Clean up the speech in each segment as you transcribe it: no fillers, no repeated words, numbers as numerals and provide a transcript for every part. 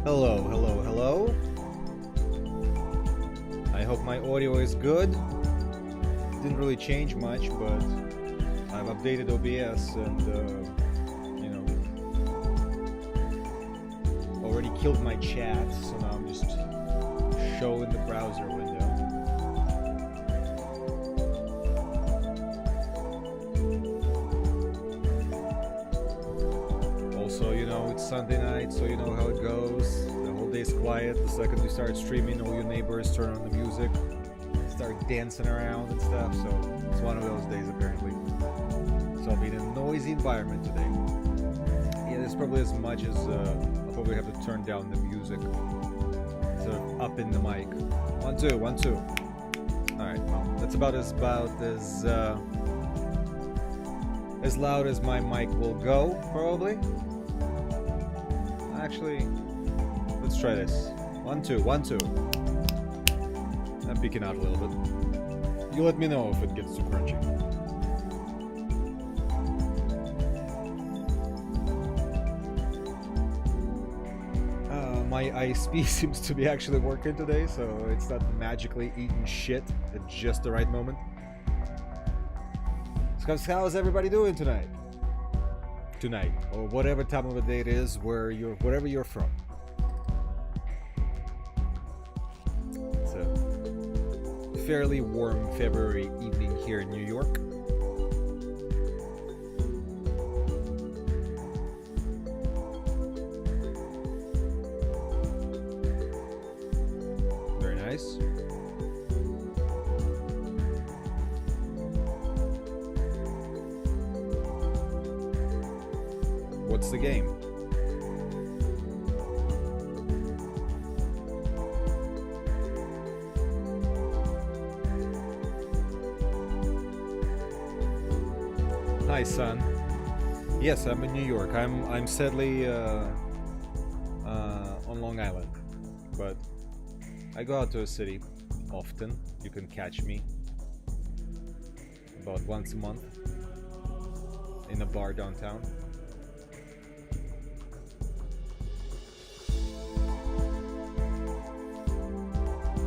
Hello, hello, hello. I hope my audio is good. Didn't really change much, but I've updated OBS and, you know, already killed my chat, so now I'm just showing the browser window. Also, you know, it's Sunday night, so you know how it goes. The whole day's quiet. The second you start streaming, all your neighbors turn on the music, start dancing around and stuff, so it's one of those days apparently. So I'll be in a noisy environment today. Yeah, there's probably as much as I'll probably have to turn down the music, sort of up in the mic. 1 2 1 2. Alright, well, that's about as loud as my mic will go, probably. Actually, let's try this. 1 2 1 2. I'm peeking out a little bit. You let me know if it gets too crunchy. My ISP seems to be actually working today, so it's not magically eating shit at just the right moment. So how's everybody doing tonight? Tonight, or whatever time of the day it is, wherever you're from. It's a fairly warm February evening here in New York. Very nice. What's the game? Hi, son. Yes, I'm in New York. I'm sadly on Long Island, but I go out to a city often. You can catch me about once a month in a bar downtown.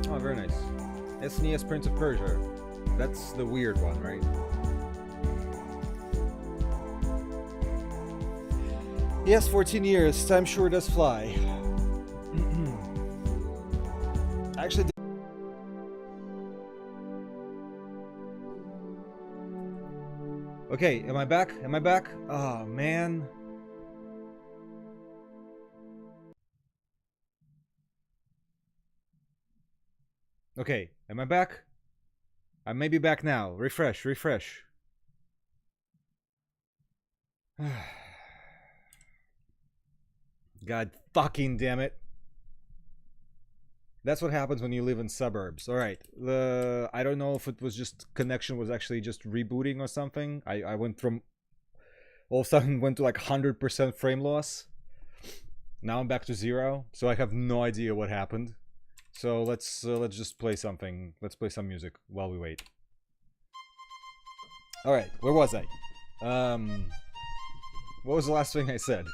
Oh, very nice. SNES Prince of Persia. That's the weird one, right? Yes, 14 years. Time sure does fly. Actually. Okay, am I back? Am I back? Oh, man. Okay, am I back? I may be back now. Refresh, refresh. God fucking damn it. That's what happens when you live in suburbs. Alright, I don't know if it was just connection was actually just rebooting or something. I went from... All of a sudden went to like 100% frame loss. Now I'm back to 0, so I have no idea what happened. So let's just play something. Let's play some music while we wait. Alright, where was I? What was the last thing I said?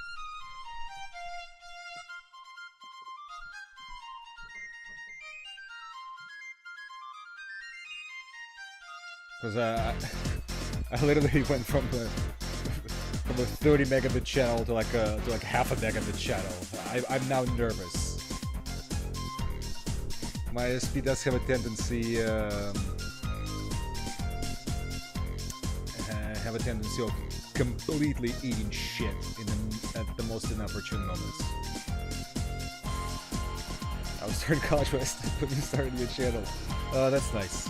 Because I literally went from a 30 megabit channel to like half a megabit channel. I'm now nervous. My ISP does have a tendency of completely eating shit at the most inopportune moments. I was starting college when you started your channel. That's nice.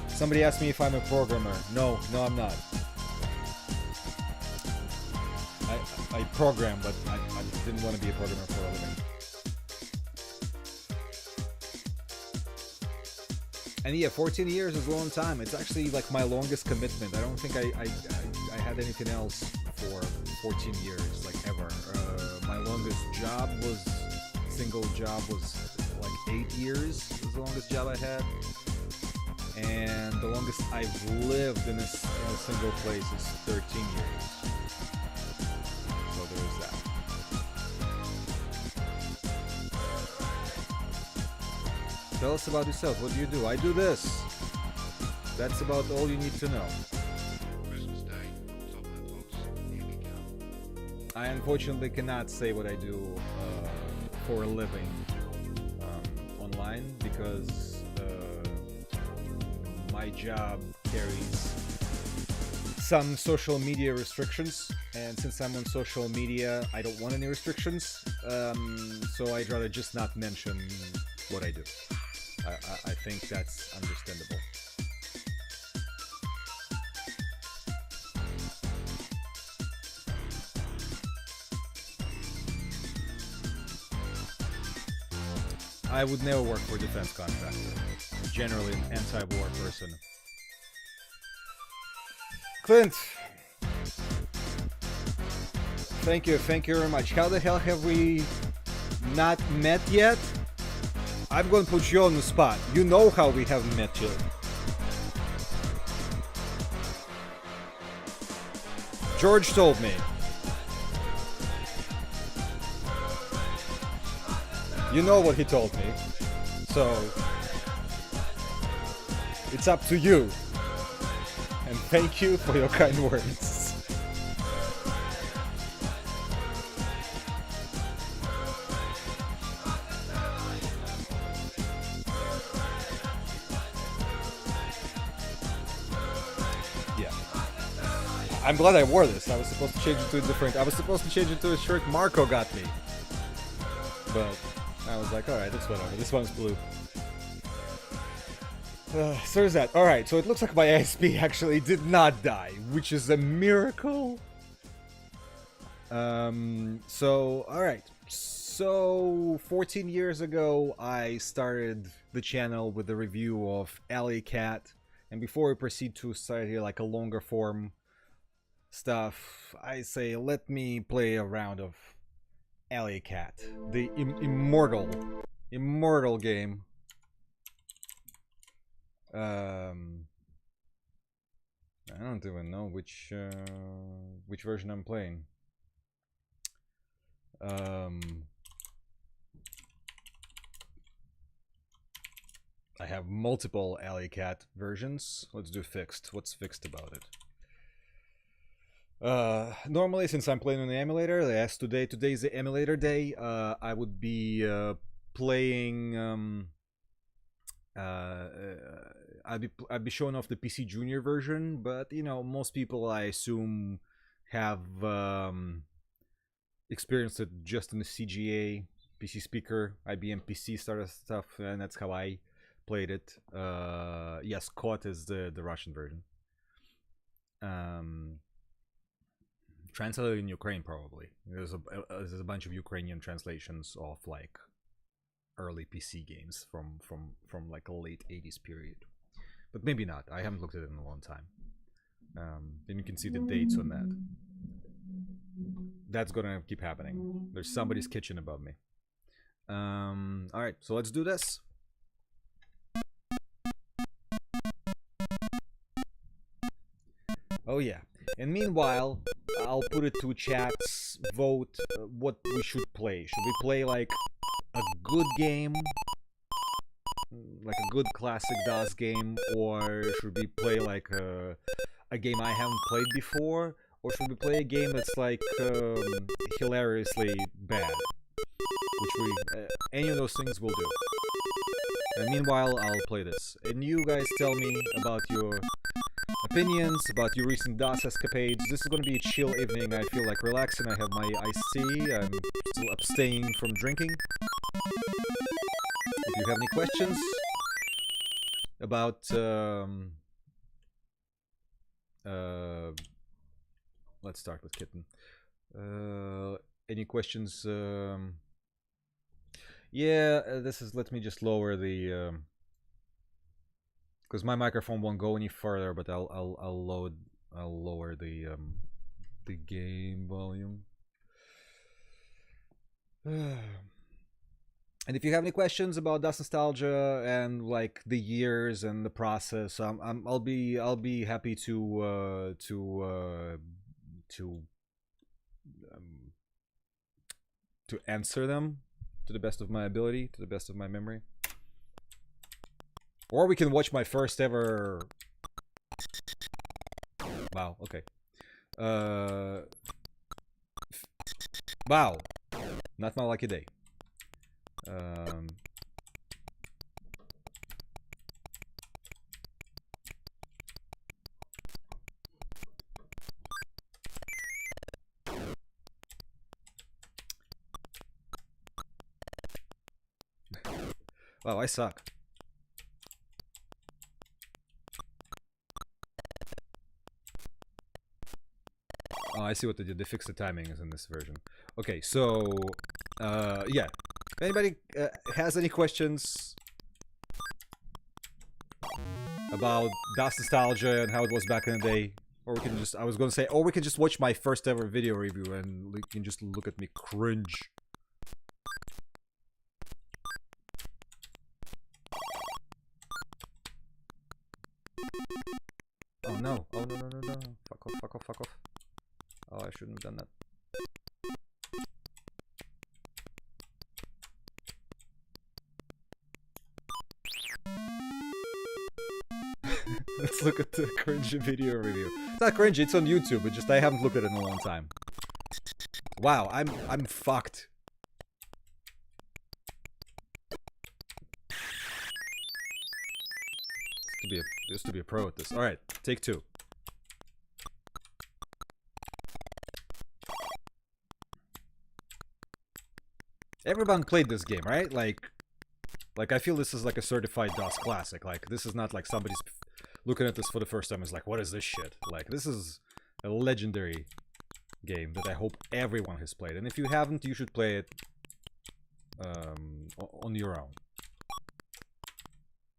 Somebody asked me if I'm a programmer. No, I'm not. I program, but I didn't want to be a programmer for a living. And yeah, 14 years is a long time. It's actually like my longest commitment. I don't think I had anything else for 14 years, like ever. My longest job was, single job was like 8 years. It was the longest job I had. And the longest I've lived in a single place is 13 years. So there's that. Tell us about yourself. What do you do? I do this. That's about all you need to know. Christmas Day, top of the pops. Here we go. I unfortunately cannot say what I do for a living online because my job carries some social media restrictions, and since I'm on social media, I don't want any restrictions, so I'd rather just not mention what I do. I think that's understandable. I would never work for a defense contractor. Generally an anti-war person. Clint! Thank you very much. How the hell have we not met yet? I'm going to put you on the spot. You know how we haven't met yet. George told me. You know what he told me. So, it's up to you. And thank you for your kind words. Yeah. I'm glad I wore this. I was supposed to change it to a different... I was supposed to change it to a shirt Marco got me. But I was like, alright, that's whatever. This one's blue. So there's that. Alright, so it looks like my ISP actually did not die, which is a miracle. Alright. So, 14 years ago, I started the channel with a review of Alley Cat. And before we proceed to start here, like a longer form stuff, I say, let me play a round of Alley Cat, the immortal game. I don't even know which version I'm playing. I have multiple Alley Cat versions. Let's do fixed. What's fixed about it? Normally, since I'm playing on the emulator, yes, today's the emulator day. I would be playing. I'd be showing off the PC Junior version, but you know, most people I assume have experienced it just in the CGA, PC speaker, IBM PC sort of stuff, and that's how I played it. Yes, COT is the Russian version. Translated in Ukraine, probably. There's a bunch of Ukrainian translations of like early PC games from like a late 80s period, but maybe not. I haven't looked at it in a long time. Then you can see the dates on that. That's gonna keep happening. There's somebody's kitchen above me. All right, so let's do this. Oh yeah. And meanwhile, I'll put it to chat's vote what we should play. Should we play like a good game, like a good classic DOS game, or should we play like a game I haven't played before, or should we play a game that's like hilariously bad? Which we, any of those things will do. And meanwhile, I'll play this. And you guys tell me about your opinions, about your recent DOS escapades. This is going to be a chill evening. I feel like relaxing. I have my iced tea. I'm still abstaining from drinking. If you have any questions about let's start with Kitten. Any questions? Yeah, this is, let me just lower the because my microphone won't go any further, but I'll lower the game volume. And if you have any questions about DOS nostalgia and like the years and the process, I'll be happy to answer them to the best of my ability, to the best of my memory. Or we can watch my first ever. Wow. Okay. Wow. Not my lucky day. Wow, I suck. Oh, I see what they did. They fixed the timings in this version. Okay, so yeah. If anybody has any questions about DOS nostalgia and how it was back in the day, or we can just, I was going to say, or we can just watch my first ever video review and you can just look at me cringe. Oh no, oh no, no, no, no. Fuck off, fuck off, fuck off. Oh, I shouldn't have done that. Let's look at the cringy video review. It's not cringy, it's on YouTube. It's just I haven't looked at it in a long time. Wow, I'm fucked. Just to be a pro at this. All right, take two. Everyone played this game, right? Like I feel this is like a certified DOS classic. Like this is not like somebody's looking at this for the first time and is like, what is this shit? Like this is a legendary game that I hope everyone has played. And if you haven't, you should play it on your own.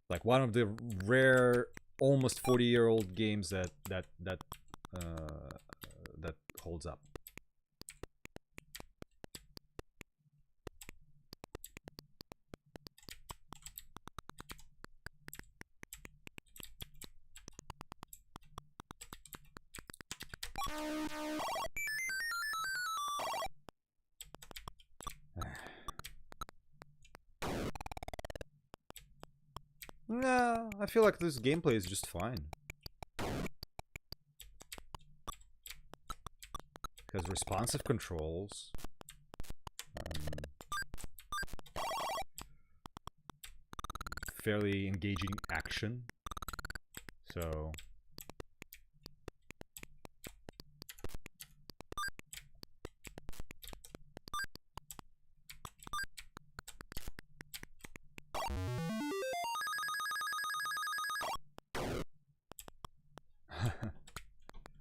Like one of the rare, almost 40-year-old games that holds up. Nah, I feel like this gameplay is just fine. It has responsive controls. Fairly engaging action. So...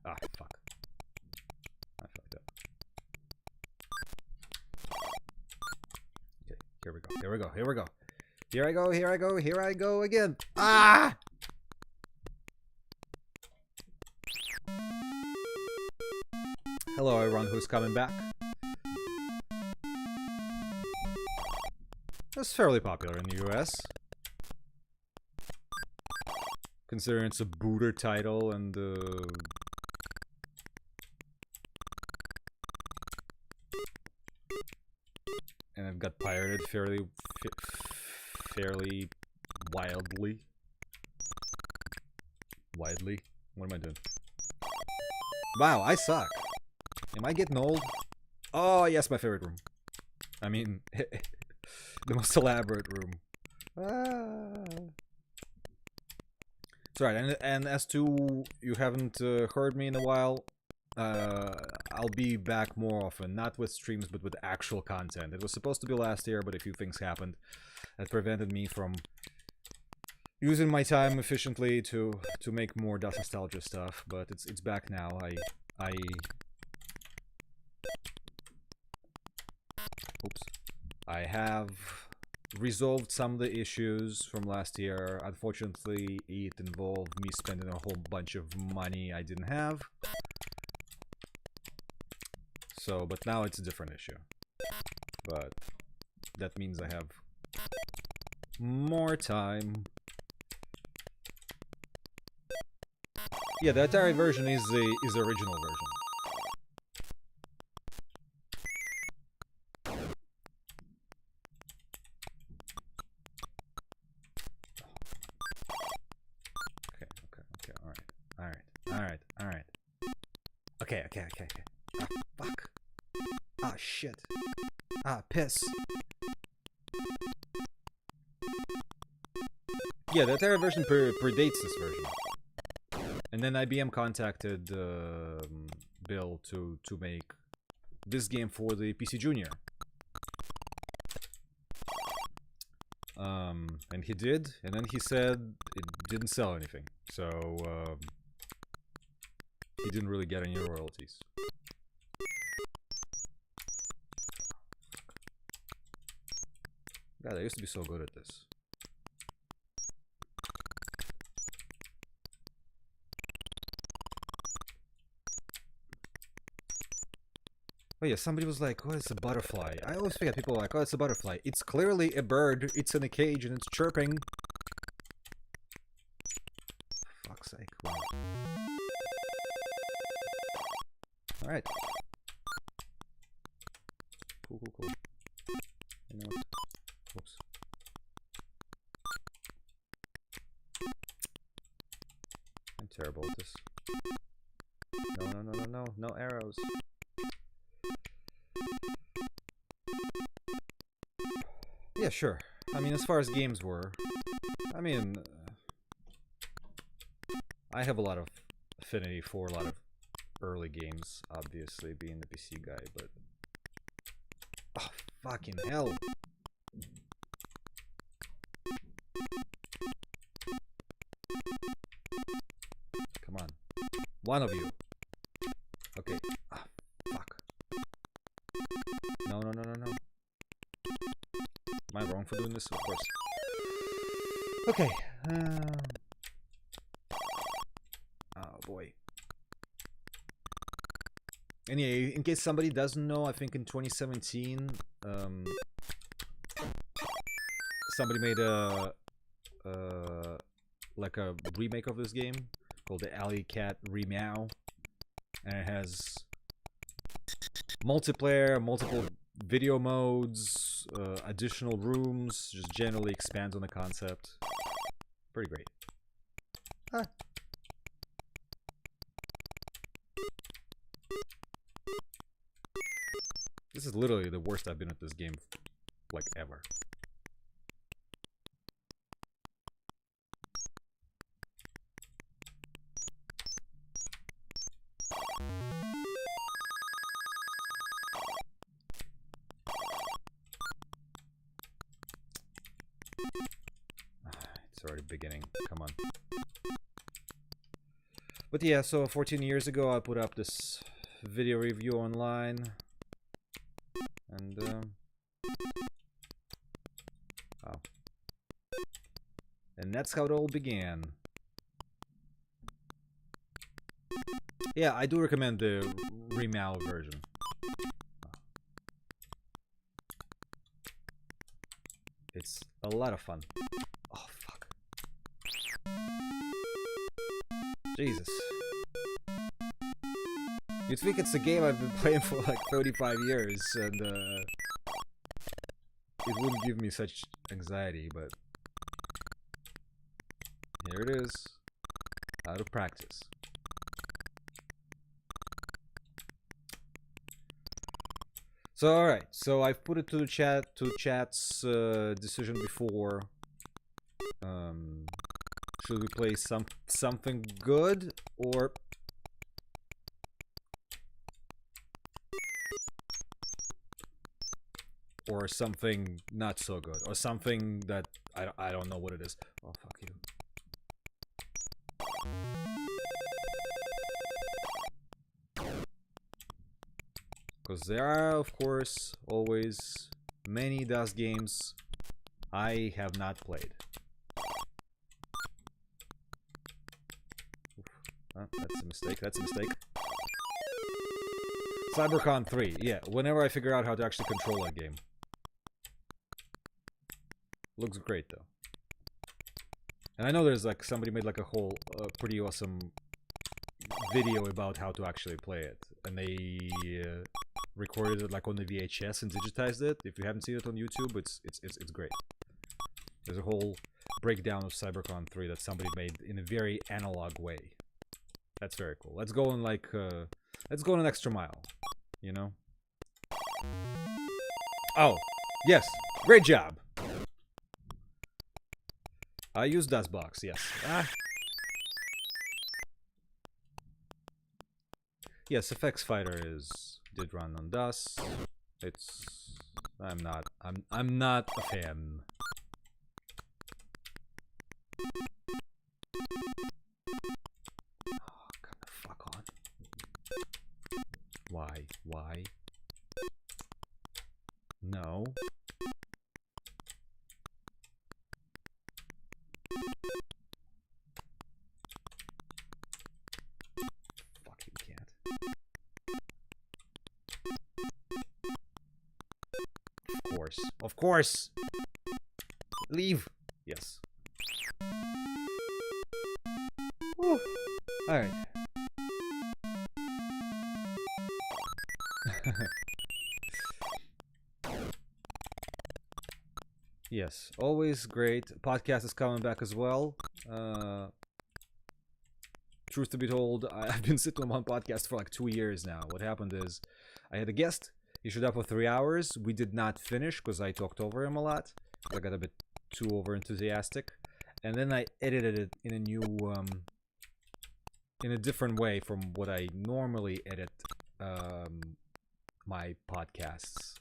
ah, fuck. I fucked up. Okay, here we go, here we go, here we go. Here I go, here I go, here I go again. Ah! Hello everyone who's coming back. It's fairly popular in the US. Considering it's a booter title and it got pirated fairly wildly. Widely? What am I doing? Wow, I suck. Am I getting old? Oh, yes, my favorite room. I mean, the most elaborate room. Ah. It's alright, and as to you haven't heard me in a while, I'll be back more often, not with streams, but with actual content. It was supposed to be last year, but a few things happened that prevented me from using my time efficiently to make more Dust Nostalgia stuff. But it's back now. I have resolved some of the issues from last year. Unfortunately, it involved me spending a whole bunch of money I didn't have. So, but now it's a different issue. But that means I have more time. Yeah, the Atari version is the original version. Okay, ah, fuck. Ah, shit. Ah, piss. Yeah, the Atari version predates this version. And then IBM contacted Bill to make this game for the PC Junior. And he did, and then he said it didn't sell anything. So, he didn't really get any royalties. God, I used to be so good at this. Oh yeah, somebody was like, oh, it's a butterfly. I always forget people are like, oh, it's a butterfly. It's clearly a bird. It's in a cage and it's chirping. For fuck's sake. Wow. Alright. Cool. You know what? Whoops. I'm terrible at this. No arrows. Yeah, sure. I mean, as far as games were, I mean, I have a lot of affinity for a lot of early games, obviously, being the PC guy, but... oh, fucking hell! Come on. One of you! Okay. Ah, fuck. No. Am I wrong for doing this? Of course. Okay. Oh, boy. Anyway, in case somebody doesn't know, I think in 2017, somebody made like a remake of this game called the Alley Cat Remeow, and it has multiplayer, multiple video modes, additional rooms, just generally expands on the concept. Pretty great. Huh. This is literally the worst I've been at this game, like, ever. It's already beginning. Come on. But yeah, so 14 years ago I put up this video review online. And, wow. And that's how it all began. Yeah, I do recommend the remount version. It's a lot of fun. Oh, fuck. Jesus. You'd think it's a game I've been playing for like 35 years, and it wouldn't give me such anxiety, but here it is, out of practice. So alright, so I've put it to the chat's decision before. Should we play something good or something not so good, or something that I don't know what it is. Oh, fuck you. Because there are, of course, always many DOS games I have not played. Oh, that's a mistake, that's a mistake. CyberCon 3, yeah, whenever I figure out how to actually control that game. Looks great, though. And I know there's like, somebody made like a whole pretty awesome video about how to actually play it. And they recorded it like on the VHS and digitized it. If you haven't seen it on YouTube, it's great. There's a whole breakdown of CyberCon 3 that somebody made in a very analog way. That's very cool. Let's go on like let's go an extra mile, you know? Oh, yes. Great job. I use DOSBox, yes. Ah. Yes, FX Fighter did run on DOS. I'm not a fan. Oh, come the fuck on. Why? No. Fuck, you can't. Of course. Leave. Yes. Whew. All right. Yes, always great. Podcast is coming back as well. Truth to be told, I've been sitting on one podcast for like 2 years now. What happened is, I had a guest. He showed up for 3 hours. We did not finish because I talked over him a lot. I got a bit too over enthusiastic, and then I edited it in a new, in a different way from what I normally edit my podcasts.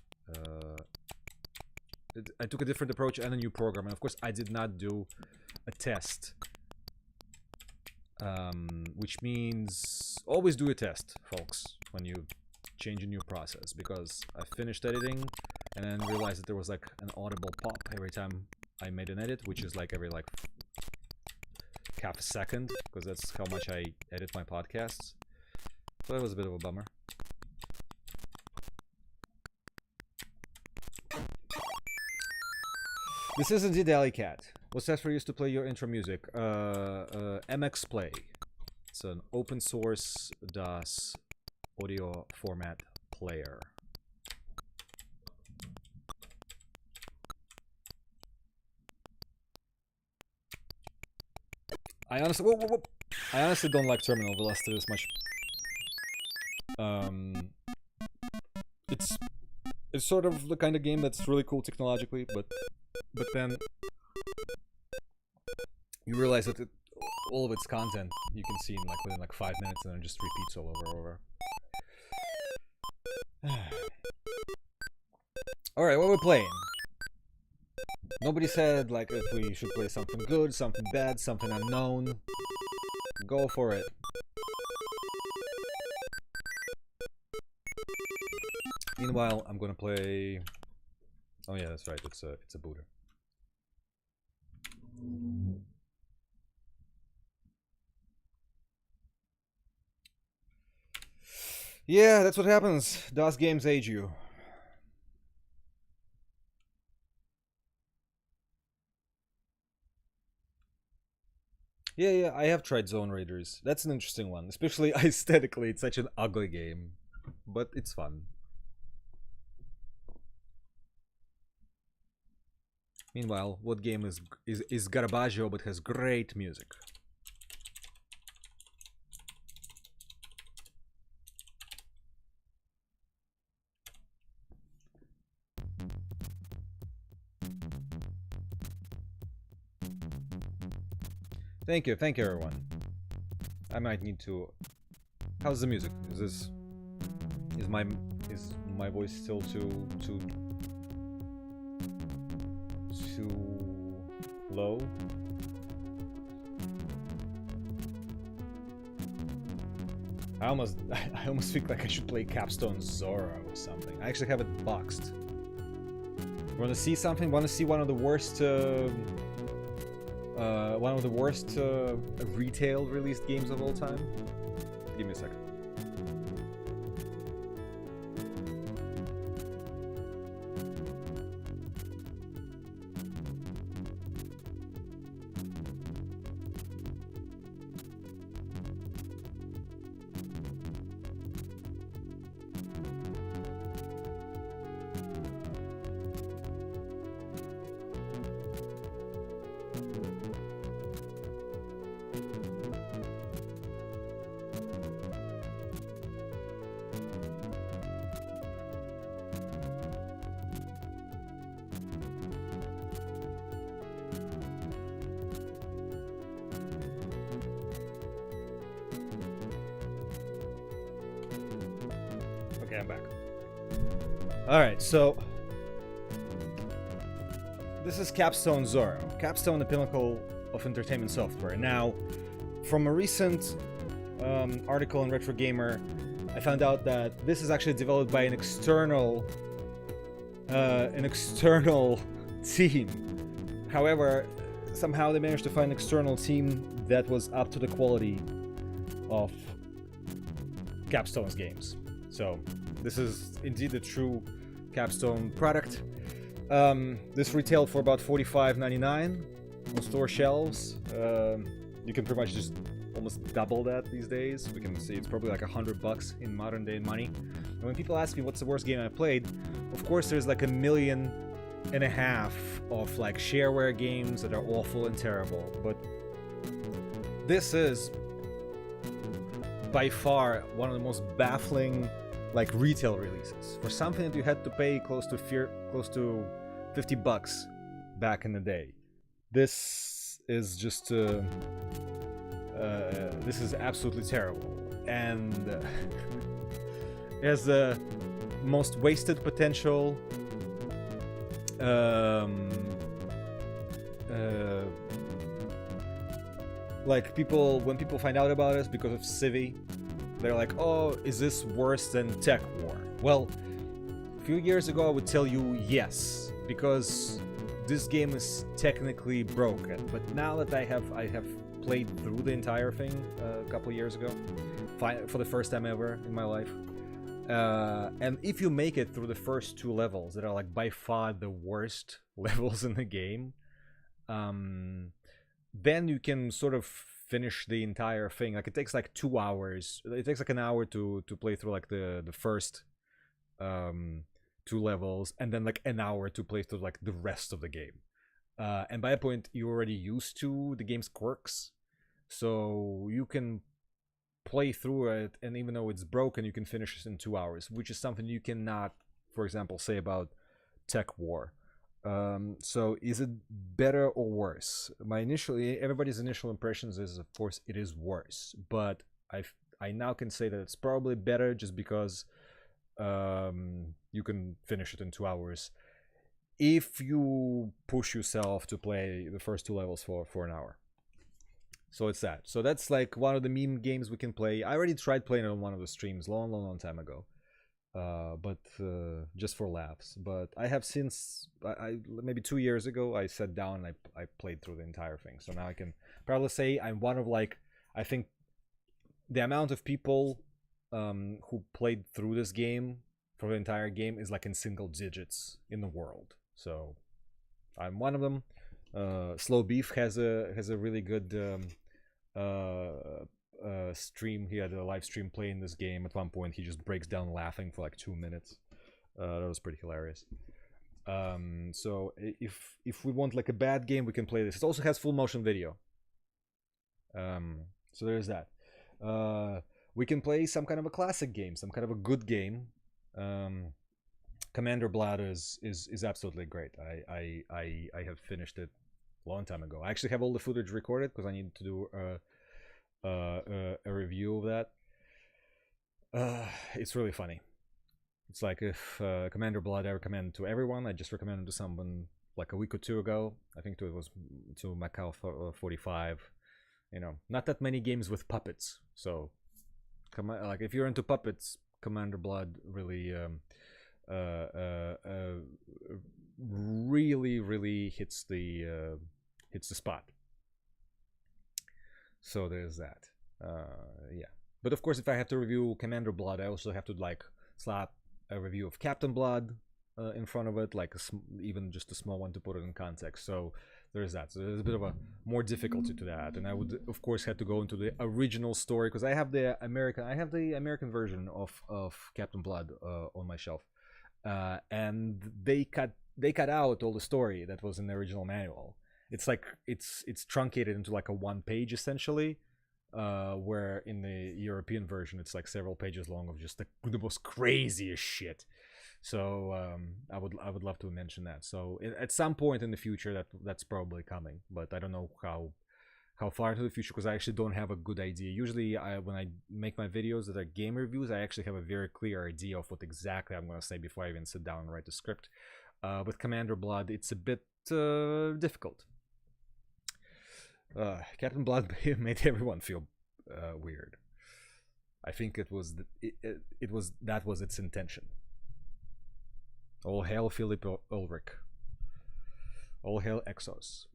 I took a different approach and a new program, and of course I did not do a test, which means always do a test, folks, when you change a new process, because I finished editing and then realized that there was like an audible pop every time I made an edit, which is like every like half a second, because that's how much I edit my podcasts. So that was a bit of a bummer. This is indeed Alley Cat. What's that for you to play your intro music? MX Play. It's an open source DOS audio format player. I honestly, I honestly don't like terminal velocity as much. It's sort of the kind of game that's really cool technologically, but then you realize that all of its content you can see in like within like 5 minutes, and then it just repeats all over and over. All right, what we're playing. Nobody said like if we should play something good, something bad, something unknown. Go for it. Meanwhile, I'm gonna play. Oh yeah, that's right. It's a booter. Yeah, that's what happens. DOS games age you. Yeah, I have tried Zone Raiders. That's an interesting one. Especially aesthetically, it's such an ugly game. But it's fun. Meanwhile, what game is Garbaggio but has great music? Thank you everyone. I might need to. How's the music? Is my voice still too low? I almost think like I should play Capstone Zorro or something. I actually have it boxed. Want to see something? Want to see one of the worst retail released games of all time? Give me a second. Okay, I'm back. Alright, so this is Capstone Zorro. Capstone, the pinnacle of entertainment software. Now, from a recent article in Retro Gamer, I found out that this is actually developed by an external team. However, somehow they managed to find an external team that was up to the quality of Capstone's games. So this is indeed a true Capstone product. This retailed for about $45.99 on store shelves. You can pretty much just almost double that these days. We can see it's probably like $100 in modern day money. And when people ask me what's the worst game I played, of course there's like 1.5 million of like shareware games that are awful and terrible. But this is by far one of the most baffling like retail releases for something that you had to pay close to $50 back in the day. This is just this is absolutely terrible, and it has the most wasted potential. Like when people find out about us because of Civi, they're like, oh, is this worse than Tech War? Well, a few years ago I would tell you yes, because this game is technically broken. But now that I have played through the entire thing a couple years ago, for the first time ever in my life, and if you make it through the first 2 levels that are like by far the worst levels in the game, then you can sort of finish the entire thing. Like it takes like 2 hours. It takes like an hour to play through like the first 2 levels, and then like an hour to play through like the rest of the game. And by that point, you're already used to the game's quirks, so you can play through it, and even though it's broken, you can finish it in 2 hours, which is something you cannot, for example, say about Tech War. So is it better or worse? Everybody's initial impressions is, of course, it is worse, but I now can say that it's probably better just because you can finish it in 2 hours if you push yourself to play the first 2 levels for an hour. So it's that. So that's like one of the meme games we can play. I already tried playing it on one of the streams long time ago, but just for laughs. But I have since I maybe 2 years ago I sat down and I played through the entire thing. So now I can probably say I'm one of, like, I think the amount of people who played through this game for the entire game is like in single digits in the world. So I'm one of them. Slow Beef has a really good stream. He had a live stream playing this game. At one point, he just breaks down laughing for like 2 minutes. That was pretty hilarious. So if we want like a bad game, we can play this. It also has full motion video. So there's that. We can play some kind of a classic game, some kind of a good game. Commander Blood is absolutely great. I have finished it a long time ago. I actually have all the footage recorded because I need to do a review of that. It's really funny. It's like if Commander Blood I recommend to everyone, I just recommended to someone like a week or two ago. I think it was to Macau 45. You know, not that many games with puppets. So, like if you're into puppets, Commander Blood really, really hits the spot. So there's that. Yeah. But of course, if I have to review Commander Blood, I also have to like slap a review of Captain Blood in front of it, like even just a small one to put it in context. So there's that. So there's a bit of a more difficulty to that, and I would of course have to go into the original story because I have the American version of Captain Blood on my shelf, and they cut out all the story that was in the original manual. It's like it's truncated into like a 1 page essentially, where in the European version it's like several pages long of just the most craziest shit. So I would love to mention that. So at some point in the future that's probably coming, but I don't know how far into the future because I actually don't have a good idea. Usually when I make my videos that are game reviews, I actually have a very clear idea of what exactly I'm going to say before I even sit down and write the script. With Commander Blood, it's a bit difficult. Captain Blood made everyone feel weird. I think that was its intention. All hail Philip Ulrich. All hail Exos.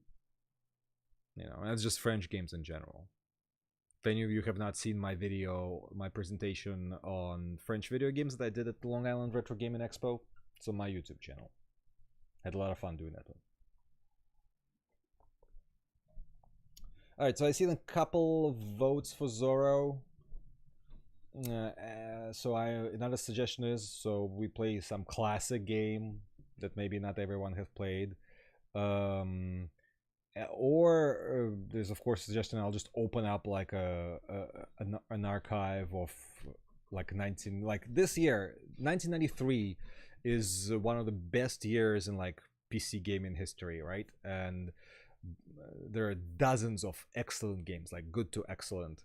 You know, that's just French games in general. If any of you have not seen my presentation on French video games that I did at the Long Island Retro Gaming Expo, it's on my YouTube channel. Had a lot of fun doing that one. Alright, so I see a couple of votes for Zorro. So another suggestion is, so we play some classic game that maybe not everyone has played, or there's of course a suggestion I'll just open up like an archive of like this year 1993 is one of the best years in like PC gaming history, right? And there are dozens of excellent games, like good to excellent,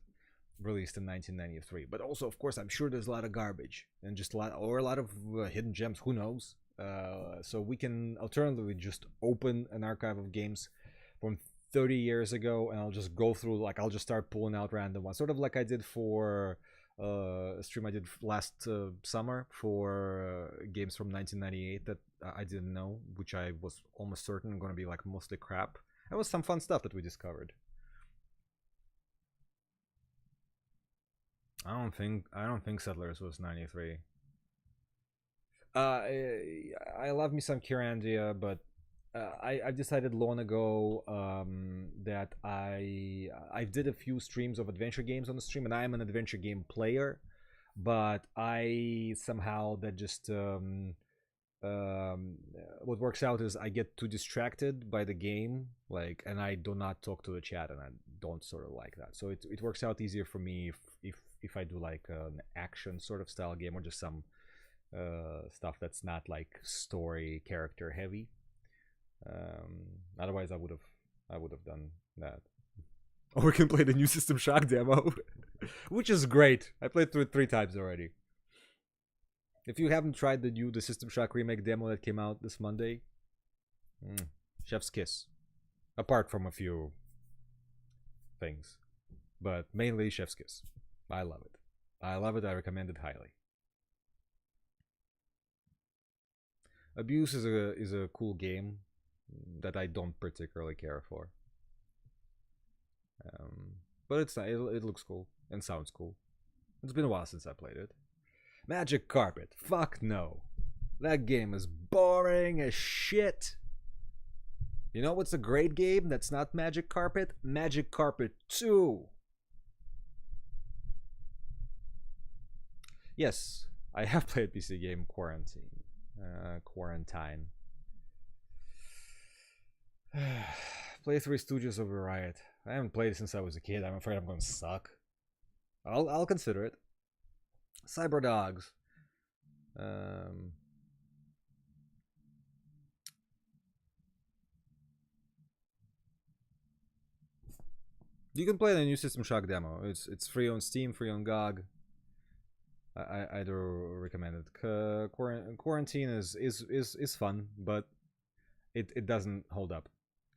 released in 1993. But also, of course, I'm sure there's a lot of garbage and just a lot of hidden gems. Who knows? So we can alternatively just open an archive of games from 30 years ago, and I'll just go through. Like I'll just start pulling out random ones, sort of like I did for a stream I did last summer for games from 1998 that I didn't know, which I was almost certain are going to be like mostly crap. That was some fun stuff that we discovered. I don't think Settlers was 93. I love me some Kirandia, but I decided long ago that I did a few streams of adventure games on the stream, and I am an adventure game player, but I somehow that just what works out is I get too distracted by the game, like, and I do not talk to the chat, and don't sort of like that. So it works out easier for me if I do like an action sort of style game or just some stuff that's not like story character heavy. Otherwise, I would have done that. Or we can play the new System Shock demo, which is great. I played through it 3 times already. If you haven't tried the System Shock remake demo that came out this Monday, chef's kiss. Apart from a few things, but mainly chef's kiss. I love it. I love it. I recommend it highly. Abuse is a cool game that I don't particularly care for. But it looks cool and sounds cool. It's been a while since I played it. Magic Carpet. Fuck no. That game is boring as shit. You know what's a great game that's not Magic Carpet? Magic Carpet 2. Yes, I have played PC game Quarantine. Play Three Stooges of a Riot. I haven't played it since I was a kid. I'm afraid I'm going to suck. I'll consider it. Cyber Dogs. You can play the new System Shock demo. It's free on Steam, free on GOG. I do recommend it. Quarantine is fun, but it doesn't hold up.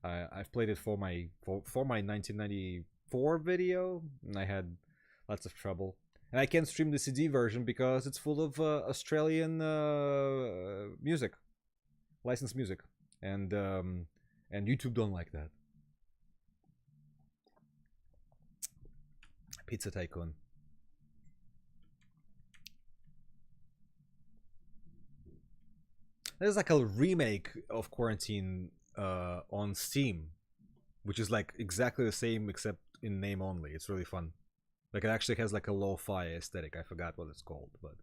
I've played it for my 1994 video, and I had lots of trouble. And I can't stream the CD version because it's full of Australian music, licensed music, and YouTube don't like that. Pizza Tycoon. There's like a remake of Quarantine on Steam, which is like exactly the same except in name only. It's really fun. Like it actually has like a lo-fi aesthetic. I forgot what it's called, but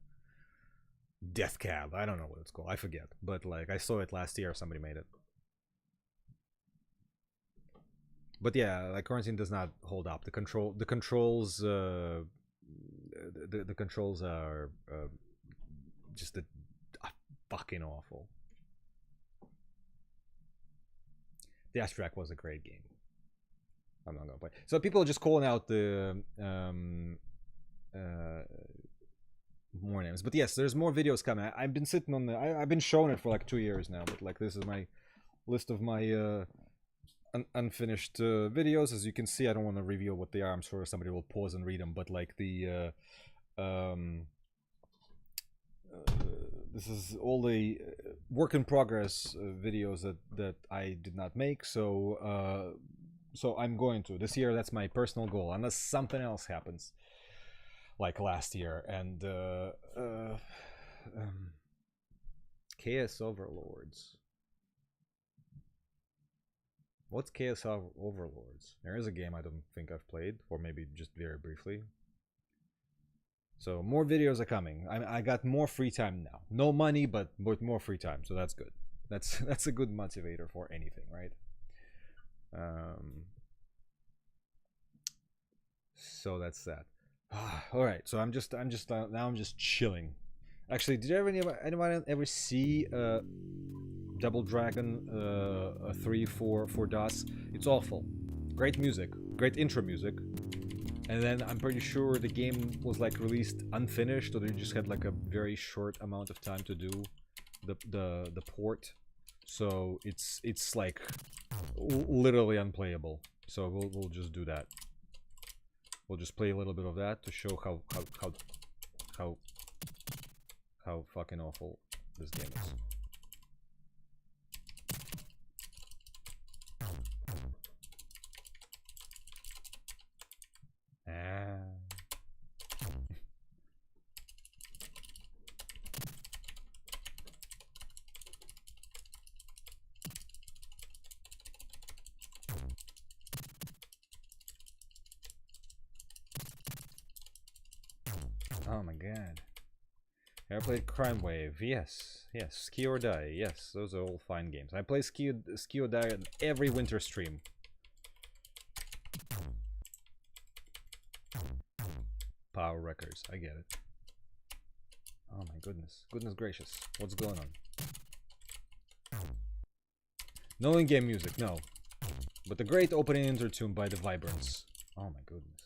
Death Cab. I don't know what it's called. I forget. But like I saw it last year. Somebody made it. But yeah, like Quarantine does not hold up. The controls are just fucking awful. Deathtrap was a great game. I'm not gonna play. So people are just calling out the more names, but yes, there's more videos coming. I've been sitting on the. I've been showing it for like 2 years now, but like this is my list of my unfinished videos. As you can see, I don't want to reveal what they are. I'm sure somebody will pause and read them, but like the this is all the work in progress videos that I did not make. So so I'm going to this year. That's my personal goal, unless something else happens, like last year. And KS Overlords. What's KS Overlords? There is a game I don't think I've played, or maybe just very briefly. So more videos are coming. I got more free time now. No money, but more free time. So that's good. That's a good motivator for anything, right? So that's that. All right. So I'm just now I'm just chilling. Actually, did anyone ever see Double Dragon 3 for DOS? It's awful. Great music, great intro music. And then I'm pretty sure the game was like released unfinished, or they just had like a very short amount of time to do the port. So it's like literally unplayable. So we'll just do that. We'll just play a little bit of that to show how fucking awful this game is. Oh my god. I played Crime Wave, yes. Ski or Die, yes. Those are all fine games. I play Ski or Die on every winter stream. Power Records. I get it. Oh my goodness. Goodness gracious. What's going on? No in-game music, no. But the great opening intertune by the Vibrants. Oh my goodness.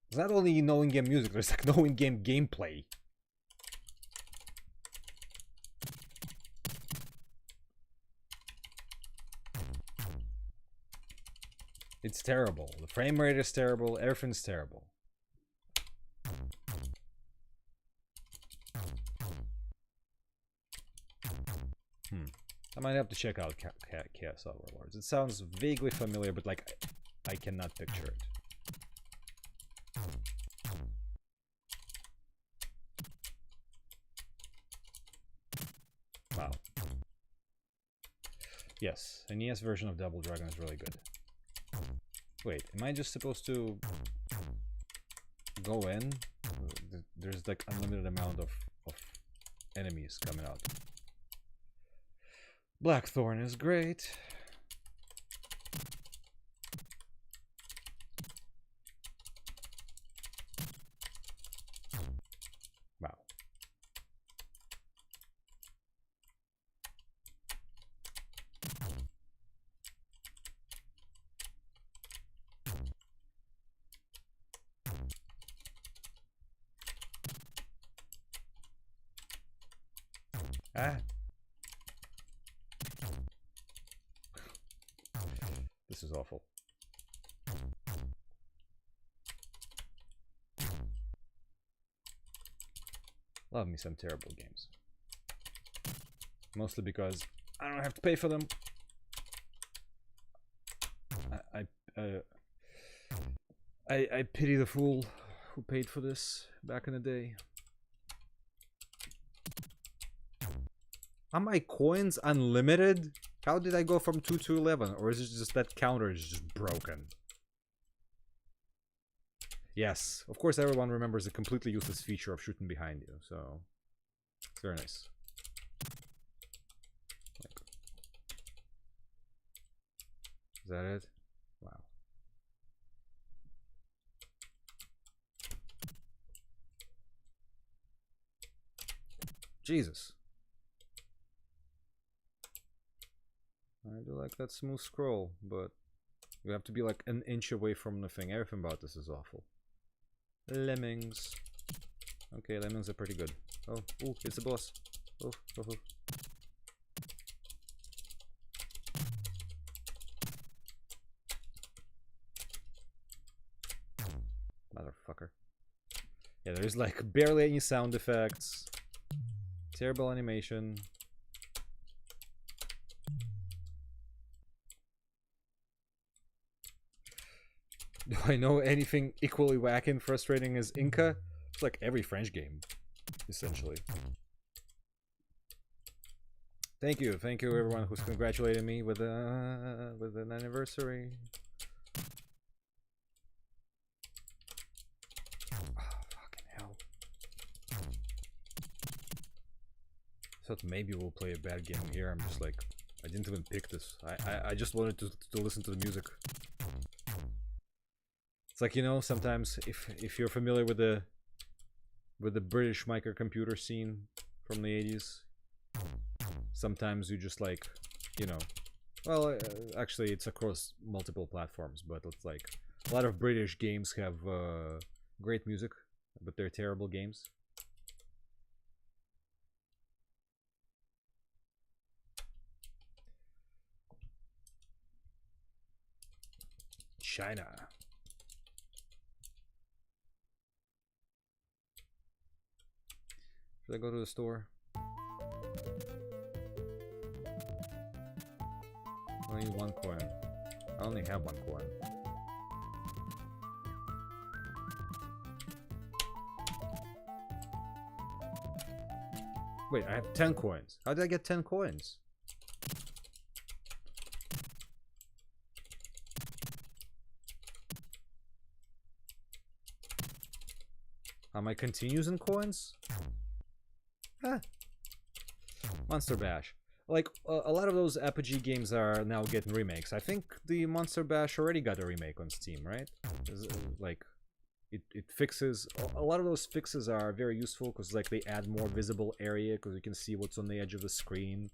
It's not only no in-game music, there's like no in-game gameplay. It's terrible. The frame rate is terrible. Everything's terrible. I might have to check out Chaos Overlords. It sounds vaguely familiar, but like I cannot picture it. Wow. Yes, an NES version of Double Dragon is really good. Wait, am I just supposed to go in? There's like unlimited amount of enemies coming out. Blackthorn is great. Wow. Ah. This is awful. Love me some terrible games. Mostly because I don't have to pay for them. I pity the fool who paid for this back in the day. Are my coins unlimited? How did I go from 2 to 11? Or is it just that counter is just broken? Yes, of course everyone remembers the completely useless feature of shooting behind you, so it's very nice. Is that it? Wow. Jesus. I do like that smooth scroll, but you have to be like an inch away from the thing. Everything about this is awful. Lemmings. Okay, lemmings are pretty good. Oh, ooh, it's a boss. Oh, oh, oh. Motherfucker. Yeah, there's like barely any sound effects. Terrible animation. Do I know anything equally wacky and frustrating as Inca? It's like every French game, essentially. Thank you everyone who's congratulating me with an anniversary. Oh, fucking hell. I thought maybe we'll play a bad game here. I'm just like, I didn't even pick this. I just wanted to listen to the music. It's like, you know, sometimes if you're familiar with the British microcomputer scene from the 80s, sometimes you just like, you know, well, actually it's across multiple platforms, but it's like a lot of British games have great music, but they're terrible games. China. Should I go to the store? I need 1 coin. I only have 1 coin. Wait, I have 10 coins. How did I get 10 coins? Are my continues in coins? Huh. Monster Bash. Like, a lot of those Apogee games are now getting remakes. I think the Monster Bash already got a remake on Steam, right? Like, it fixes a lot of those fixes are very useful because like they add more visible area because you can see what's on the edge of the screen,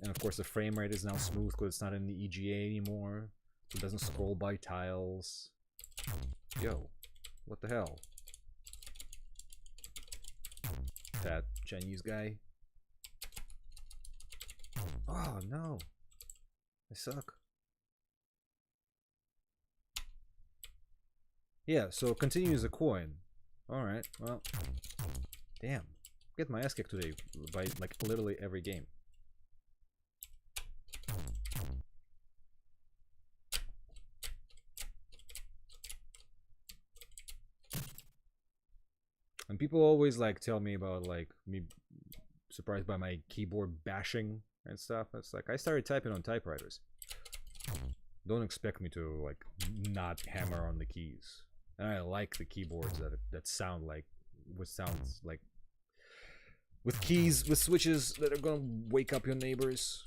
and of course the frame rate is now smooth because it's not in the EGA anymore. It doesn't scroll by tiles. Yo, what the hell? Fat Chinese guy. Oh no, I suck. Yeah, so continue as a coin. Alright, well, damn. Get my ass kicked today by like literally every game. And people always like tell me about like me surprised by my keyboard bashing and stuff. It's like I started typing on typewriters. Don't expect me to like not hammer on the keys. And I like the keyboards that sound like what sounds like with keys with switches that are gonna wake up your neighbors.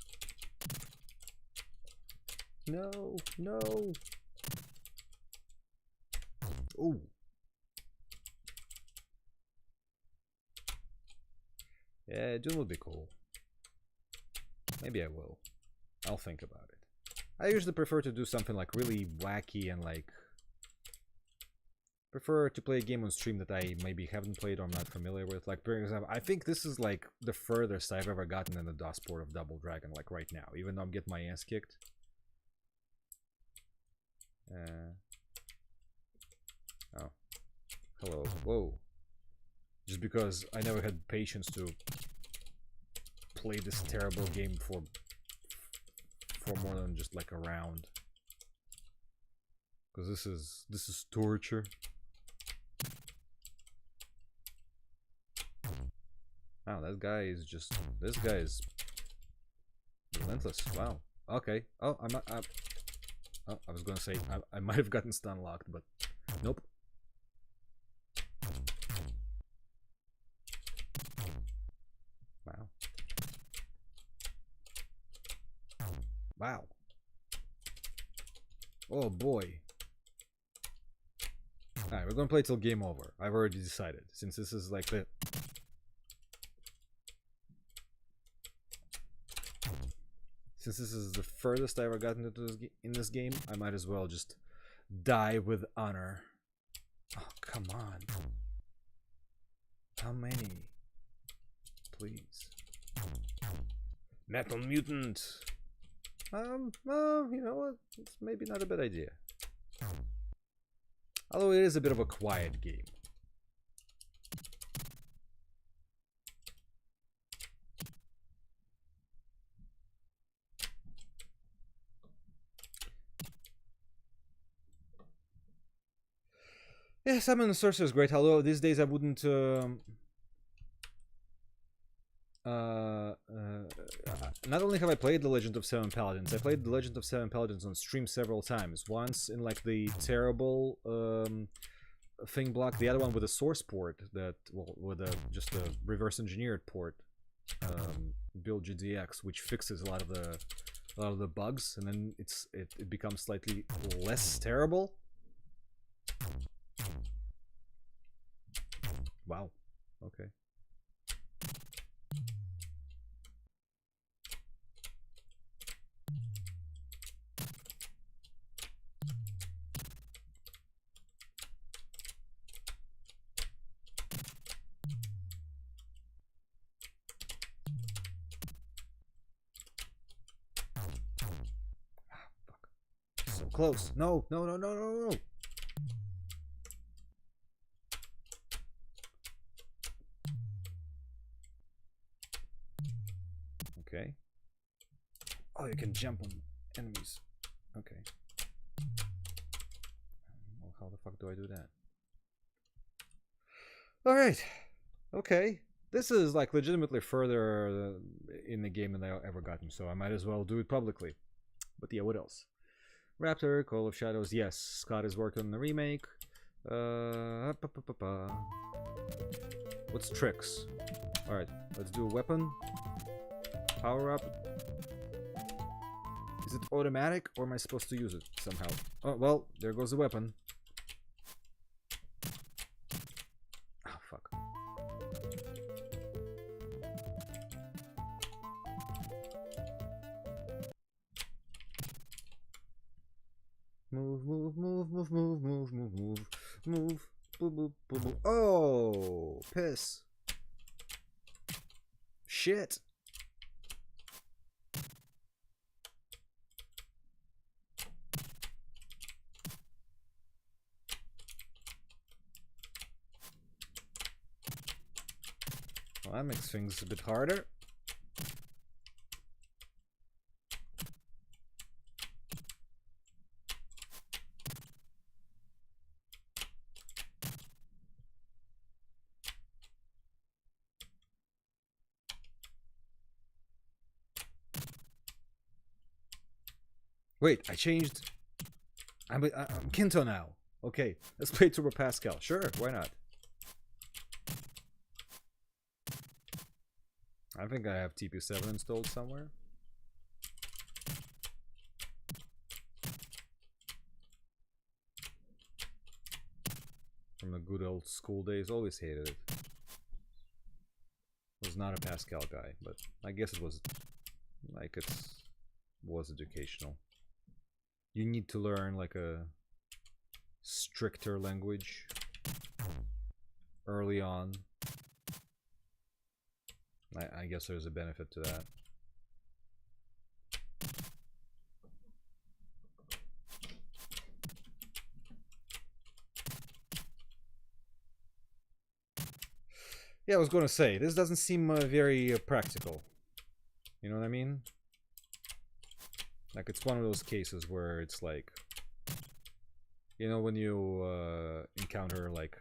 No, no. Ooh. Yeah, Doom would be cool. Maybe I will. I'll think about it. I usually prefer to do something like really wacky and like prefer to play a game on stream that I maybe haven't played or I'm not familiar with. Like, for example, I think this is like the furthest I've ever gotten in the DOS port of Double Dragon, like right now, even though I'm getting my ass kicked. Oh. Hello. Whoa. Just because I never had patience to play this terrible game for more than just like a round. Because this is torture. Wow, this guy is relentless. Wow. Okay. Oh, oh, I was gonna say I might have gotten stun locked, but nope. Wow. Wow. Oh boy. Alright, we're gonna play till game over. I've already decided. Since this is like the Since this is the furthest I've ever gotten into in this game, I might as well just die with honor. Oh, come on. How many? Please. Metal Mutant! Well, you know what? It's maybe not a bad idea. Although it is a bit of a quiet game. Yeah, Summon the Sorcerer is great, although these days I wouldn't not only have I played The Legend of Seven Paladins, I played The Legend of Seven Paladins on stream several times. Once in like the terrible thing block, the other one with a source port that, well, with just a reverse engineered port, build GDX, which fixes a lot of the bugs, and then it becomes slightly less terrible. Wow. Okay. So close. No, no, no, no, no, no. Okay. Oh, you can jump on enemies. Okay. Well, how the fuck do I do that? Alright. Okay. This is like legitimately further in the game than I ever gotten, so I might as well do it publicly. But yeah, what else? Raptor, Call of Shadows. Yes, Scott is working on the remake. What's tricks? Alright, let's do a weapon. Power up. Is it automatic or am I supposed to use it somehow? Oh, well, there goes the weapon. move, move, move, move, move, move, move, move, boop, boop, boop, boop. Oh, piss. Shit. Well, that makes things a bit harder. Wait, I changed. I'm Kinto now. Okay, let's play Turbo Pascal. Sure, why not? I think I have TP7 installed somewhere. From the good old school days, always hated it. Was not a Pascal guy, but I guess it was like was educational. You need to learn like a stricter language early on. I guess there's a benefit to that. Yeah, I was going to say, this doesn't seem very practical. You know what I mean? Like, it's one of those cases where it's like, you know, when you encounter like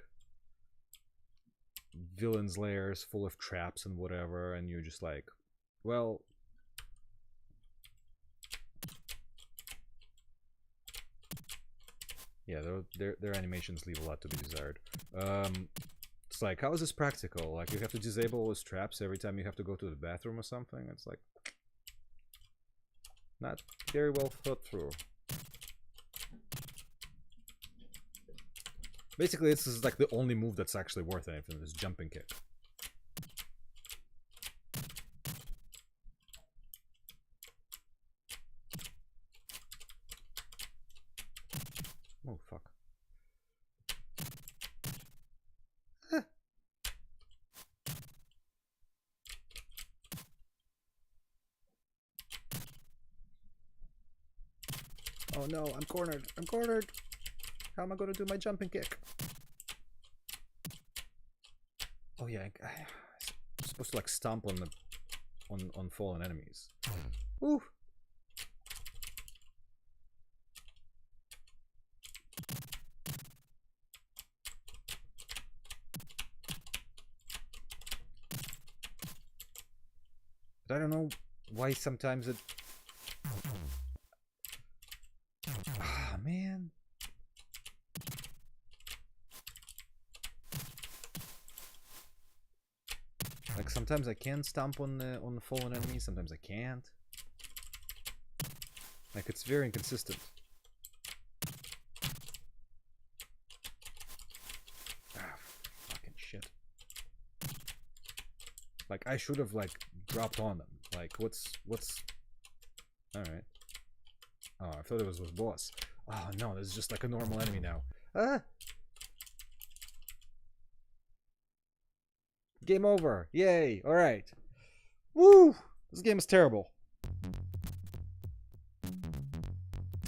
villains lairs full of traps and whatever, and you're just like, well, yeah, their animations leave a lot to be desired. It's like, how is this practical? Like, you have to disable all those traps every time you have to go to the bathroom or something? It's like, not very well thought through. Basically, this is like the only move that's actually worth anything, this jumping kick. Oh, fuck. Oh no, I'm cornered. I'm cornered. How am I going to do my jumping kick? Oh yeah, I'm supposed to like stomp on the on fallen enemies. Ooh. But I don't know why sometimes it. Ah, man. Like sometimes I can stomp on the fallen enemies, sometimes I can't. Like it's very inconsistent. Ah, fucking shit. Like I should have like dropped on them. Like what's alright. Oh, I thought it was boss. Oh no, this is just like a normal enemy now. Ah! Game over. Yay. Alright. Woo! This game is terrible.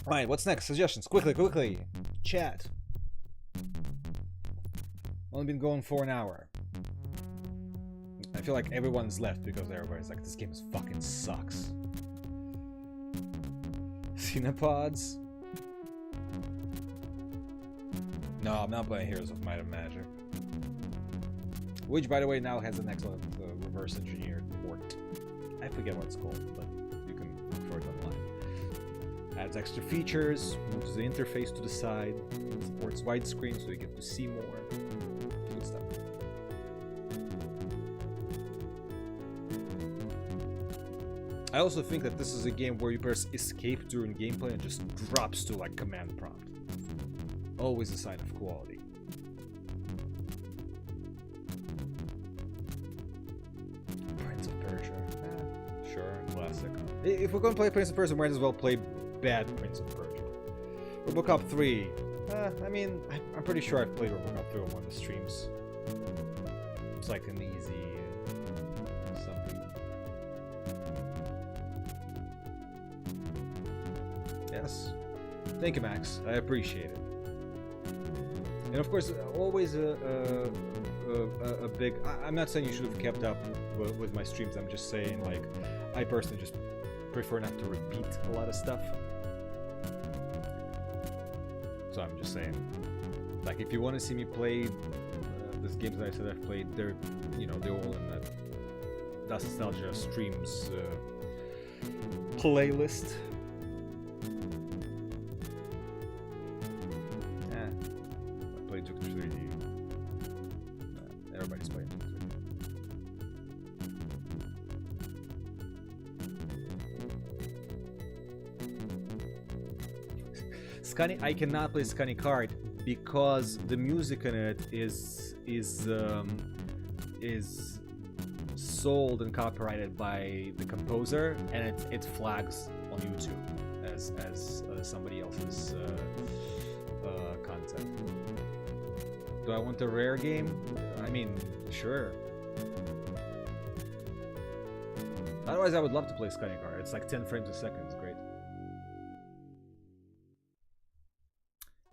Alright, what's next? Suggestions. Quickly. Chat. Only been going for an hour. I feel like everyone's left because everybody's like, this game fucking sucks. Cinepods? No, I'm not playing Heroes of Might and Magic. Which, by the way, now has an excellent reverse engineered port. I forget what it's called, but you can look for it online. Adds extra features, moves the interface to the side, supports widescreen so you get to see more. Good stuff. I also think that this is a game where you press escape during gameplay and just drops to like command prompt. Always a sign of quality. Sure, classic. If we're gonna play Prince of Persia, we might as well play bad Prince of Persia. RoboCop 3. I mean, I'm pretty sure I've played RoboCop 3 on one of the streams. It's like an easy something. Yes. Thank you, Max. I appreciate it. And of course, always a big... I'm not saying you should have kept up with my streams. I'm just saying, like, I personally just prefer not to repeat a lot of stuff. So I'm just saying, like, if you want to see me play these games that I said I've played, they're, you know, they're all in that Das Nostalgia streams playlist. I played Duke 3D. Everybody's playing Duke 3D. Scunny, I cannot play Scunny Card because the music in it is sold and copyrighted by the composer, and it flags on YouTube as somebody else's content. Do I want a rare game? I mean, sure. Otherwise, I would love to play Scunny Card. It's like 10 frames a second. It's great.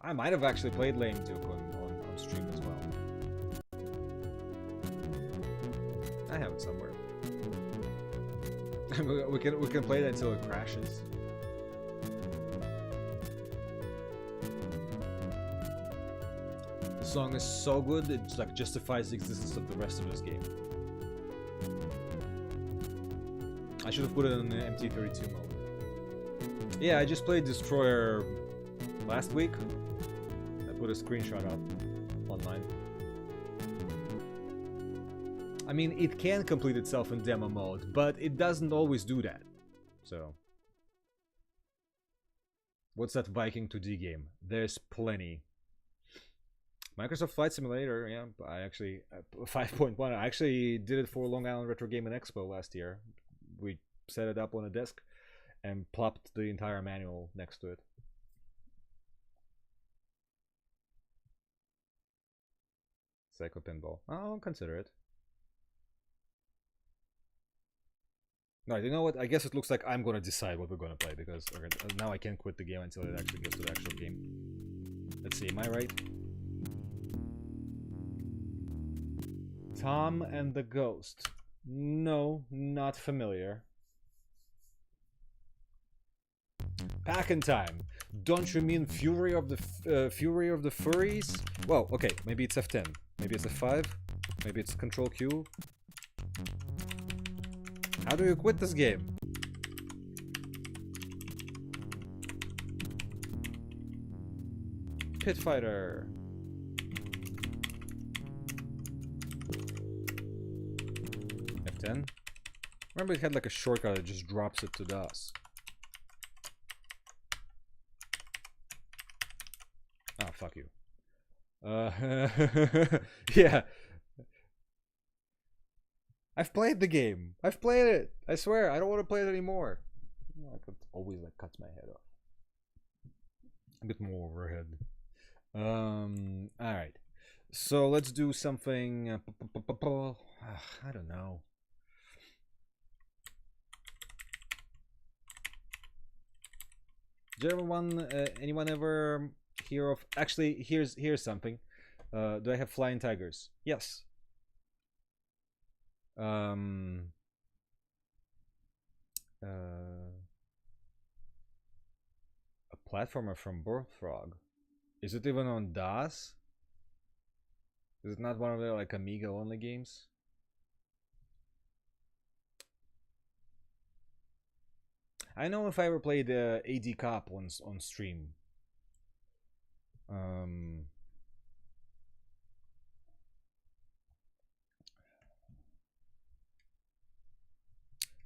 I might have actually played Lame Duke on stream as well. I have it somewhere. we can play that until it crashes. The song is so good it like justifies the existence of the rest of this game. I should have put it in the MT32 mode. Yeah, I just played Destroyer last week. Put a screenshot up online. I mean, it can complete itself in demo mode, but it doesn't always do that. So, what's that Viking 2D game? There's plenty. Microsoft Flight Simulator, yeah, I actually 5.1. I actually did it for Long Island Retro Gaming Expo last year. We set it up on a desk and plopped the entire manual next to it. Psycho Pinball. I'll consider it. Alright, you know what? I guess it looks like I'm gonna decide what we're gonna play because now I can't quit the game until it actually gets to the actual game. Let's see, am I right? Tom and the Ghost. No, not familiar. Pack in Time. Don't you mean Fury of the Furries? Well, okay, maybe it's F10. Maybe it's F5. Maybe it's Control Q. How do you quit this game? Pit Fighter. F10. Remember it had like a shortcut that just drops it to DOS. Oh, fuck you. Yeah. I've played the game. I've played it. I swear, I don't want to play it anymore. I could always like cut my head off. A bit more overhead. Alright. So let's do something. I don't know. Did anyone ever hear of? Actually, here's something. Do I have Flying Tigers? Yes. A platformer from Bullfrog. Is it even on DOS? Is it not one of their like Amiga only games? I know if I ever played AD Cop once on stream.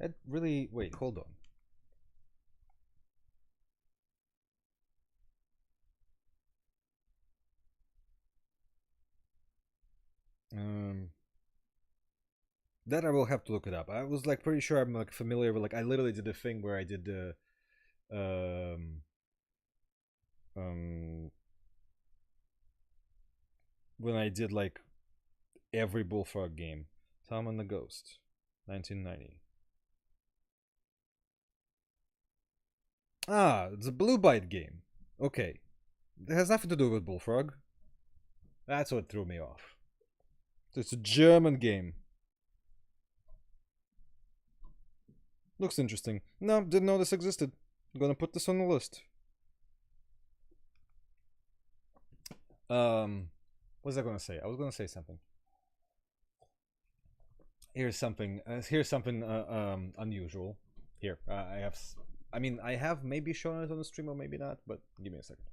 That really... Wait, hold on. That I will have to look it up. I was like pretty sure I'm like familiar with, like, I literally did a thing where I did the when I did like every Bullfrog game. Tom and the Ghost, 1990. Ah, it's a Blue Byte game. Okay. It has nothing to do with Bullfrog. That's what threw me off. It's a German game. Looks interesting. No, didn't know this existed. I'm gonna put this on the list. What was I gonna say? I was gonna say something. Here's something. Unusual. Here, I have. I mean, I have maybe shown it on the stream or maybe not, but give me a second.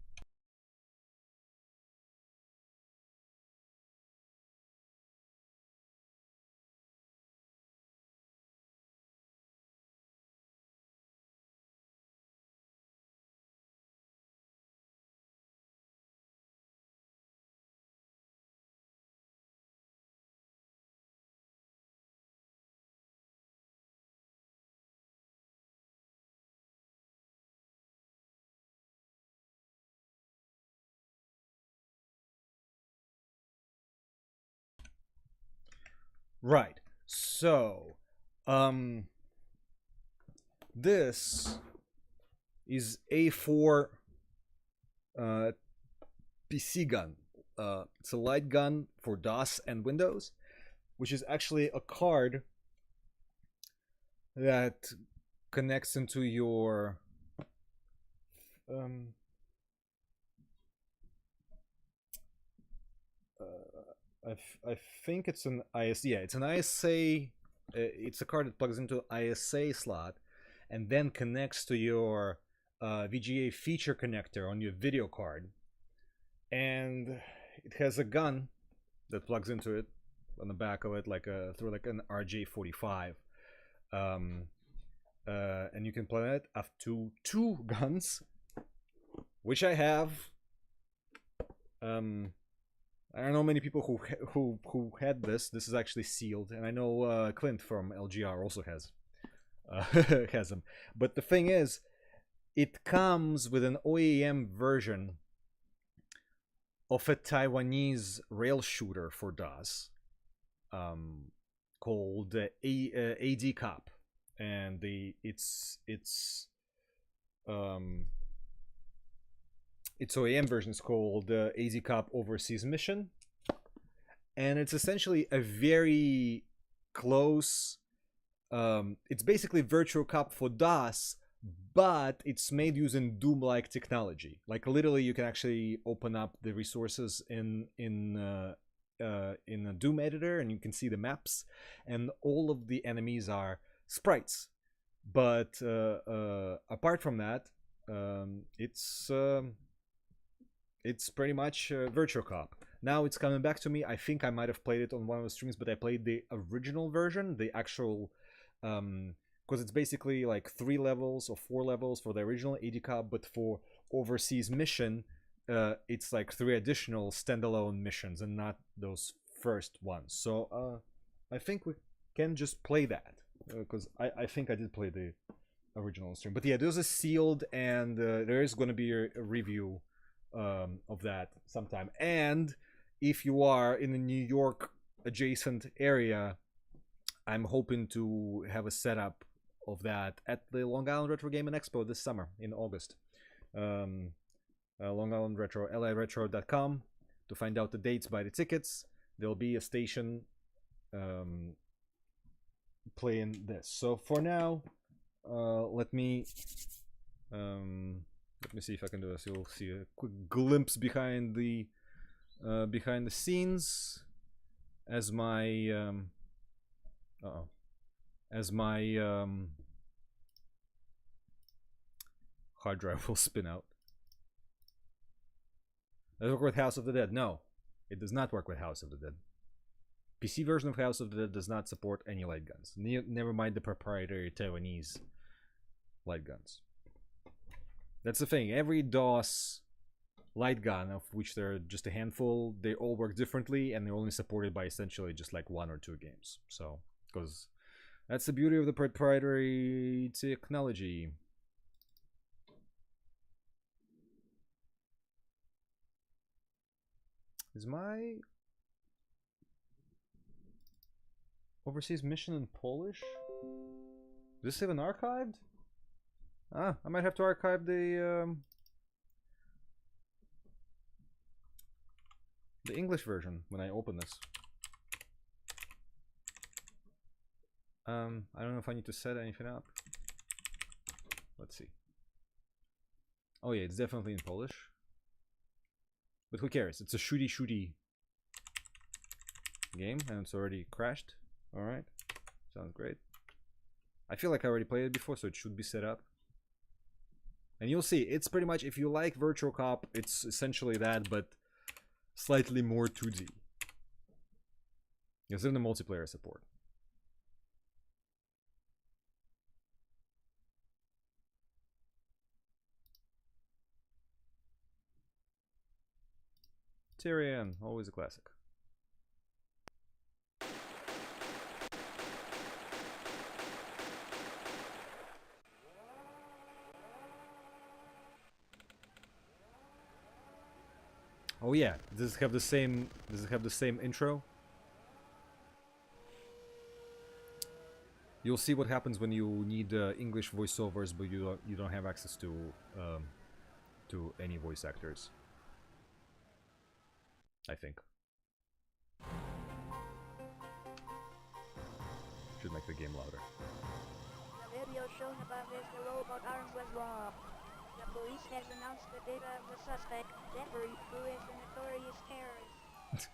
Right. So, this is A4 PC gun. It's a light gun for DOS and Windows, which is actually a card that connects into your I think it's an ISA. Yeah, it's an ISA. It's a card that plugs into ISA slot and then connects to your VGA feature connector on your video card. And it has a gun that plugs into it on the back of it, like through like an RJ45. And you can play it up to 2 guns, which I have. I don't know many people who had this. This is actually sealed, and I know Clint from LGR also has has them. But the thing is, it comes with an OEM version of a Taiwanese rail shooter for DOS called AD Cop, and its OEM version is called AZ Cop Overseas Mission, and it's essentially a very close. It's basically Virtual Cop for DOS, but it's made using Doom-like technology. Like literally, you can actually open up the resources in a Doom editor, and you can see the maps, and all of the enemies are sprites. But apart from that, it's pretty much Virtual Cop. Now it's coming back to me. I think I might have played it on one of the streams, but I played the original version, the actual, because it's basically like 3 levels or 4 levels for the original AD Cop, but for Overseas Mission, it's like 3 additional standalone missions and not those first ones. So I think we can just play that, because I think I did play the original stream. But yeah, there's a sealed, and there is going to be a review of that sometime. And if you are in the New York adjacent area, I'm hoping to have a setup of that at the Long Island Retro Gaming Expo this summer in August. Long Island Retro, liretro.com to find out the dates, buy the tickets. There'll be a station playing this. So for now, let me see if I can do this. You'll see a quick glimpse behind the scenes as my hard drive will spin out. Does it work with House of the Dead? No, it does not work with House of the Dead. PC version of House of the Dead does not support any light guns. Never mind the proprietary Taiwanese light guns. That's the thing. Every DOS light gun, of which there are just a handful, they all work differently, and they're only supported by essentially just like 1 or 2 games. So, because that's the beauty of the proprietary technology. Is my overseas mission in Polish? Is this even archived? Ah, I might have to archive the English version when I open this. I don't know if I need to set anything up. Let's see. Oh yeah, it's definitely in Polish. But who cares? It's a shooty game and it's already crashed. Alright. Sounds great. I feel like I already played it before, so it should be set up. And you'll see, it's pretty much, if you like Virtual Cop, it's essentially that, but slightly more 2D. There's even the multiplayer support. Tyrion, always a classic. Oh yeah, does it have the same intro? You'll see what happens when you need English voiceovers, but you don't have access to any voice actors. I think. Should make the game louder. The video shown above is the robot arm was robbed. The police has announced the data of the suspect, Jeffrey, who is a notorious terrorist.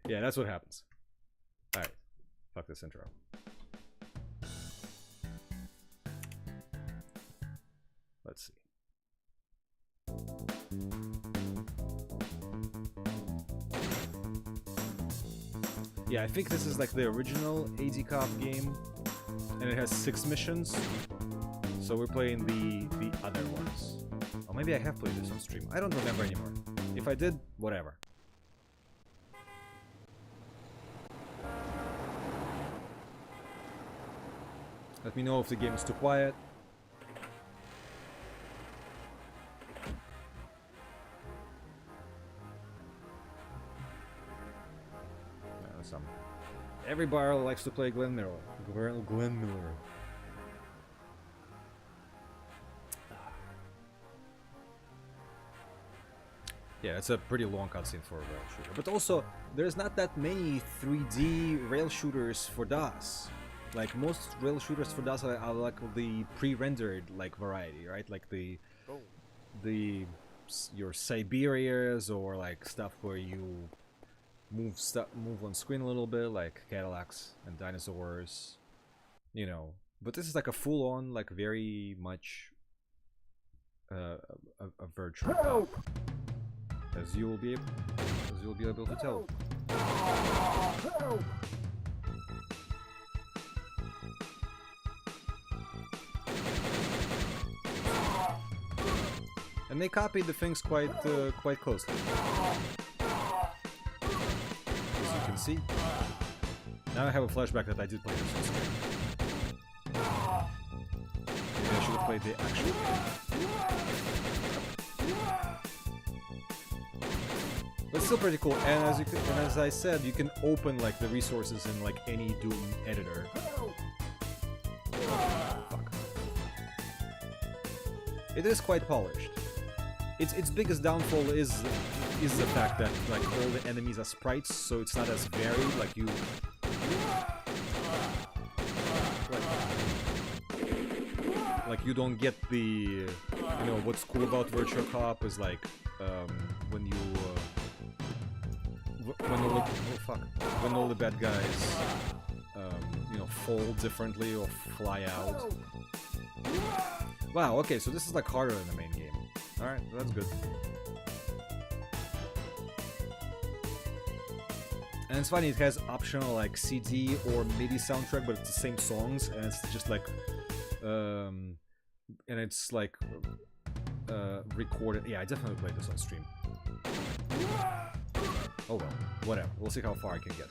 Yeah, that's what happens. Alright. Fuck this intro. Let's see. Yeah, I think this is like the original AD Cop game, and it has 6 missions. So we're playing the other ones. Or maybe I have played this on stream. I don't remember anymore. If I did, whatever. Let me know if the game is too quiet. Every bar likes to play Glenn Miller. Glenn Miller. Yeah, it's a pretty long cutscene for a rail shooter. But also, there's not that many 3D rail shooters for DOS. Like, most rail shooters for DOS are like the pre-rendered like variety, right? Like your Siberias, or like stuff where you move on screen a little bit, like Cadillacs and dinosaurs, you know. But this is like a full-on, like very much a virtual cop, as you'll be able to tell. And they copied the things quite closely. See? Now I have a flashback that I did play this on screen. Maybe I should have played the actual game. But it's still pretty cool, and as I said, you can open like the resources in like any Doom editor. Fuck. It is quite polished. Its biggest downfall is the fact that like all the enemies are sprites, so it's not as varied. Like you don't get the, you know, what's cool about Virtual Cop is like when all the bad guys you know, fall differently or fly out. Wow, okay, so this is like harder than the main game. Alright, that's good. And it's funny, it has optional like CD or MIDI soundtrack, but it's the same songs, and it's just like and it's like recorded. Yeah, I definitely played this on stream. Oh well, whatever. We'll see how far I can get.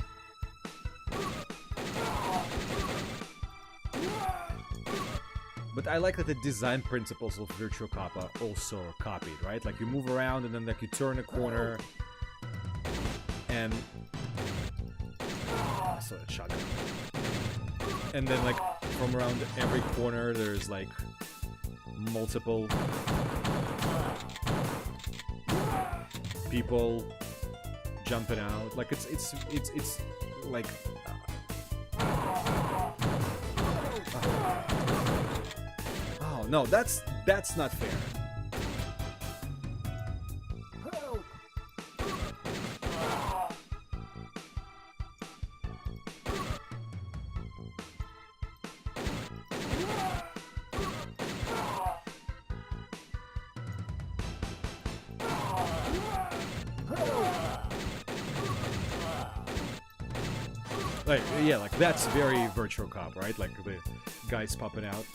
But But I like that the design principles of Virtual Cop are also copied, right? Like you move around and then like you turn a corner and I saw that shotgun. And then like from around every corner there's like multiple people jumping out. Like it's like oh no, that's not fair. Like, yeah, like that's very Virtual Cop, right? Like the guys popping out.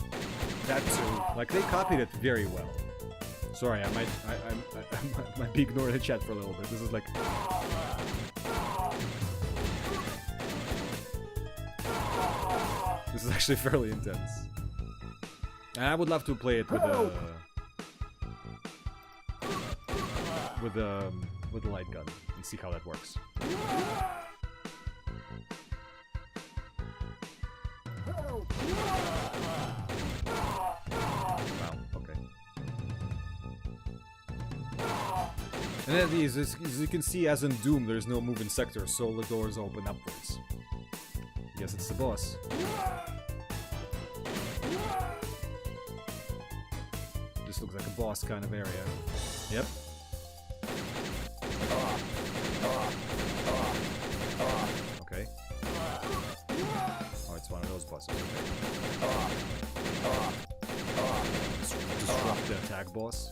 That too. Like they copied it very well. Sorry, I might be ignoring the chat for a little bit. This is like. This is actually fairly intense. And I would love to play it with the light gun and see how that works. Wow, okay. And then these, as you can see, as in Doom, there's no moving sector, so the doors open upwards. Guess it's the boss. This looks like a boss kind of area. Yep. Okay. Oh, it's one of those bosses. Okay. Disrupt the attack boss.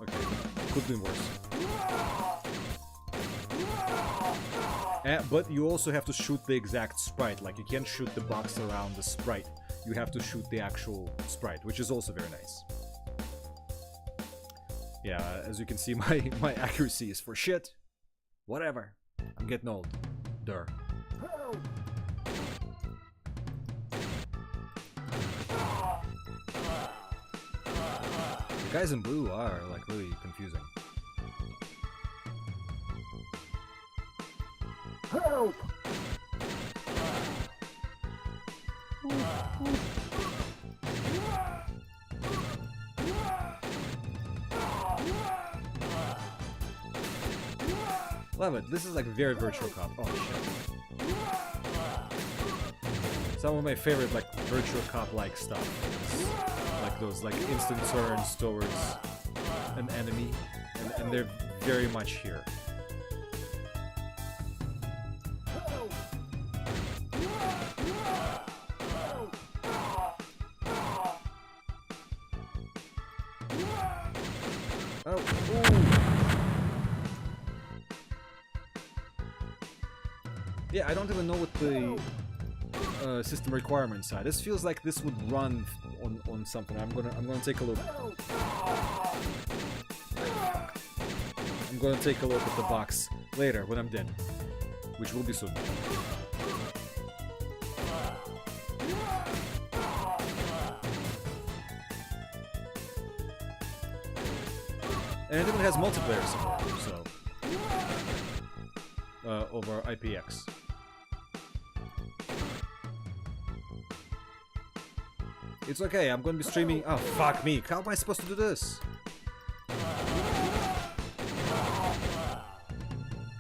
Okay, could be worse. But you also have to shoot the exact sprite. Like, you can't shoot the box around the sprite. You have to shoot the actual sprite, which is also very nice. Yeah, as you can see, my accuracy is for shit. Whatever. I'm getting old. Durr. The guys in blue are, like, really confusing. Help! Love it. This is like very Virtual Cop. Oh shit. Some of my favorite like Virtual Cop-like stuff. Like those like instant turns towards an enemy. And they're very much here. Oh, ooh. Yeah, I don't even know what the system requirements are. This feels like this would run on something. I'm gonna take a look. I'm gonna take a look at the box later when I'm done, which will be soon. And it even has multiplayer support, so over IPX. It's okay, I'm gonna be streaming. Oh, fuck me. How am I supposed to do this?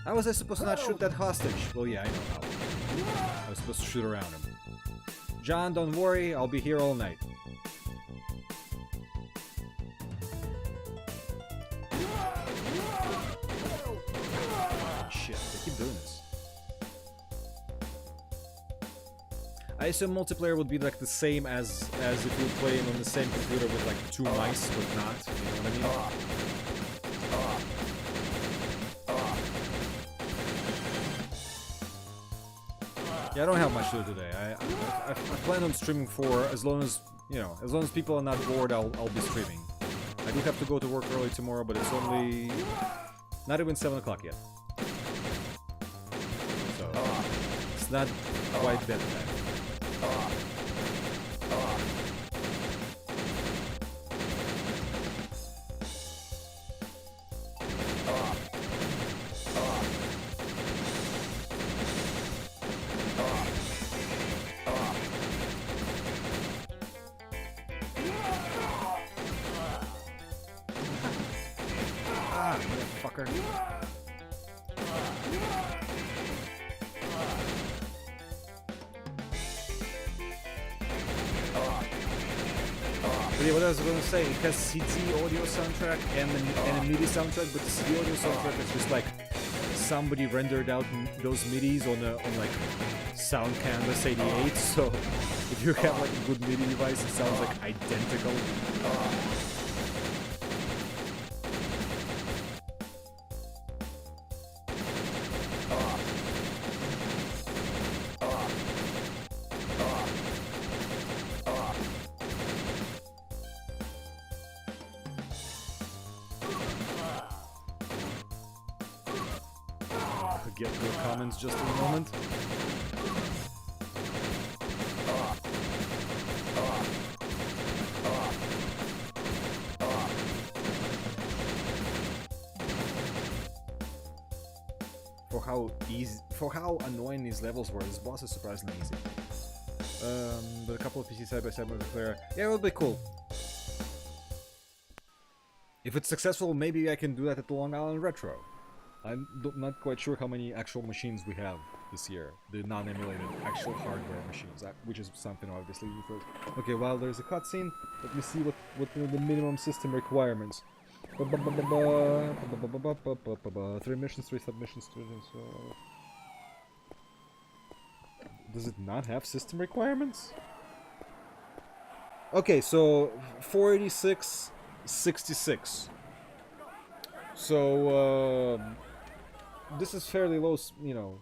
How was I supposed to not shoot that hostage? Well, yeah, I know how. I was supposed to shoot around him. John, don't worry, I'll be here all night. Shit, they keep doing this. I assume multiplayer would be like the same as if you were playing on the same computer with like two mice, but not. You know what I mean? Yeah, I don't have much to do today. I plan on streaming for as long as, you know, as long as people are not bored, I'll be streaming. I do have to go to work early tomorrow, but it's only not even 7 o'clock yet. it's not quite that bad. Ah, motherfucker. But yeah, what I was gonna say, it has CD audio soundtrack and a MIDI soundtrack, but the CD audio soundtrack is just like somebody rendered out those MIDIs on like Sound Canvas 88. So if you have like a good MIDI device, it sounds like identical. Get your comments just in a moment. For how annoying these levels were, this boss is surprisingly easy. But a couple of PC side by side multiplayer, yeah, it would be cool. If it's successful, maybe I can do that at the Long Island Retro. I'm not quite sure how many actual machines we have this year. The non-emulated actual hardware machines, which is something obviously we first. Okay, while there's a cutscene, let me see what are the minimum system requirements. 3 missions, 3 submissions, 3... Does it not have system requirements? Okay, so 486, 66. So, this is fairly low, you know,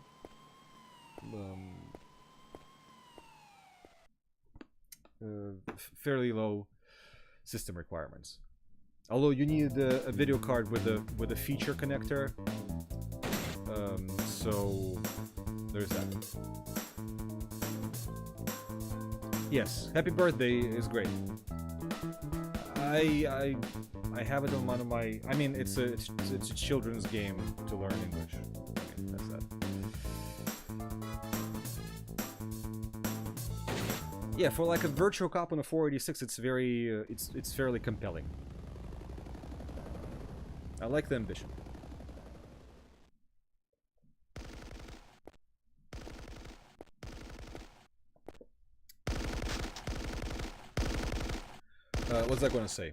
fairly low system requirements. Although you need a video card with a feature connector, so there's that. Yes, Happy Birthday is great. I have it on one of my. I mean, it's a children's game to learn English. I mean, that's that. Yeah, for like a virtual cop on a 486, it's very, it's fairly compelling. I like the ambition. What's that gonna say?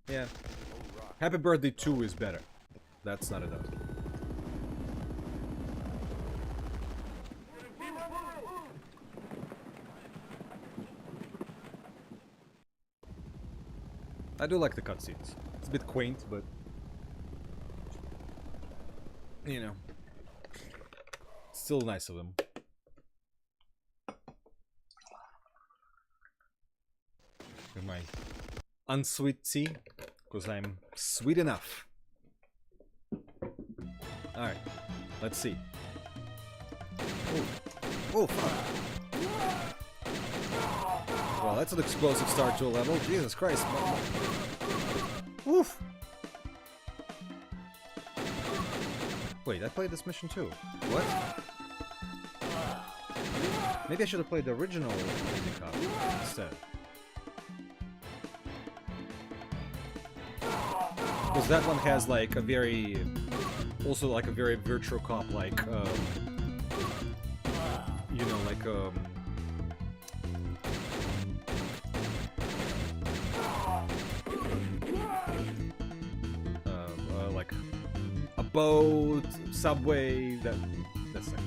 Yeah. Happy Birthday 2 is better. That's not a doubt. I do like the cutscenes. It's a bit quaint, but you know, still nice of them. With my unsweet tea, because I'm sweet enough. Alright, let's see. Oh, fuck. Well, that's an explosive start to a level. Jesus Christ. Oof. Wait, I played this mission too. What? Maybe I should have played the original copy instead. Because that one has like a very, also like a very virtual cop like, you know, like like a boat, subway. That's it.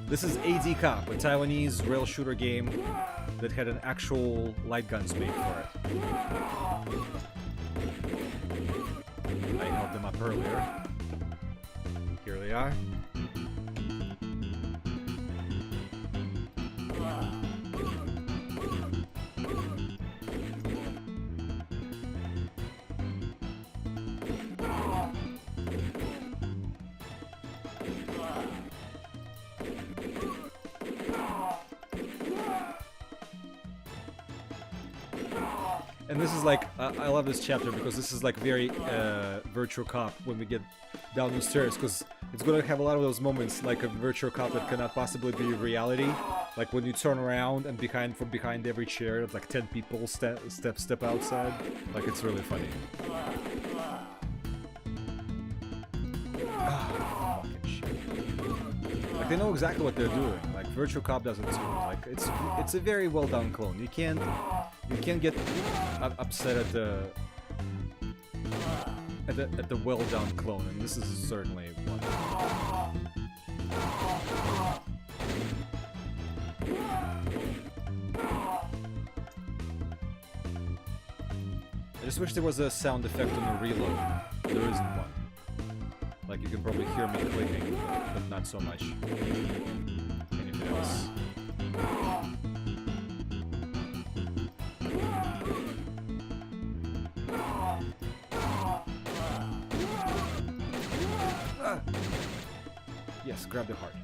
This is AD Cop, a Taiwanese rail shooter game that had an actual light guns made for it. I held them up earlier. Here they are. And this is like, I love this chapter because this is like very Virtual Cop when we get down the stairs, because it's gonna have a lot of those moments like a Virtual Cop that cannot possibly be reality. Like when you turn around and from behind every chair, like 10 people step outside. Like it's really funny. Fucking shit. Like they know exactly what they're doing. Like Virtual Cop doesn't too. Like it's a very well done clone. You can't get upset at the well done clone, and this is certainly one. I just wish there was a sound effect on the reload. There isn't one. Like you can probably hear me clicking, but not so much. Anything else? Ah. Yes, grab the heart.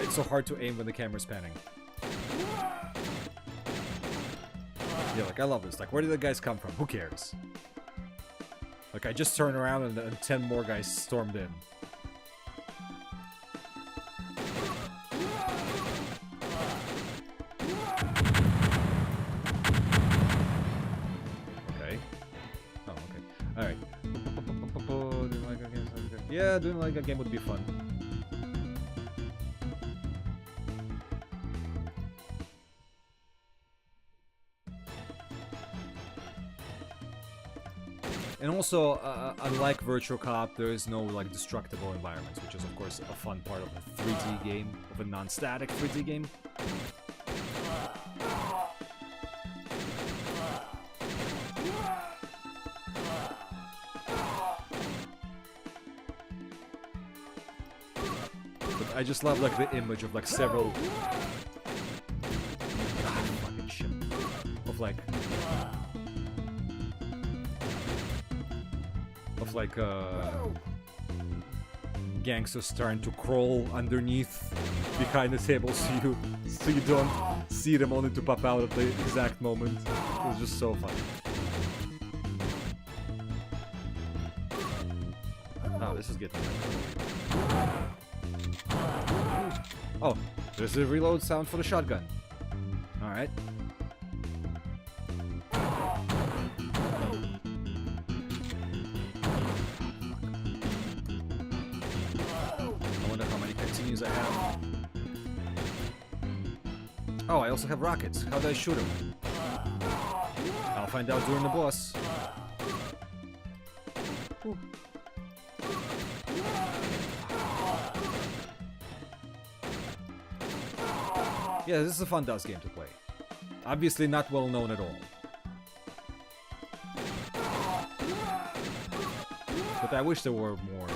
It's so hard to aim when the camera's panning. Yeah, like I love this. Like, where did the guys come from? Who cares? Like, I just turned around and 10 more guys stormed in. Okay. Oh, okay. Alright. Yeah, doing like a game would be fun. And also, unlike Virtual Cop, there is no like destructible environments, which is of course a fun part of a 3D game, of a non-static 3D game. But I just love like the image of like several fucking shit. Of like gangsters starting to crawl underneath behind the table so you don't see them only to pop out at the exact moment. It was just so funny. Oh, this is getting oh, there's a reload sound for the shotgun. Alright. I have. Oh, I also have rockets. How do I shoot them? I'll find out during the boss. Ooh. Yeah, this is a fun DOS game to play. Obviously not well known at all. But I wish there were more,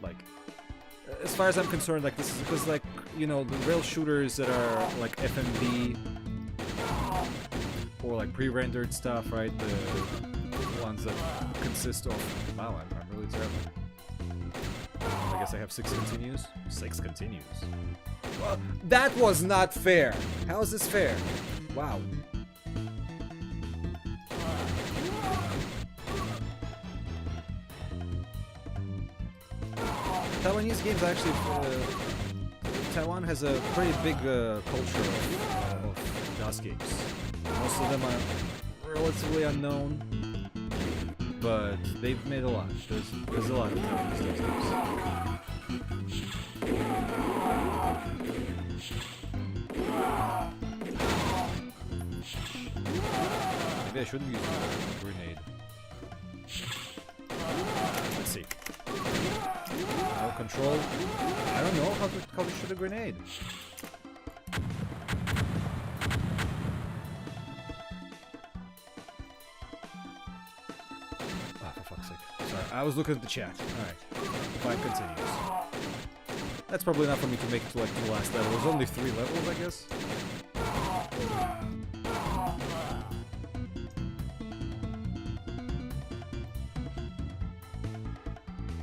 like, as far as I'm concerned, like, this is because, like, you know, the rail shooters that are like FMV or like pre-rendered stuff, right? The ones that consist of, wow, I'm really terrible. I guess I have 6 continues. 6 continues. Well, that was not fair. How is this fair? Wow. Taiwanese games actually, Taiwan has a pretty big culture of DOS games. Most of them are relatively unknown, but they've made a lot. There's a lot of Taiwanese DOS games. Maybe I shouldn't use a grenade. Let's see. No control. I don't know how to shoot a grenade. Ah, for fuck's sake. Sorry, I was looking at the chat. Alright. 5 continues. That's probably enough for me to make it to like the last level. There's only 3 levels, I guess.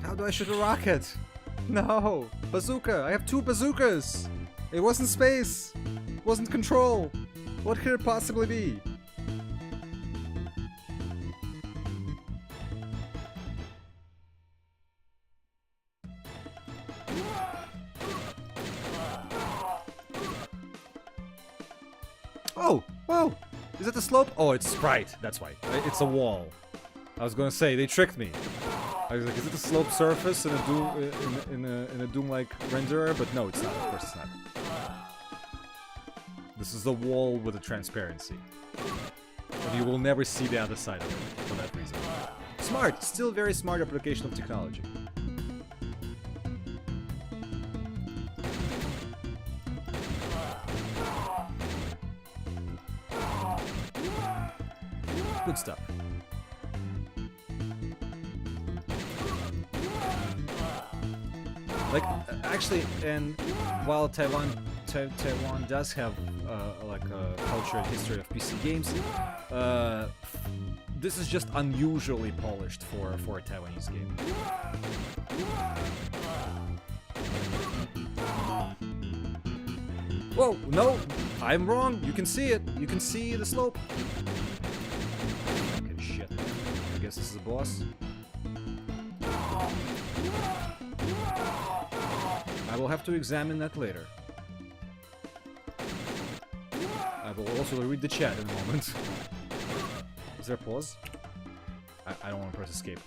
How do I shoot a rocket? No! Bazooka! I have 2 bazookas! It wasn't space! It wasn't control! What could it possibly be? Oh! Whoa! Is that the slope? Oh, it's Sprite. That's why. It's a wall. I was gonna say, they tricked me. I was like, is it a slope surface in a Doom in a Doom-like renderer? But no, it's not. Of course, it's not. This is a wall with a transparency, and you will never see the other side of it for that reason. Smart, still very smart application of technology. Good stuff. Like, actually, and while Taiwan does have like a culture and history of PC games, this is just unusually polished for a Taiwanese game. Whoa, no, I'm wrong. You can see it. You can see the slope. Okay, shit. I guess this is a boss. I will have to examine that later. I will also read the chat in a moment. Is there a pause? I don't want to press escape.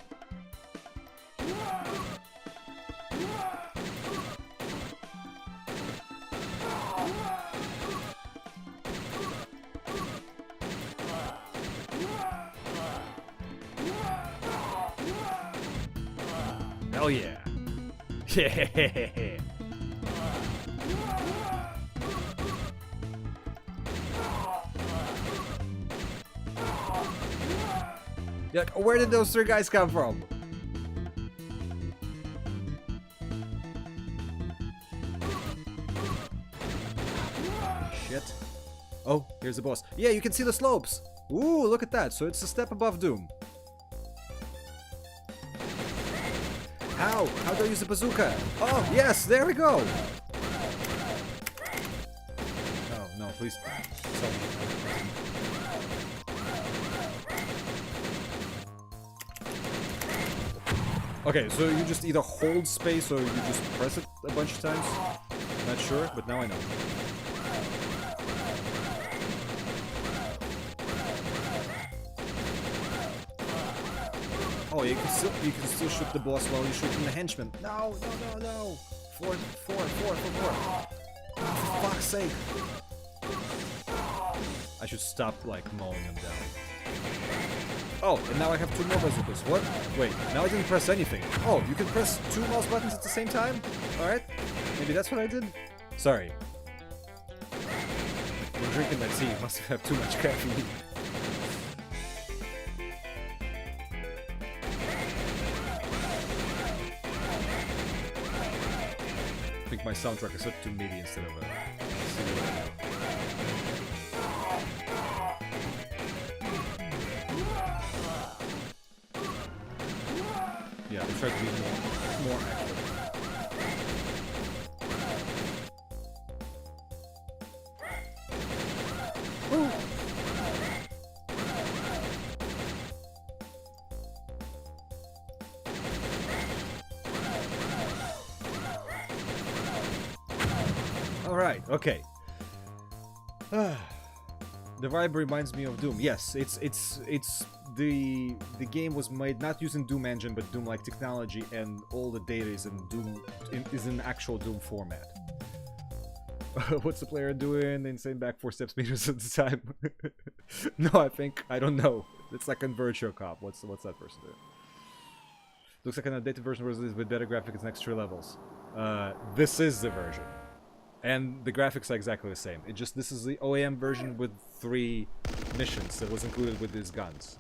Hell yeah! Yeah! Yeah, where did those three guys come from? Shit. Oh, here's the boss. Yeah, you can see the slopes. Ooh, look at that. So it's a step above Doom. How? How do I use the bazooka? Oh, yes, there we go. Oh, no, please. Stop. Okay, so you just either hold space or you just press it a bunch of times. Not sure, but now I know. Oh, you can still shoot the boss while you're shooting the henchman. No, no, no, no. Four. Oh, for fuck's sake. I should stop like mowing them down. Oh, and now I have two more bazookas. What? Wait, now I didn't press anything. Oh, you can press two mouse buttons at the same time? Alright. Maybe that's what I did? Sorry. You're drinking that tea. You must have too much caffeine. I think my soundtrack is set to MIDI instead of a CD-rom. Yeah, I'll try to be more active. Woo. All right, okay. The vibe reminds me of Doom. Yes, it's the game was made not using Doom engine but Doom-like technology, and all the data is in Doom is in actual Doom format. What's the player doing? Insane back 4 steps meters at the time. No, I don't know. It's like in Virtual Cop. What's that person doing? Looks like an updated version with better graphics and extra levels. This is the version. And the graphics are exactly the same. This is the OEM version with 3 missions that was included with these guns.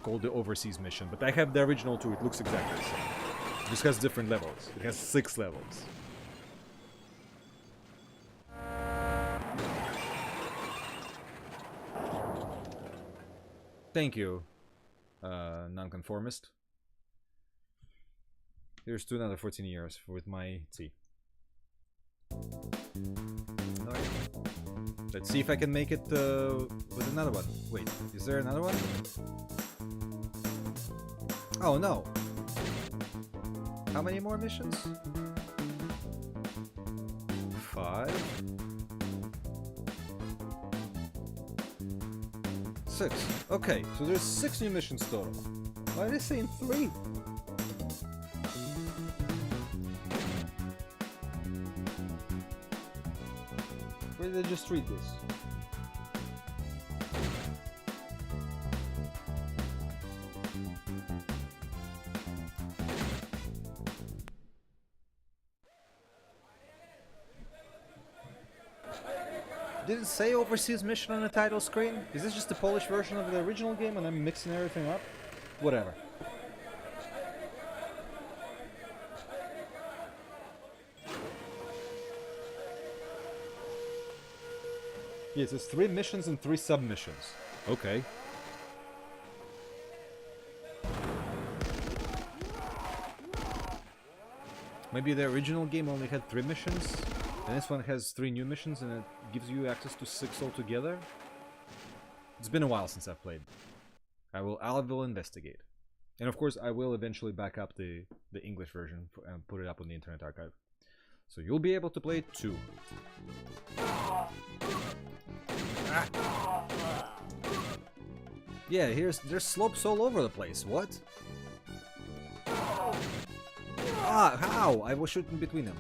Called the Overseas mission. But I have the original too, it looks exactly the same. It just has different levels. It has 6 levels. Thank you, nonconformist. Here's to another 14 years with my tea. Alright. Let's see if I can make it with another one. Wait, is there another one? Oh no. How many more missions? 5. 6. Okay, so there's 6 new missions total. Why are they saying 3? Where did they just read this? Did it say overseas mission on the title screen? Is this just the Polish version of the original game and I'm mixing everything up? Whatever. Yes, it's 3 missions and 3 submissions. Okay. Maybe the original game only had 3 missions, and this one has 3 new missions, and it gives you access to 6 altogether. It's been a while since I've played. I will investigate, and of course I will eventually back up the English version and put it up on the Internet Archive, so you'll be able to play it too. Ah. Yeah, there's slopes all over the place. What? Ah, how? I was shooting between them.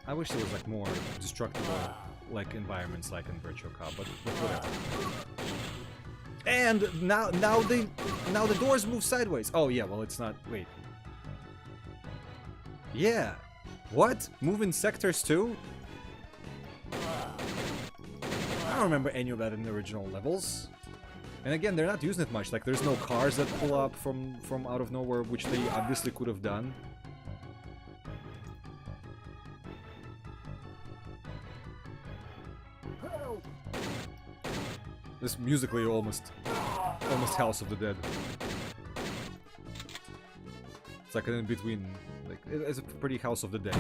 I wish there was like more destructible like environments like in Virtual Cop, but whatever. And now the doors move sideways. Oh yeah, well it's not. Wait. Yeah. What? Moving sectors too? I don't remember any of that in the original levels. And again, they're not using it much. Like there's no cars that pull up from out of nowhere, which they obviously could have done. This musically almost House of the Dead. It's like an in between, like it's a pretty House of the Dead.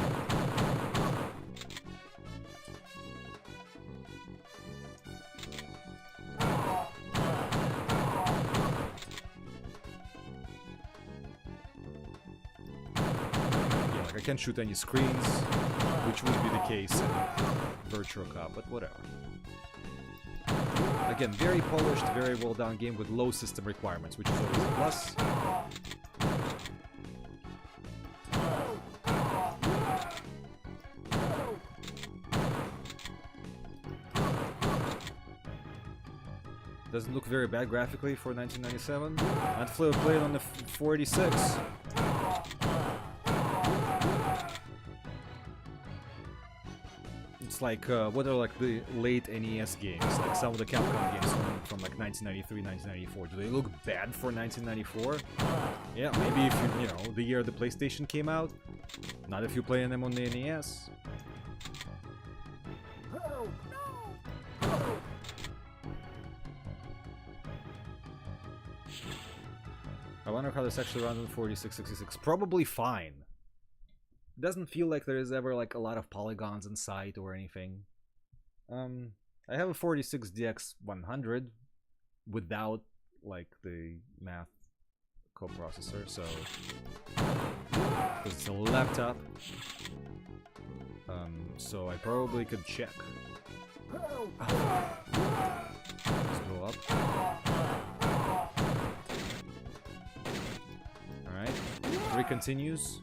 Yeah, like I can't shoot any screens, which would be the case in Virtual Cop, but whatever. Again, very polished, very well done game with low system requirements, which is always a plus. Doesn't look very bad graphically for 1997. I'd play it on the 486. It's like, what are like the late NES games, like some of the Capcom games from like 1993, 1994. Do they look bad for 1994? Yeah, maybe if you know, the year the PlayStation came out. Not if you're playing them on the NES. I wonder how this actually runs on 4666. Probably fine. It doesn't feel like there is ever like a lot of polygons in sight or anything. I have a 46DX 100 without like the math coprocessor, so because it's a laptop. So I probably could check. Let's go up. Alright, 3 continues.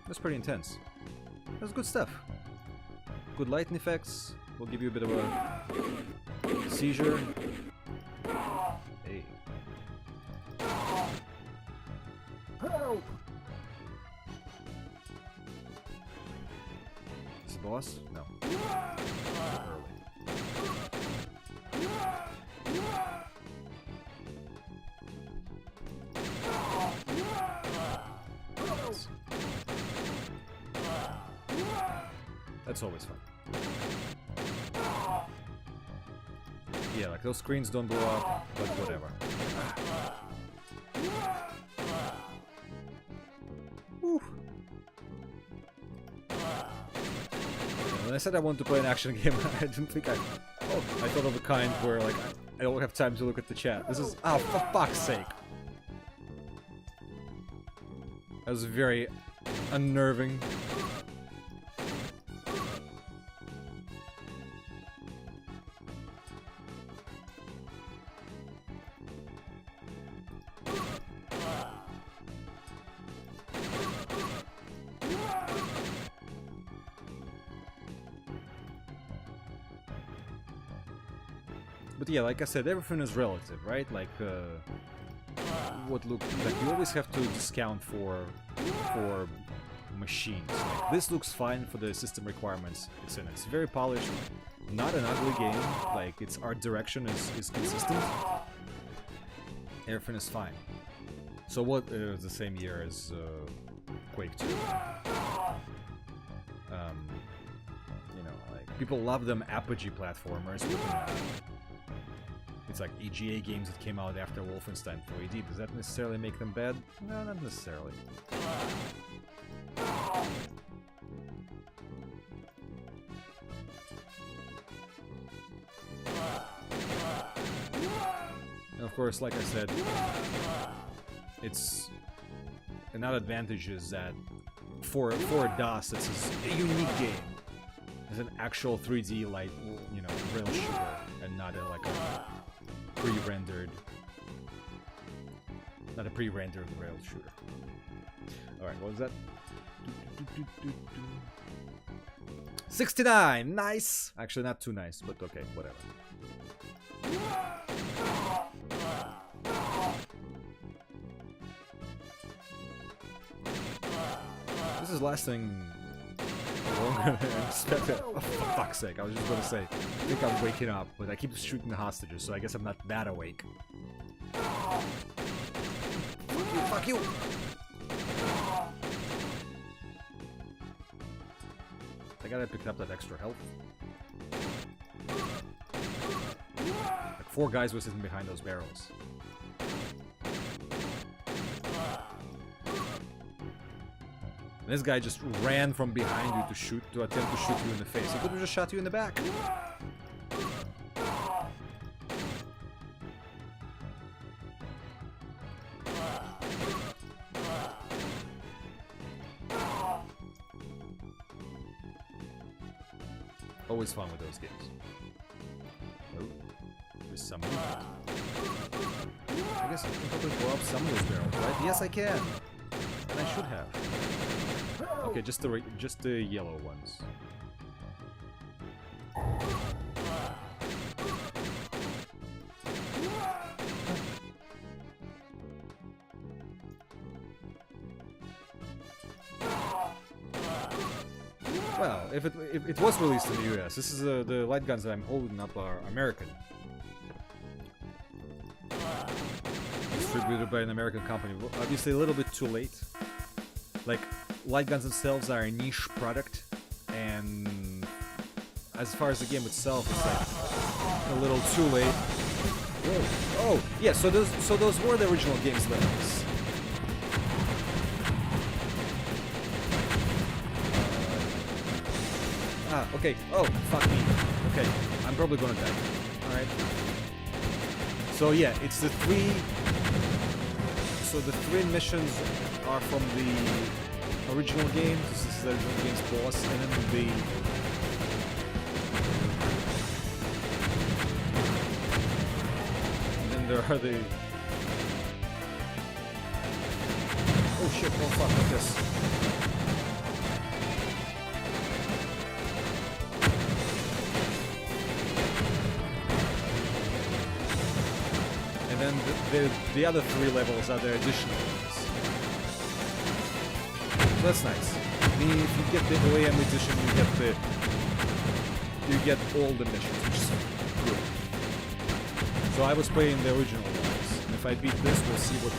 That's pretty intense. That's good stuff. Good lighting effects. Will give you a bit of a seizure. Hey. boss? No. That's always fun. Yeah, like those screens don't blow up, but whatever. Whew. When I said I wanted to play an action game, I didn't think I thought of the kind where like I don't have time to look at the chat. This is for fuck's sake. That was very unnerving. But yeah, like I said, everything is relative, right? Like, what look like you always have to discount for machines. Like, this looks fine for the system requirements it's in. It's very polished, not an ugly game. Like its art direction is consistent. Everything is fine. So what? It was the same year as Quake 2. You know, like people love them apogee platformers. It's like EGA games that came out after Wolfenstein 4AD. Does that necessarily make them bad? No, not necessarily. And of course, like I said, it's another advantage is that for DOS, it's a unique game. It's an actual 3D like rail shooter, and not like a pre-rendered, not a pre-rendered rail shooter. All right, what was that? 69, nice. Actually, not too nice, but okay, whatever. This is lasting longer than I expected. Oh, for fuck's sake, I was just gonna say, I think I'm waking up, but I keep shooting the hostages, so I guess I'm not that awake. Fuck you! I gotta pick up that extra health. Like 4 guys were sitting behind those barrels. And this guy just ran from behind you to attempt to shoot you in the face. He could have just shot you in the back. Always fun with those games. Oh, there's some movement. I guess I can probably blow up some of those barrels, right? Yes, I can. And I should have. Okay, just the yellow ones. Well, if it was released in the US, this is the light guns that I'm holding up are American. Distributed by an American company. Obviously, a little bit too late. Like, light guns themselves are a niche product, and as far as the game itself, it's like a little too late. Whoa. Oh, yeah. So those were the original game's levels. Okay. Oh, fuck me. Okay, I'm probably gonna die. All right. So yeah, it's the 3. So the 3 missions are from the original game. This is the original game's boss, and then there are the. Oh shit! Oh fuck! Like this. And then the other 3 levels are the additional ones. So that's nice. If you get the OEM edition, you get the you get all the missions, which is good. So I was playing the original ones. If I beat this, we'll see what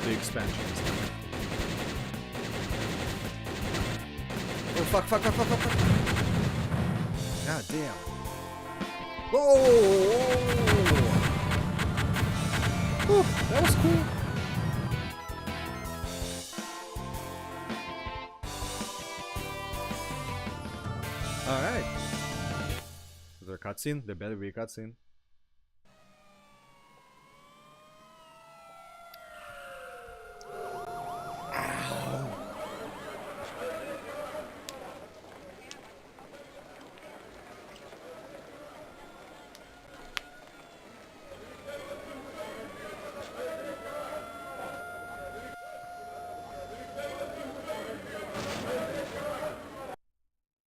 the expansion is like. Oh fuck! God damn! Whoa! Whew, that was cool. Alright. Is there a cutscene? There better be a cutscene.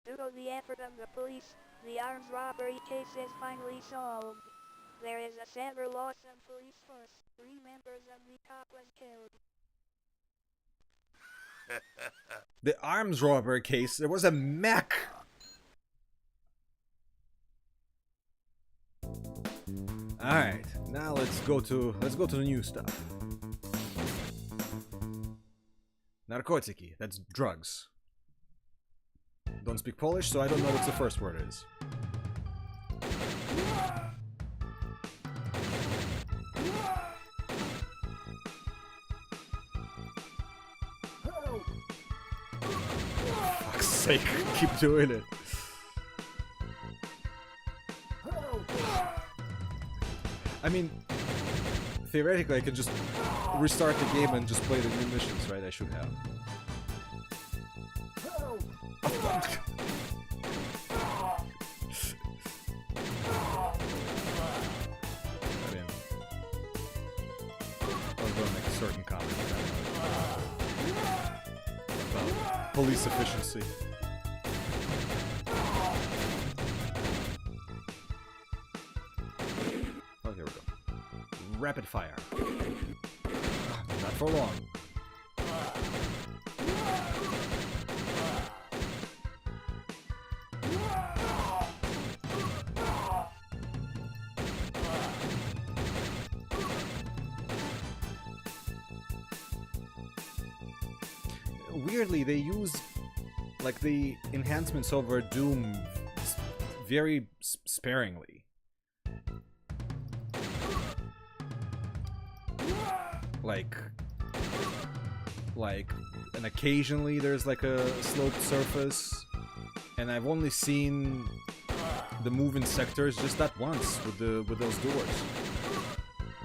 Due to the effort of the police, the arms robbery case is finally solved. There is a severe loss of police force. 3 members of the Corp was killed. The arms robber case, there was a mech! Alright, now let's go to the new stuff. Narkotiki, that's drugs. Don't speak Polish, so I don't know what the first word is. Fuck's sake, keep doing it. I mean, theoretically I could just restart the game and just play the new missions, right? I should have. Certain comment about police efficiency. Oh, here we go. Rapid fire. Not for long. Weirdly, they use like the enhancements over Doom very sparingly. Like, and occasionally there's like a sloped surface, and I've only seen the moving sectors just that once with those doors.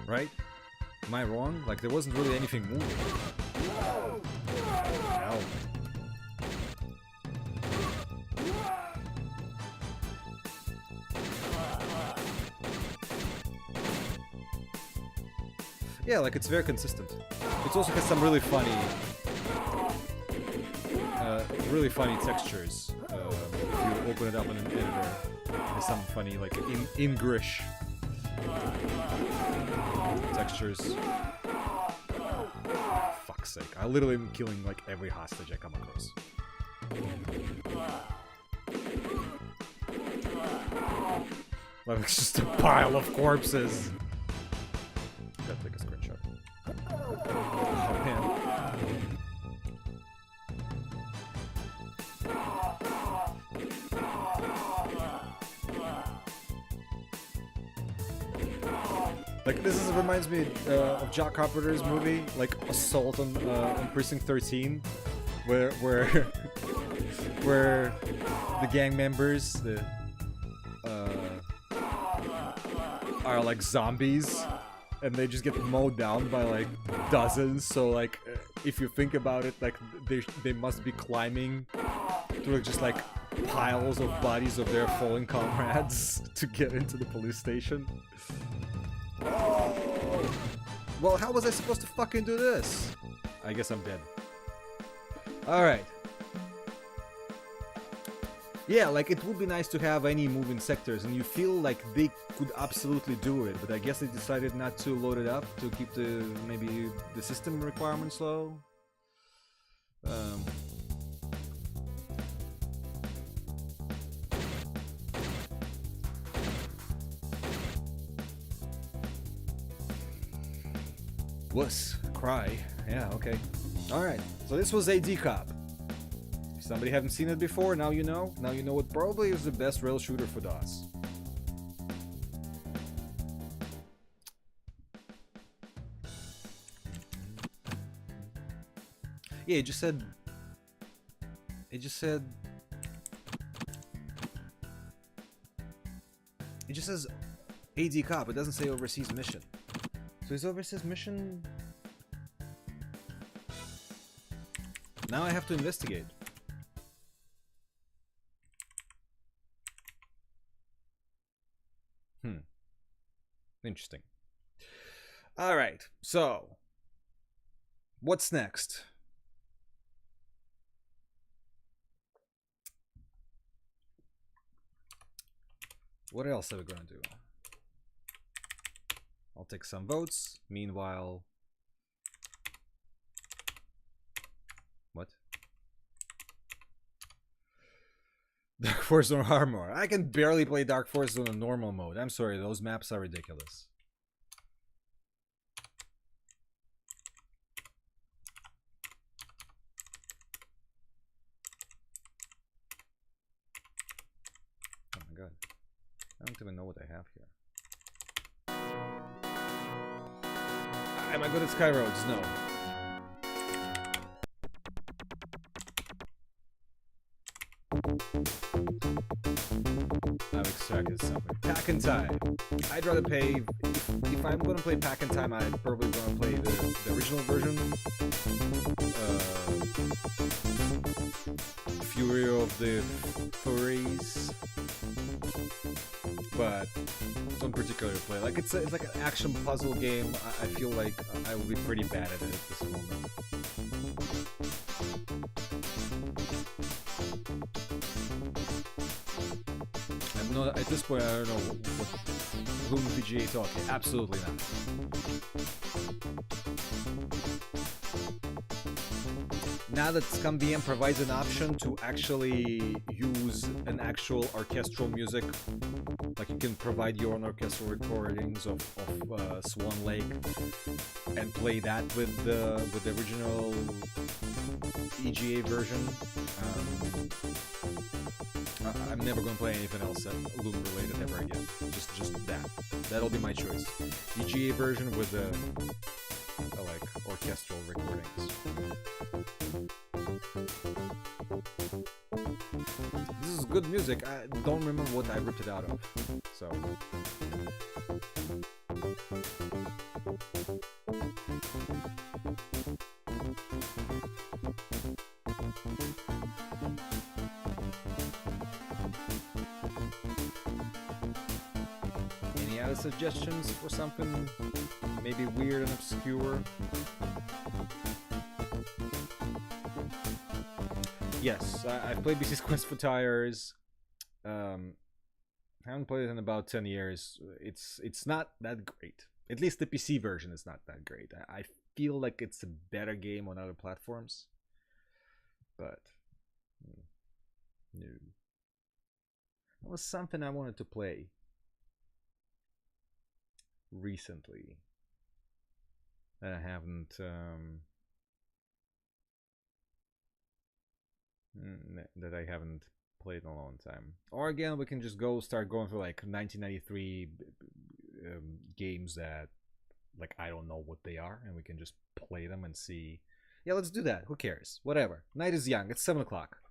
Right? Am I wrong? Like there wasn't really anything moving. Ow. Yeah, like it's very consistent. It also has some really funny textures. If you open it up in an editor, there's some funny like English textures. Fuck's sake! I literally am killing like every hostage I come across. Like it's just a pile of corpses. Gotta take a screenshot. Oh man. Like this reminds me of Jack Carpenter's movie, like Assault on Precinct 13, where where the gang members are like zombies, and they just get mowed down by like dozens. So like, if you think about it, like they must be climbing through just like piles of bodies of their fallen comrades to get into the police station. Well, how was I supposed to fucking do this? I guess I'm dead. Alright. Yeah, like it would be nice to have any moving sectors, and you feel like they could absolutely do it, but I guess they decided not to load it up to keep maybe the system requirements low. Wuss. Cry. Yeah, okay. Alright, so this was AD Cop. If somebody haven't seen it before, now you know. Now you know what probably is the best rail shooter for DOS. Yeah, it just said... It just said... It just says AD Cop, it doesn't say Overseas Mission. So is Overseas Mission... Now I have to investigate. Interesting. Alright, so... What's next? What else are we gonna do? I'll take some votes. Meanwhile... What? Dark Force Zone Armor. I can barely play Dark Force Zone in normal mode. I'm sorry, those maps are ridiculous. Oh my god. I don't even know what I have here. Am I good at Skyroads? No. I've extracted something. Pack and Time. I'd rather pay... If I'm gonna play Pack and Time, I'd probably gonna play the original version. Fury of the Furies. But don't particularly play. Like it's like an action puzzle game. I feel like I will be pretty bad at it at this moment. I'm not at this point. I don't know whom VGA talking. Absolutely not. Now that ScumVM provides an option to actually use an actual orchestral music, like you can provide your own orchestral recordings of Swan Lake and play that with the original EGA version. I'm never going to play anything else Loom related ever again. Just that. That'll be my choice. EGA version with the like orchestral recordings. This is good music. I don't remember what I ripped it out of. So. Any other suggestions for something maybe weird and obscure? Yes, I've played BC's Quest for Tires. Haven't played it in about 10 years. It's not that great. At least the PC version is not that great. I feel like it's a better game on other platforms. But no. That was something I wanted to play recently that I haven't played in a long time. Or again, we can just start going through like 1993 games that like I don't know what they are, and we can just play them and see. Yeah, let's do that. Who cares? Whatever. Night is young. It's 7 o'clock.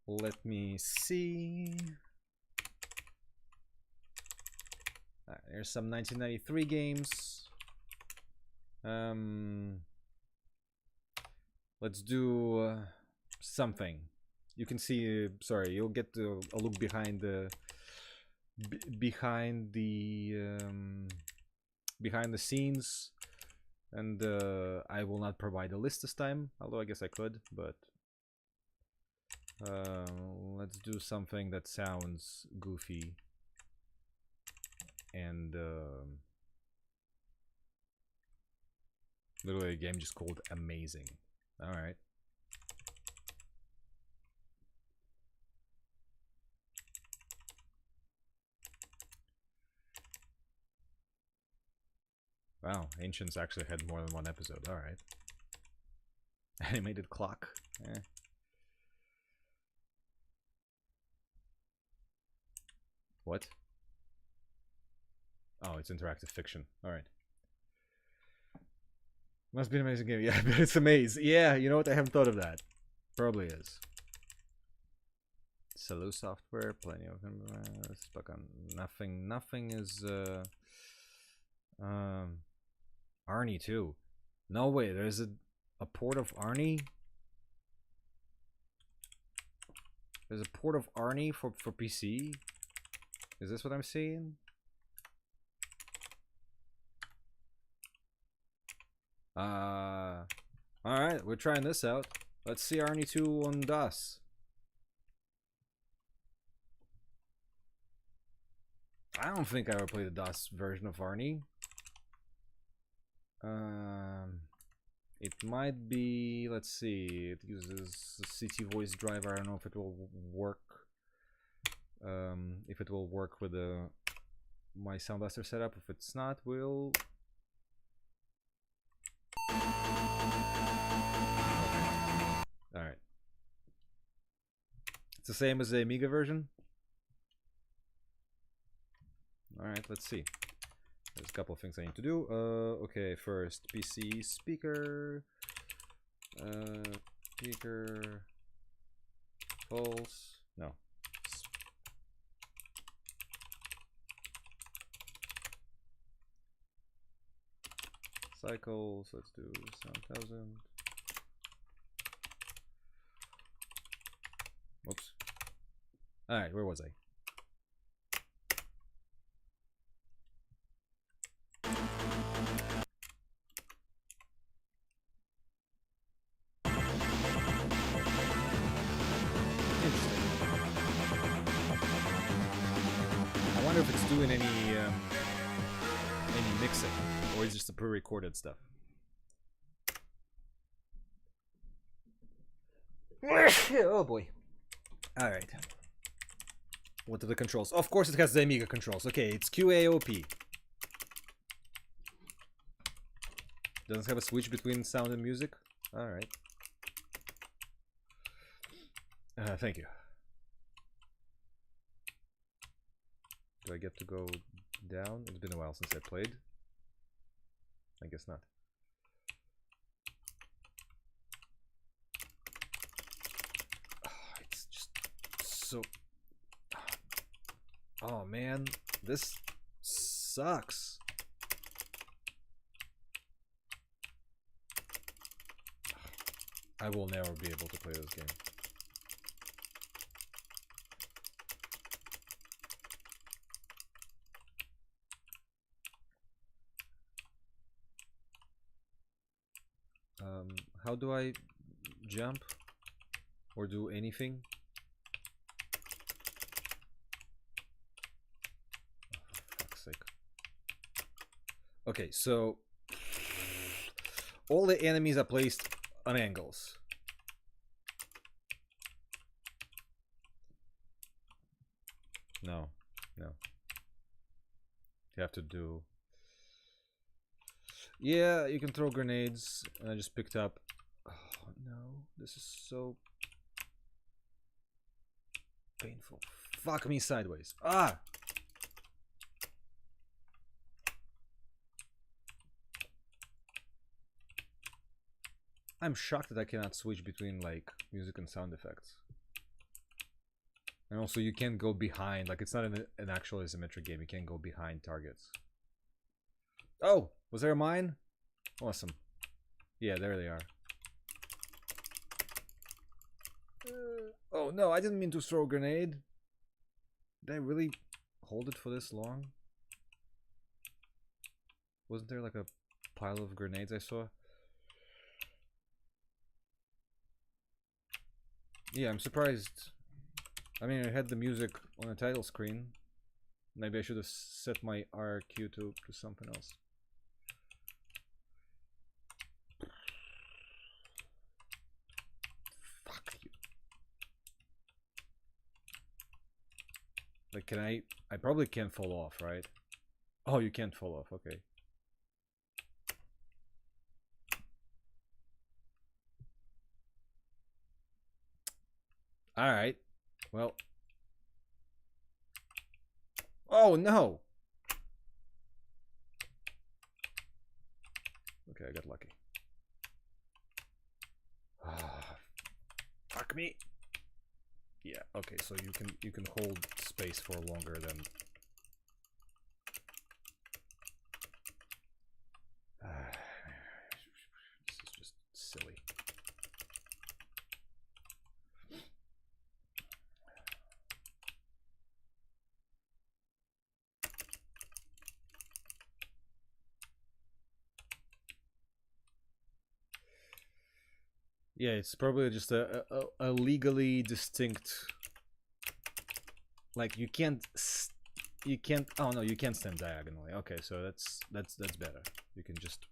Let me see. There's some 1993 games. Let's do something. You can see. Sorry, you'll get a look behind the behind the scenes, and I will not provide a list this time. Although I guess I could, but let's do something that sounds goofy and literally a game just called Amazing. All right. Wow, Ancients actually had more than one episode. Alright. Animated clock. Eh. What? Oh, it's interactive fiction. Alright. Must be an amazing game. Yeah, but it's a maze. Yeah, you know what? I haven't thought of that. Probably is. Salo software, plenty of them. Stuck on nothing. Nothing is. Arnie too. No way. There's a port of Arnie. There's a port of Arnie for PC. Is this what I'm seeing? Alright, we're trying this out. Let's see Arnie 2 on DOS. I don't think I ever played the DOS version of Arnie. It might be, let's see, it uses the CT voice driver. I don't know if it will work. If it will work with my Sound Blaster setup. If it's not, we'll... Alright. It's the same as the Amiga version? Alright, let's see. There's a couple of things I need to do. Okay, first, PC speaker. Speaker. Pulse. No. Cycles. Let's do 7000. Whoops. Alright, where was I? I wonder if it's doing any mixing, or is it just the pre-recorded stuff? Oh boy. Alright. What are the controls? Of course it has the Amiga controls. Okay, it's QAOP. Doesn't have a switch between sound and music? Alright. Thank you. Do I get to go down? It's been a while since I played. I guess not. Oh, it's just so... Oh man, this sucks. I will never be able to play this game. How do I jump or do anything? Oh, for fuck's sake. Okay, so all the enemies are placed on angles. No. You have to do... Yeah, you can throw grenades. And I just picked up... Oh no, this is so painful. Fuck me sideways. Ah! I'm shocked that I cannot switch between like music and sound effects. And also you can't go behind, like it's not an actual isometric game, you can't go behind targets. Oh, was there a mine? Awesome. Yeah, there they are. Oh no, I didn't mean to throw a grenade. Did I really hold it for this long? Wasn't there like a pile of grenades I saw? Yeah, I'm surprised. I mean, I had the music on the title screen. Maybe I should have set my RQ to something else. Fuck you. Like, can I probably can't fall off, right? Oh, you can't fall off, okay. Alright. Well. Oh, no! Okay, I got lucky. Fuck me. Yeah, okay, so you can hold space for longer than... this is just silly. Yeah, it's probably just a legally distinct. Like you can't. Oh no, you can't stand diagonally. Okay, so that's better. You can just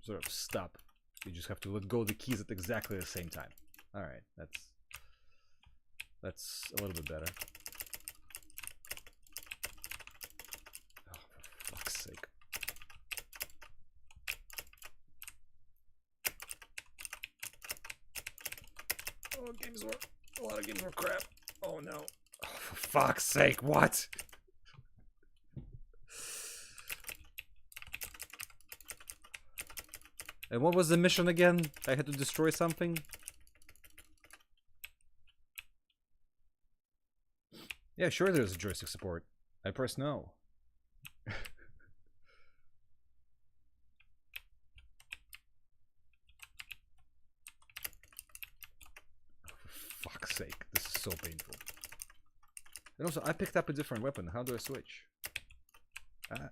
sort of stop. You just have to let go of the keys at exactly the same time. All right, that's a little bit better. Oh, for fuck's sake. Oh, a lot of games were crap. Oh no. Oh, for fuck's sake, what? And what was the mission again? I had to destroy something? Yeah, sure there's a joystick support. I press no. Fuck's sake, this is so painful. And also, I picked up a different weapon. How do I switch? Okay.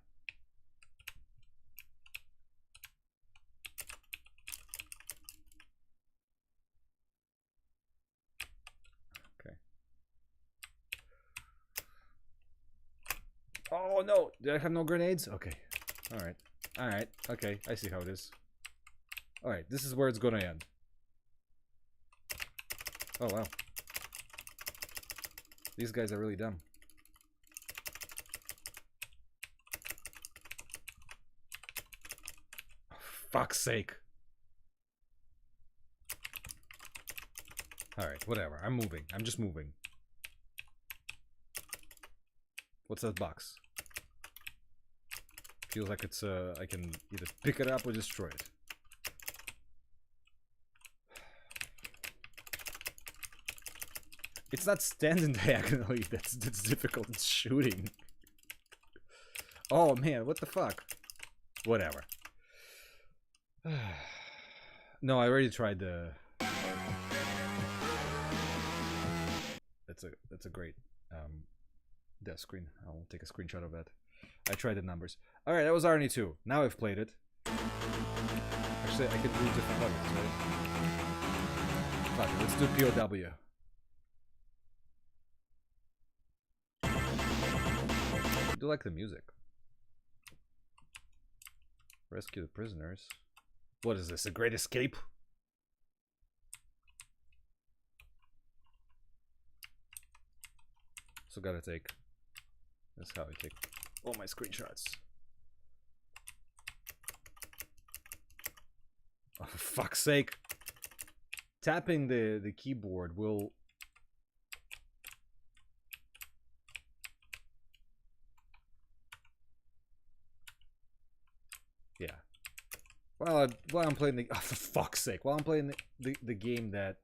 Oh no! Did I have no grenades? Okay. Alright. Alright. Okay, I see how it is. Alright, this is where it's gonna end. Oh wow. These guys are really dumb. Oh, fuck's sake. Alright, whatever. I'm moving. I'm just moving. What's that box? Feels like it's I can either pick it up or destroy it. It's not standing diagonally that's difficult, it's shooting. Oh man, what the fuck? Whatever. No, I already tried the... That's a great death screen. I'll take a screenshot of that. I tried the numbers. Alright, that was Arnie 2. Now I've played it. Actually, I could do different buttons, right? Fuck it, let's do POW. I do like the music. Rescue the prisoners. What is this, a great escape? So gotta take... That's how I take all my screenshots. Oh, for fuck's sake. Tapping the keyboard will... Yeah. While I'm playing the... Oh, for fuck's sake. While I'm playing the game that...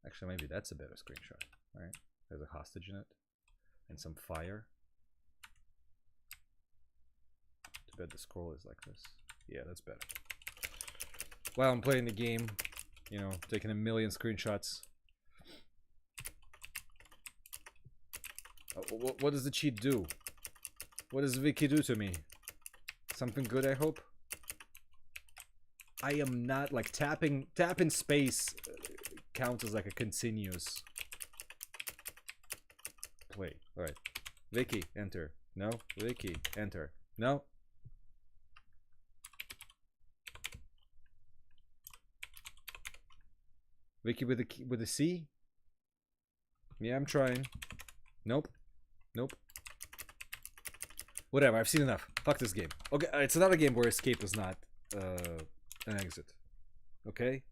Actually, maybe that's a better screenshot, right? There's a hostage in it. And some fire. Too bad the scroll is like this. Yeah, that's better. While I'm playing the game, you know, taking a million screenshots. What does the cheat do? What does Vicky do to me? Something good, I hope? I am not, like, tapping space counts as like a continuous play. Alright. Vicky, enter. No. Vicky, enter. No. Vicky with a C? Yeah, I'm trying. Nope. Nope. Whatever, I've seen enough. Fuck this game. Okay, it's another game where escape is not an exit. Okay?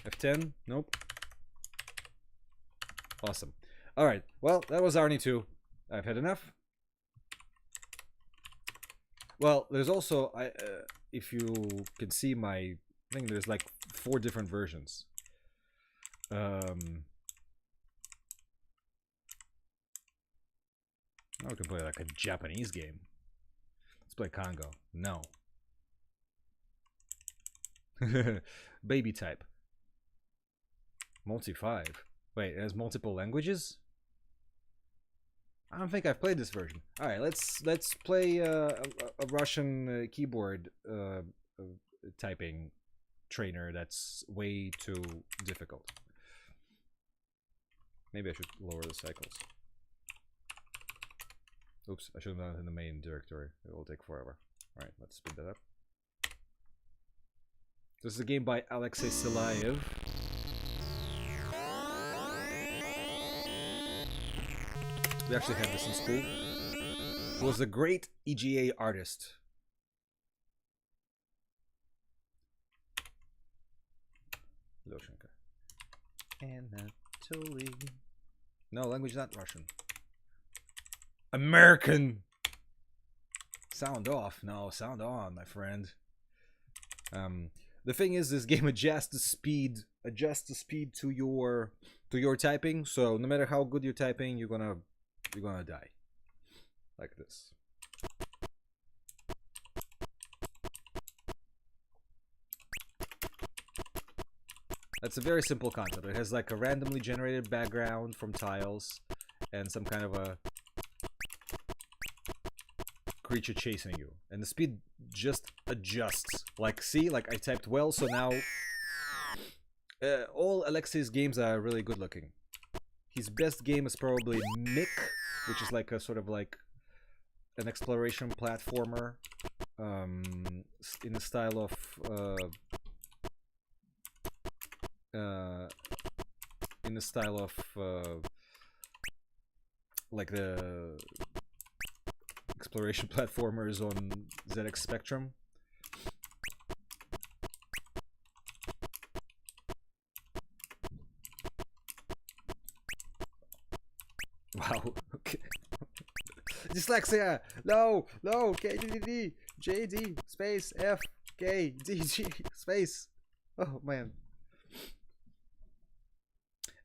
F10? Nope. Awesome. Alright, well, that was Arnie 2. I've had enough. Well, there's also, if you can see my thing, there's like 4 different versions. Now we can play like a Japanese game. Let's play Congo. No. Baby type. Multi 5. Wait, it has multiple languages? I don't think I've played this version. All right, let's play a Russian keyboard typing trainer that's way too difficult. Maybe I should lower the cycles. Oops, I should have done it in the main directory. It will take forever. All right, let's speed that up. This is a game by Alexei Silayev. We actually had this in school. He was a great EGA artist. Loshenka. Anatoly. No, language not Russian. American! Sound off. No, sound on, my friend. The thing is, this game adjusts the speed to your typing. So no matter how good you're typing, you're gonna die. Like this. That's a very simple concept. It has like a randomly generated background from tiles and some kind of a creature chasing you. And the speed just adjusts. Like, see? Like, I typed well, so now all Alexei's games are really good looking. His best game is probably Mick, which is like a sort of like an exploration platformer in the style of like the exploration platformers on ZX Spectrum. Wow, okay. Dyslexia! No! No! KDDD! JD! Space! F! K! DG! Space! Oh, man.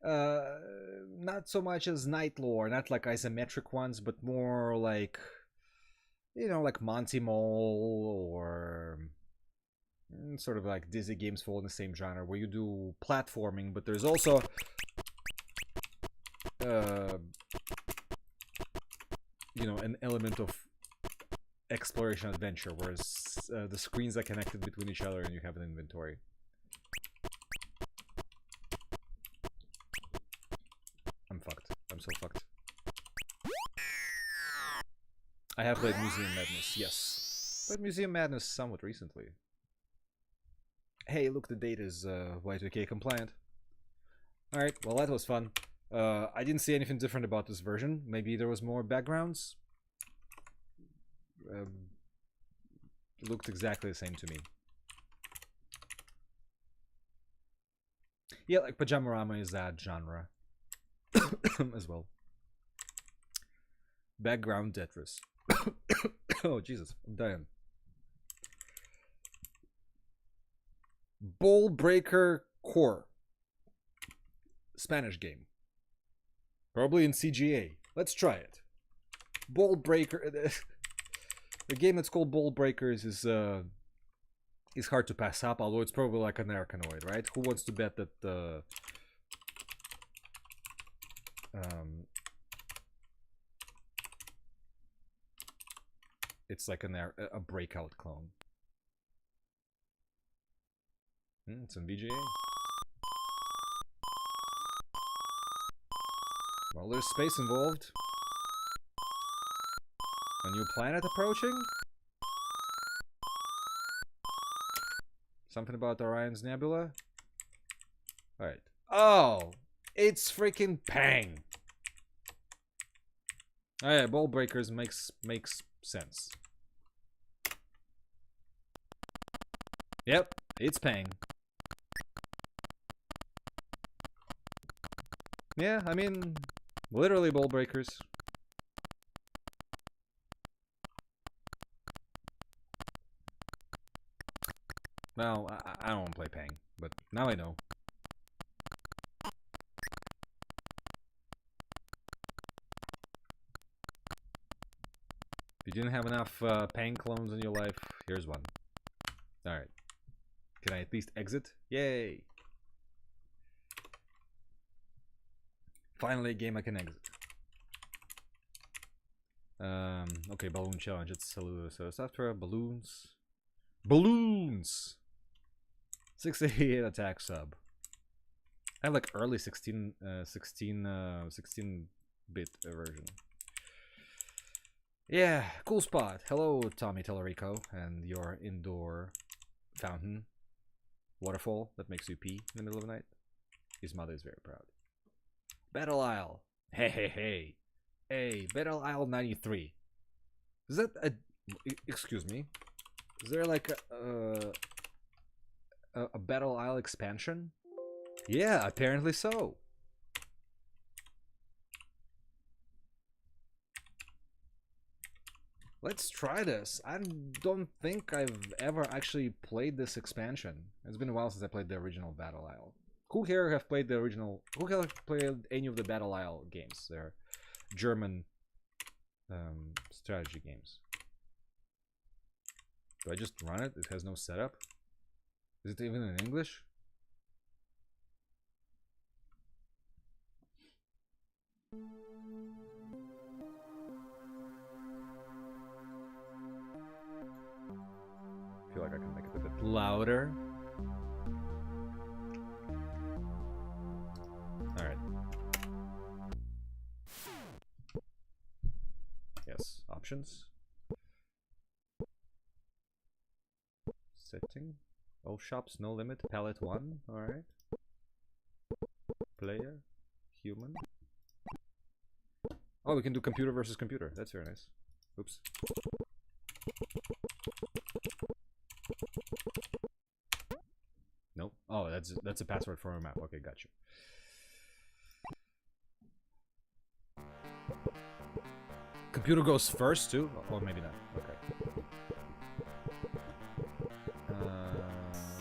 Not so much as Night Lore, not like isometric ones, but more like, you know, like Monty Mole or sort of like Dizzy games fall in the same genre, where you do platforming, but there's also you know, an element of exploration adventure, whereas the screens are connected between each other and you have an inventory. I'm fucked. I'm so fucked. I have played Museum Madness, yes. Played Museum Madness somewhat recently. Hey, look, the date is Y2K compliant. Alright, well that was fun. I didn't see anything different about this version. Maybe there was more backgrounds. It looked exactly the same to me. Yeah, like Pajamarama is that genre as well. Background Tetris. Oh, Jesus, I'm dying. Ball Breaker Core. Spanish game. Probably in CGA. Let's try it. Ball Breaker. The game that's called Ball Breakers is hard to pass up, although it's probably like an Arkanoid, right? Who wants to bet that it's like a breakout clone? It's in VGA. Well, there's space involved. A new planet approaching? Something about Orion's Nebula? Alright. Oh! It's freaking Pang! Oh yeah, Ball Breakers makes sense. Yep, it's Pang. Yeah, I mean, literally ball breakers. Well, I don't want to play Pang, but now I know. If you didn't have enough Pang clones in your life, here's one. Alright. Can I at least exit? Yay! Finally a game I can exit. Okay, balloon challenge. It's so software, balloons. Balloons! 688 attack sub. I have like early 16-bit version. Yeah, cool spot. Hello, Tommy Tellerico, and your indoor fountain. Waterfall that makes you pee in the middle of the night. His mother is very proud. Battle Isle. Hey, hey, hey. Hey, Battle Isle 93. Is that a... Excuse me. Is there like a Battle Isle expansion? Yeah, apparently so. Let's try this. I don't think I've ever actually played this expansion. It's been a while since I played the original Battle Isle. Who here have played the original... Who here have played any of the Battle Isle games? They're German strategy games. Do I just run it? It has no setup? Is it even in English? I feel like I can make it a bit louder. Alright. Yes, options. Setting. All shops, no limit. Palette 1. Alright. Player. Human. Oh, we can do computer versus computer. That's very nice. Oops. Nope. Oh, that's a password for a map. Okay, gotcha. Computer goes first too? Or maybe not. Okay.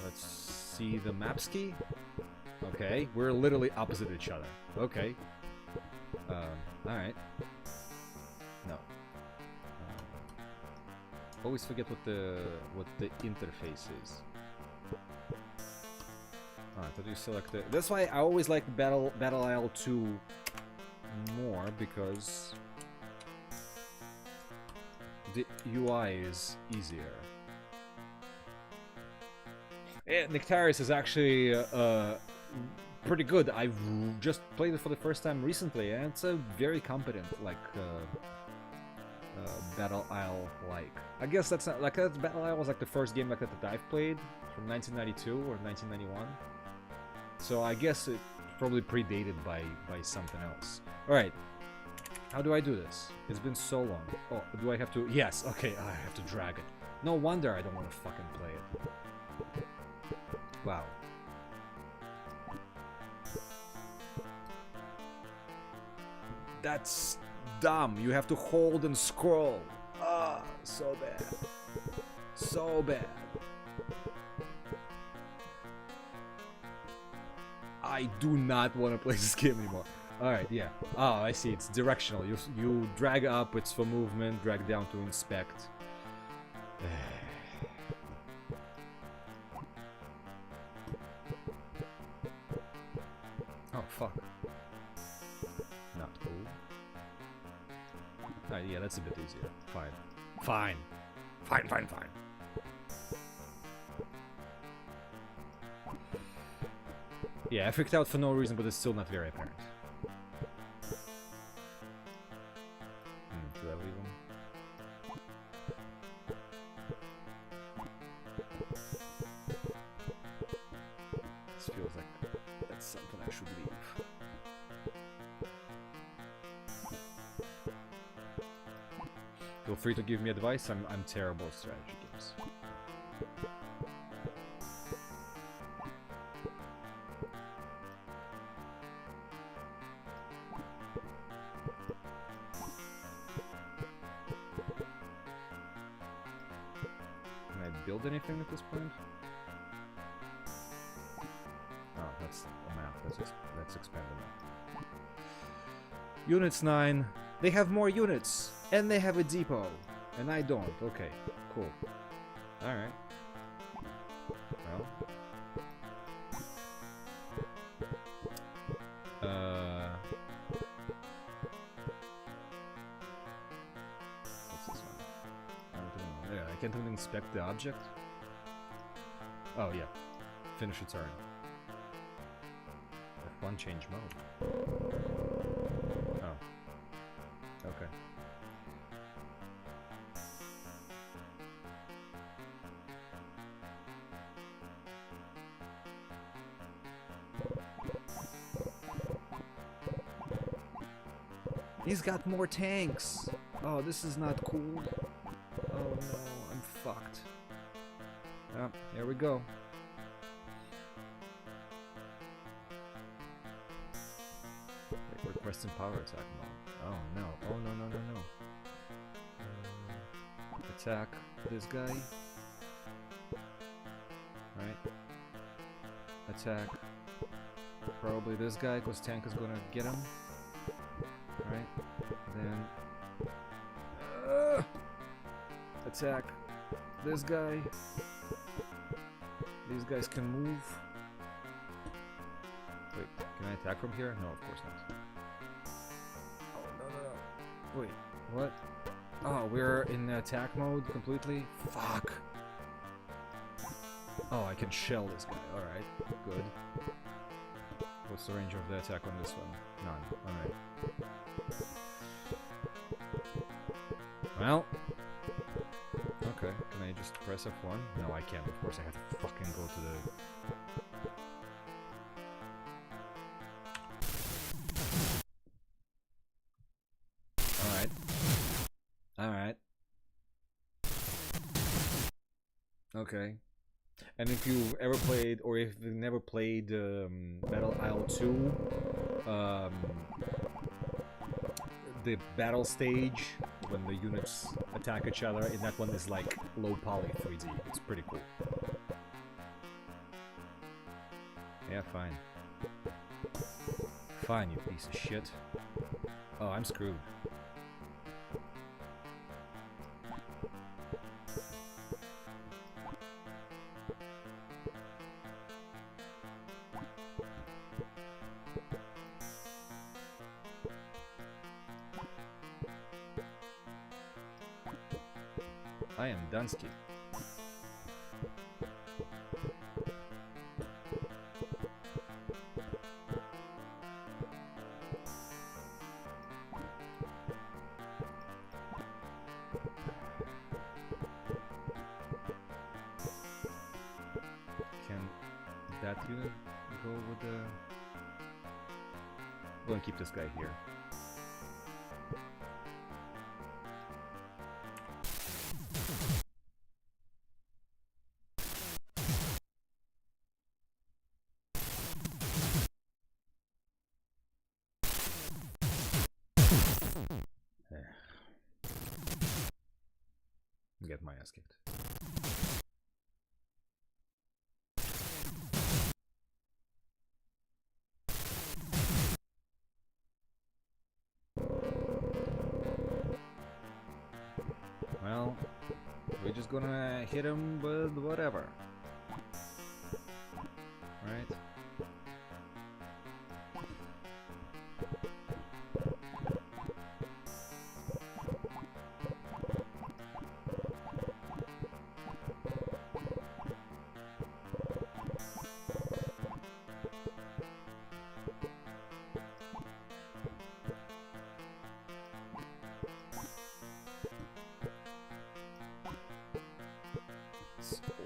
Let's see the map ski. Okay, we're literally opposite each other. Okay. Alright. No. Always forget what the interface is. Alright, so you select it. That's why I always like Battle Isle 2 more, because the UI is easier. Nectarius is actually pretty good. I've just played it for the first time recently, and it's a very competent, like, Battle Isle-like. I guess that's not, like, Battle Isle was like the first game like that I've played from 1992 or 1991. So I guess it probably predated by something else. Alright. How do I do this? It's been so long. Oh, do I have to... Yes, okay, I have to drag it. No wonder I don't want to fucking play it. Wow. That's dumb. You have to hold and scroll. Ah, so bad. So bad. I do not want to play this game anymore. Alright, yeah. Oh, I see. It's directional. You drag up, it's for movement, drag down to inspect. Oh, fuck. Not cool. Alright, yeah, that's a bit easier. Fine. Fine. Fine, fine, fine. Yeah, I freaked out for no reason, but it's still not very apparent. Should I leave him? This feels like that's something I should leave. Feel free to give me advice. I'm terrible at strategy games. build anything at this point? Oh, that's a map. Let's expand the map. Units 9. They have more units, and they have a depot, and I don't. Okay, cool. All right. Well. What's this one? I don't know. Yeah, I can't even inspect the object. Oh yeah, finish a turn. F1 change mode. Oh. Okay. He's got more tanks! Oh, this is not cool. Oh no, I'm fucked. Oh, here we go. Wait, requesting power attack mode. Oh no, oh no, no, no, no. Attack this guy. Right. Attack probably this guy, because tank is gonna get him. Right. Then attack this guy. These guys can move. Wait, can I attack from here? No, of course not. Oh no no no! Wait, what? Oh, we're in attack mode completely? Fuck! Oh, I can shell this guy. Alright, good. What's the range of the attack on this one? None. Alright. Well. Okay, can I just press F1? No, I can't. Of course, I have to fucking go to the... Alright. Alright. Okay. And if you've ever played, or if you've never played Battle Isle 2, the battle stage, when the units attack each other, and that one is like low poly 3D. It's pretty cool. Yeah, fine. Fine, you piece of shit. Oh, I'm screwed. I am Dunsky. Can that unit go with the... Go and keep this guy here. Get my ass kicked. Well, we're just gonna hit him with whatever. Right?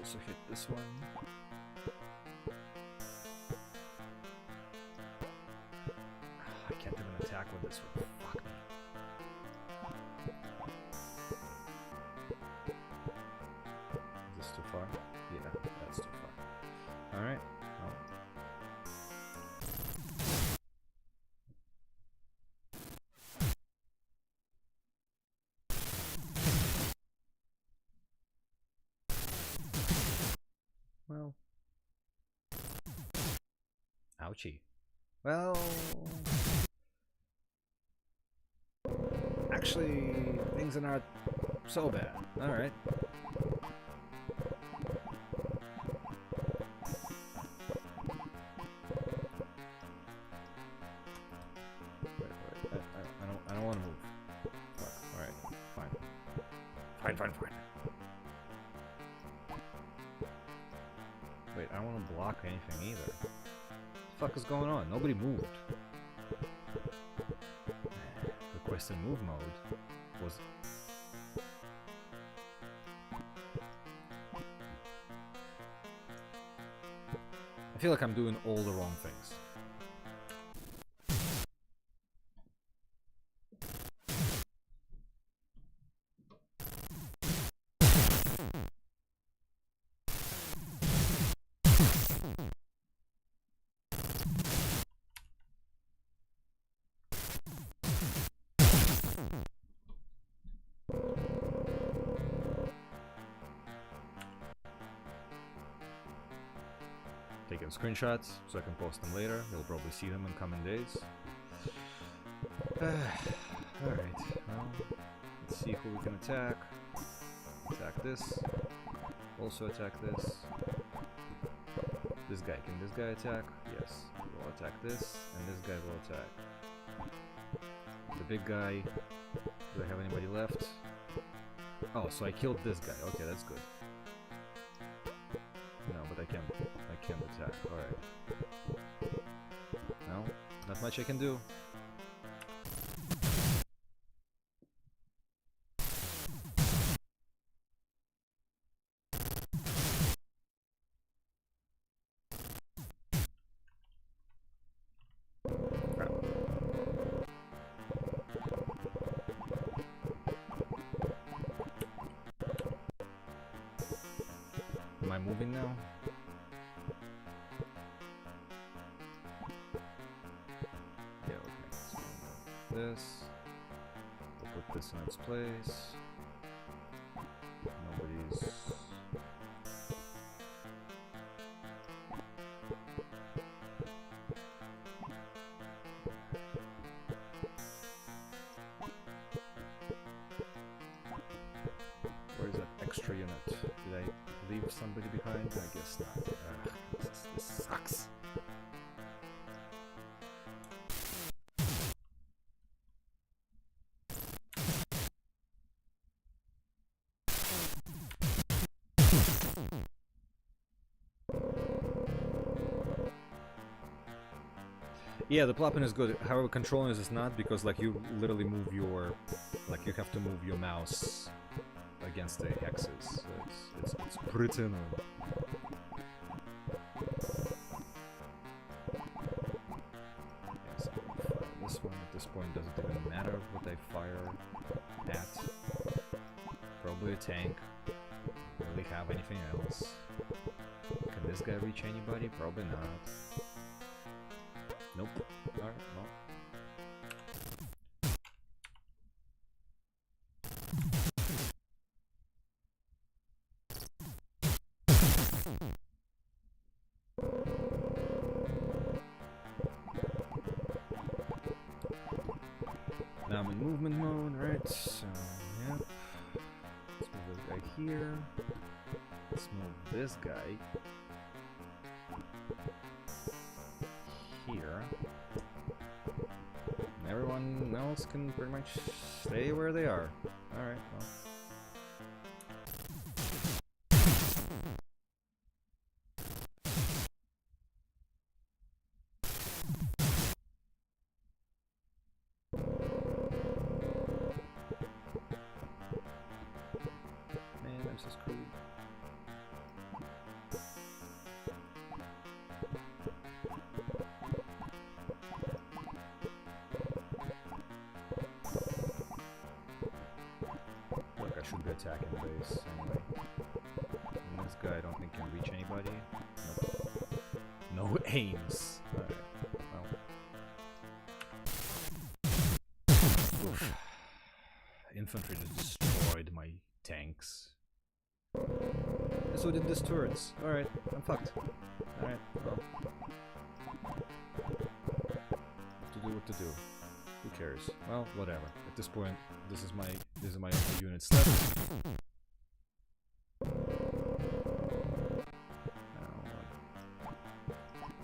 Also hit this one. I can't even attack with this one. Fuck me. Is this too far? Yeah, that's too far. Alright. Ouchie. Well, actually, things are not so bad. All right. I don't want to move. Fuck. All right. Fine. Wait, I don't want to block anything either. What the fuck is going on? Nobody moved. Requested move mode was... I feel like I'm doing all the wrong things. Taking screenshots so I can post them later. You'll probably see them in coming days. Alright, well, let's see who we can attack. Attack this. Also attack this. This guy. Can this guy attack? Yes. We'll attack this, and this guy will attack. The big guy. Do I have anybody left? Oh, so I killed this guy. Okay, that's good. No, but I can't attack. Alright. No, not much I can do. Crap. Am I moving now? This. We'll put this in its place. Nobody's... Where's that extra unit? Did I leave somebody behind? I guess not. This sucks. Yeah, the plopping is good. However, controlling is not, because like you literally move your, like you have to move your mouse against the hexes. So it's pretty annoying. Yes, this one at this point doesn't even matter what I fire at. Probably a tank. Don't really have anything else. Can this guy reach anybody? Probably not. Nope. Alright, well. Now I'm in movement mode, right? So, yep. Let's move this guy here. Let's move this guy here. Everyone else can pretty much stay where they are. Alright, well. Man, I'm so screwed. Should be attacking the base anyway. And this guy I don't think can reach anybody. Nope. No aims. Alright, well. Oof. Infantry just destroyed my tanks. So did this turrets. Alright, I'm fucked. Alright, well. do what to do. Who cares? Well, whatever. At this point, this is my only unit step.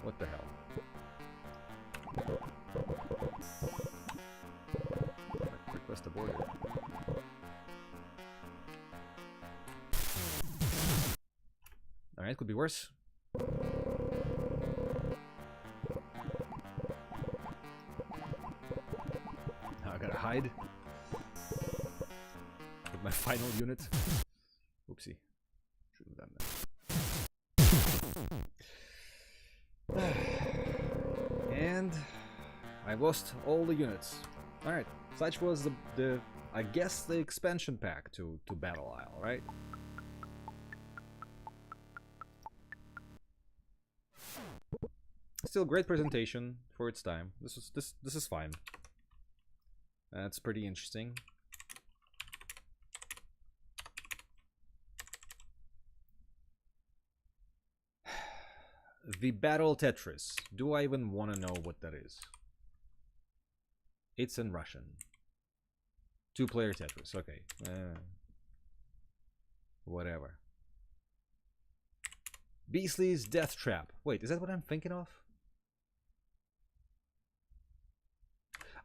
What the hell? Request a border. Alright, could be worse. Now I gotta hide. With my final unit. Oopsie. Shouldn't have done that. And I lost all the units. Alright, such was the I guess the expansion pack to Battle Isle, right? Still great presentation for its time. This is fine. That's pretty interesting. The Battle Tetris. Do I even want to know what that is? It's in Russian. Two-player Tetris. Okay. Whatever. Beasley's Deathtrap. Wait, is that what I'm thinking of?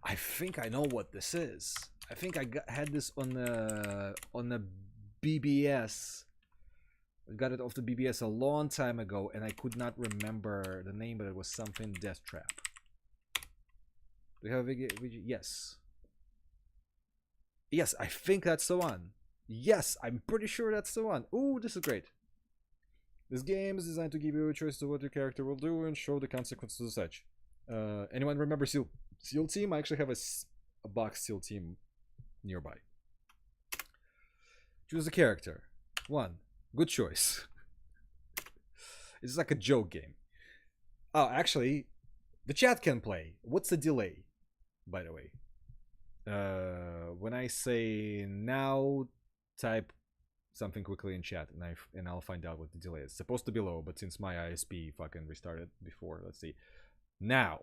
I think I know what this is. I think I had this on the BBS. I got it off the BBS a long time ago, and I could not remember the name, but it was something Deathtrap. Do we have a yes. Yes, I think that's the one. Yes, I'm pretty sure that's the one. Ooh, this is great. This game is designed to give you a choice of what your character will do and show the consequences of such. Anyone remember SEAL Team? I actually have a box SEAL Team nearby. Choose a character. 1. Good choice. It's like a joke game. Oh, actually, the chat can play. What's the delay, by the way? When I say now, type something quickly in chat, and I'll find out what the delay is. It's supposed to be low, but since my ISP fucking restarted before, let's see. Now.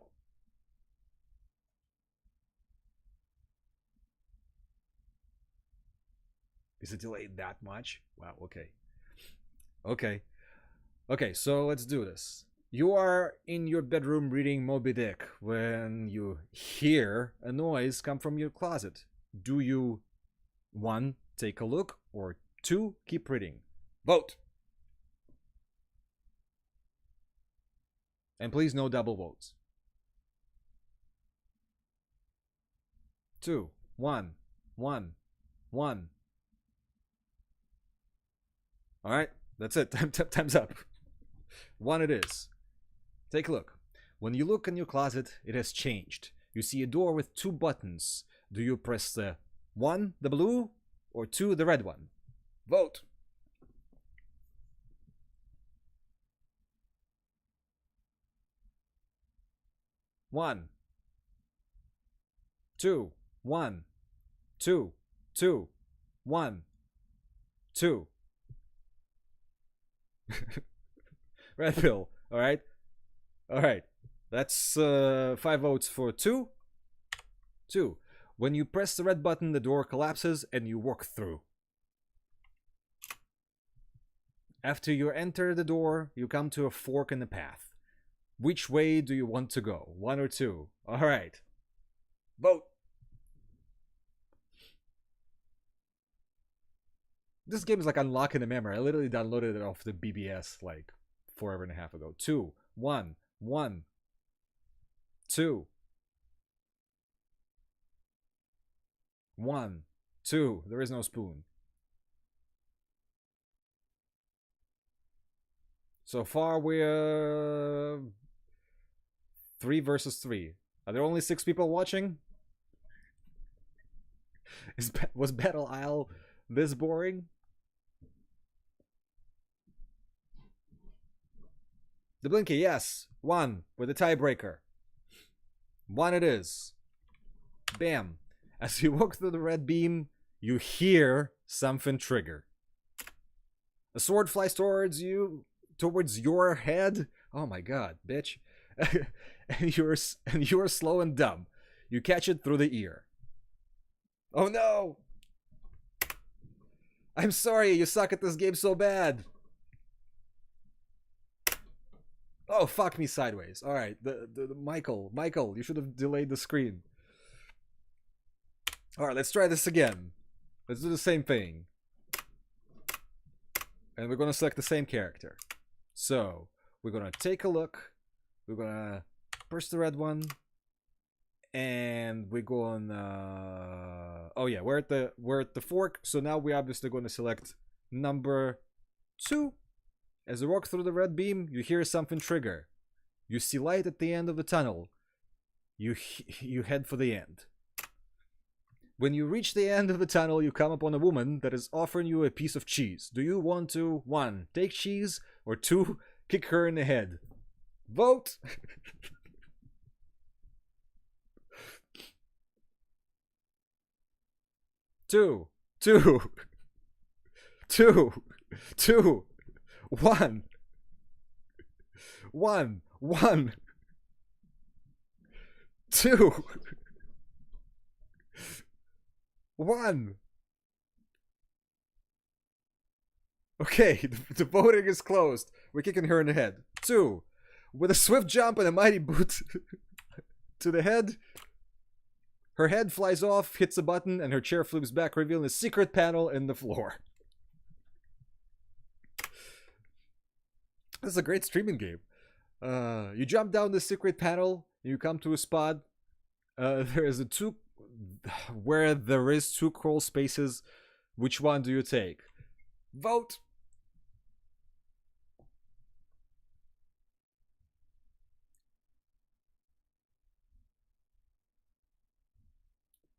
Is it delayed that much? Wow, okay. Okay, so let's do this. You are in your bedroom reading Moby Dick when you hear a noise come from your closet. Do you 1. Take a look, or 2. Keep reading? Vote! And please, no double votes. 2, 1, 1, 1. Alright, that's it. Time's up. 1 it is. Take a look. When you look in your closet, it has changed. You see a door with 2 buttons. Do you press the 1, the blue, or 2, the red one? Vote! One, 2, 1, 2, 2, 1, 2. Red pill. Alright. Alright. That's 5 votes for 2. 2. When you press the red button, the door collapses and you walk through. After you enter the door, you come to a fork in the path. Which way do you want to go? 1 or 2? Alright. Vote! This game is like unlocking the memory. I literally downloaded it off the BBS like forever and a half ago. 2, 1, 1, 2, 1, 2. There is no spoon. So far we're 3 versus 3. Are there only 6 people watching? Was Battle Isle this boring? The Blinky, yes. 1 with a tiebreaker. 1 it is. Bam. As you walk through the red beam, you hear something trigger. A sword flies towards you, towards your head. Oh my god, bitch. and you're slow and dumb. You catch it through the ear. Oh no! I'm sorry, you suck at this game so bad. Oh, fuck me sideways. All right, the Michael, you should have delayed the screen. All right, let's try this again. Let's do the same thing. And we're gonna select the same character. So we're gonna take a look. We're gonna press the red one, and we're going. Oh yeah, we're at the fork. So now we're obviously going to select number 2. As you walk through the red beam, you hear something trigger. You see light at the end of the tunnel. You head for the end. When you reach the end of the tunnel, you come upon a woman that is offering you a piece of cheese. Do you want to 1. Take cheese, or 2. Kick her in the head? Vote. 2, 2, 2, 2, 1, 1, 1, 2, 1. Okay, the voting is closed. We're kicking her in the head. 2. With a swift jump and a mighty boot to the head, her head flies off, hits a button, and her chair flips back, revealing a secret panel in the floor. This is a great streaming game. You jump down the secret panel, you come to a spot. There is where there is 2 crawl spaces. Which one do you take? Vote.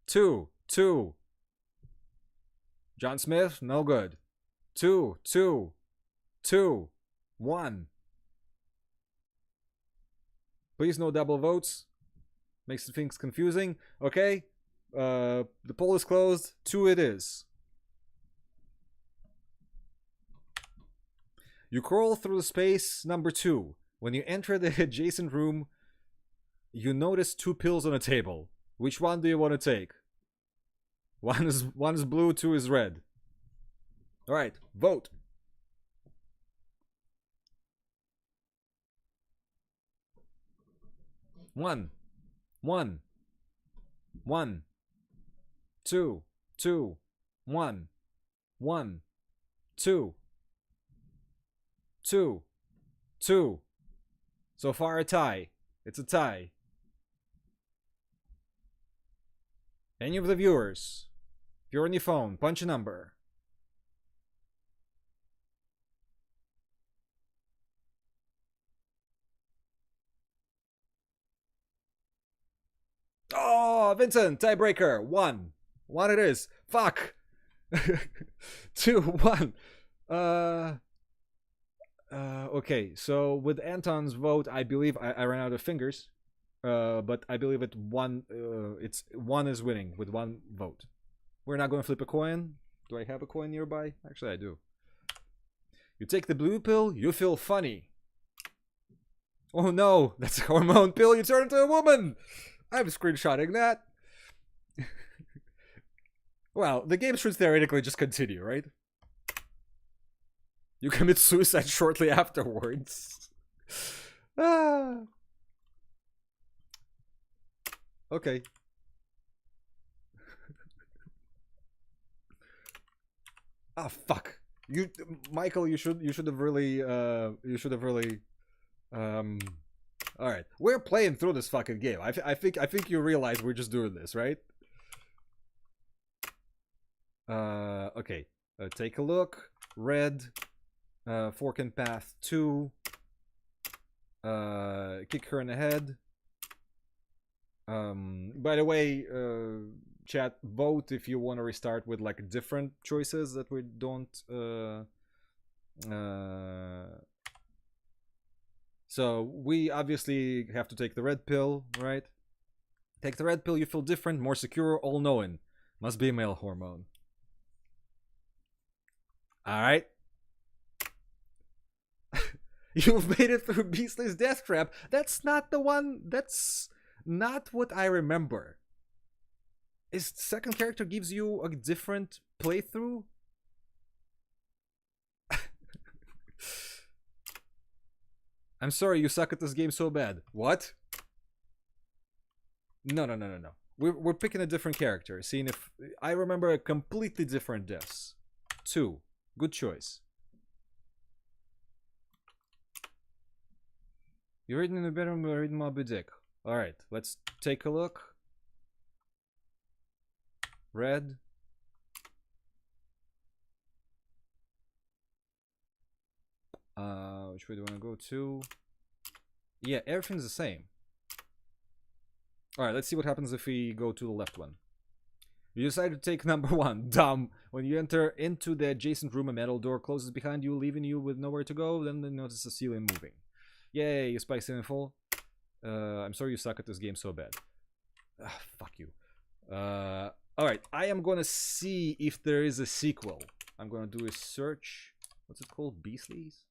Two. John Smith, no good. 2, 1. Please, no double votes. Makes things confusing. Okay. The poll is closed. 2 it is. You crawl through the space number 2. When you enter the adjacent room, you notice 2 pills on a table. Which one do you want to take? One is blue, 2 is red. All right, vote. One, 2, 1, 2. So far a tie. It's a tie. Any of the viewers, if you're on your phone, punch a number. Oh, Vincent, tiebreaker. 1. 1 it is. Fuck. 2, 1. Okay, so with Anton's vote, I believe I ran out of fingers. But I believe it's 1 is winning with 1 vote. We're not going to flip a coin. Do I have a coin nearby? Actually, I do. You take the blue pill, you feel funny. Oh no, that's a hormone pill, you turn into a woman! I'm screenshotting that. Well, the game should theoretically just continue, right? You commit suicide shortly afterwards. Ah. Okay. Ah, fuck. Michael, you should have really all right. We're playing through this fucking game. I think you realize we're just doing this, right? Okay. Take a look. Red. Fork and path 2. Kick her in the head. By the way, chat, vote if you want to restart with like different choices that we don't so we obviously have to take the red pill, right? Take the red pill, you feel different, more secure, all-knowing. Must be a male hormone. Alright. You've made it through Beasley's Deathtrap. That's not the one. That's not what I remember. Is second character gives you a different playthrough? I'm sorry, you suck at this game so bad. What? No. We're picking a different character. Seeing if I remember a completely different deaths. 2. Good choice. You're reading in the bedroom, we're reading Moby Dick. Alright, let's take a look. Red. Which way do I want to go to? Yeah, everything's the same. Alright, let's see what happens if we go to the left one. You decide to take number 1. Dumb. When you enter into the adjacent room, a metal door closes behind you, leaving you with nowhere to go. Then you notice the ceiling moving. Yay, you spike info. I'm sorry you suck at this game so bad. Fuck you. Alright, I am gonna see if there is a sequel. I'm gonna do a search. What's it called? Beasley's?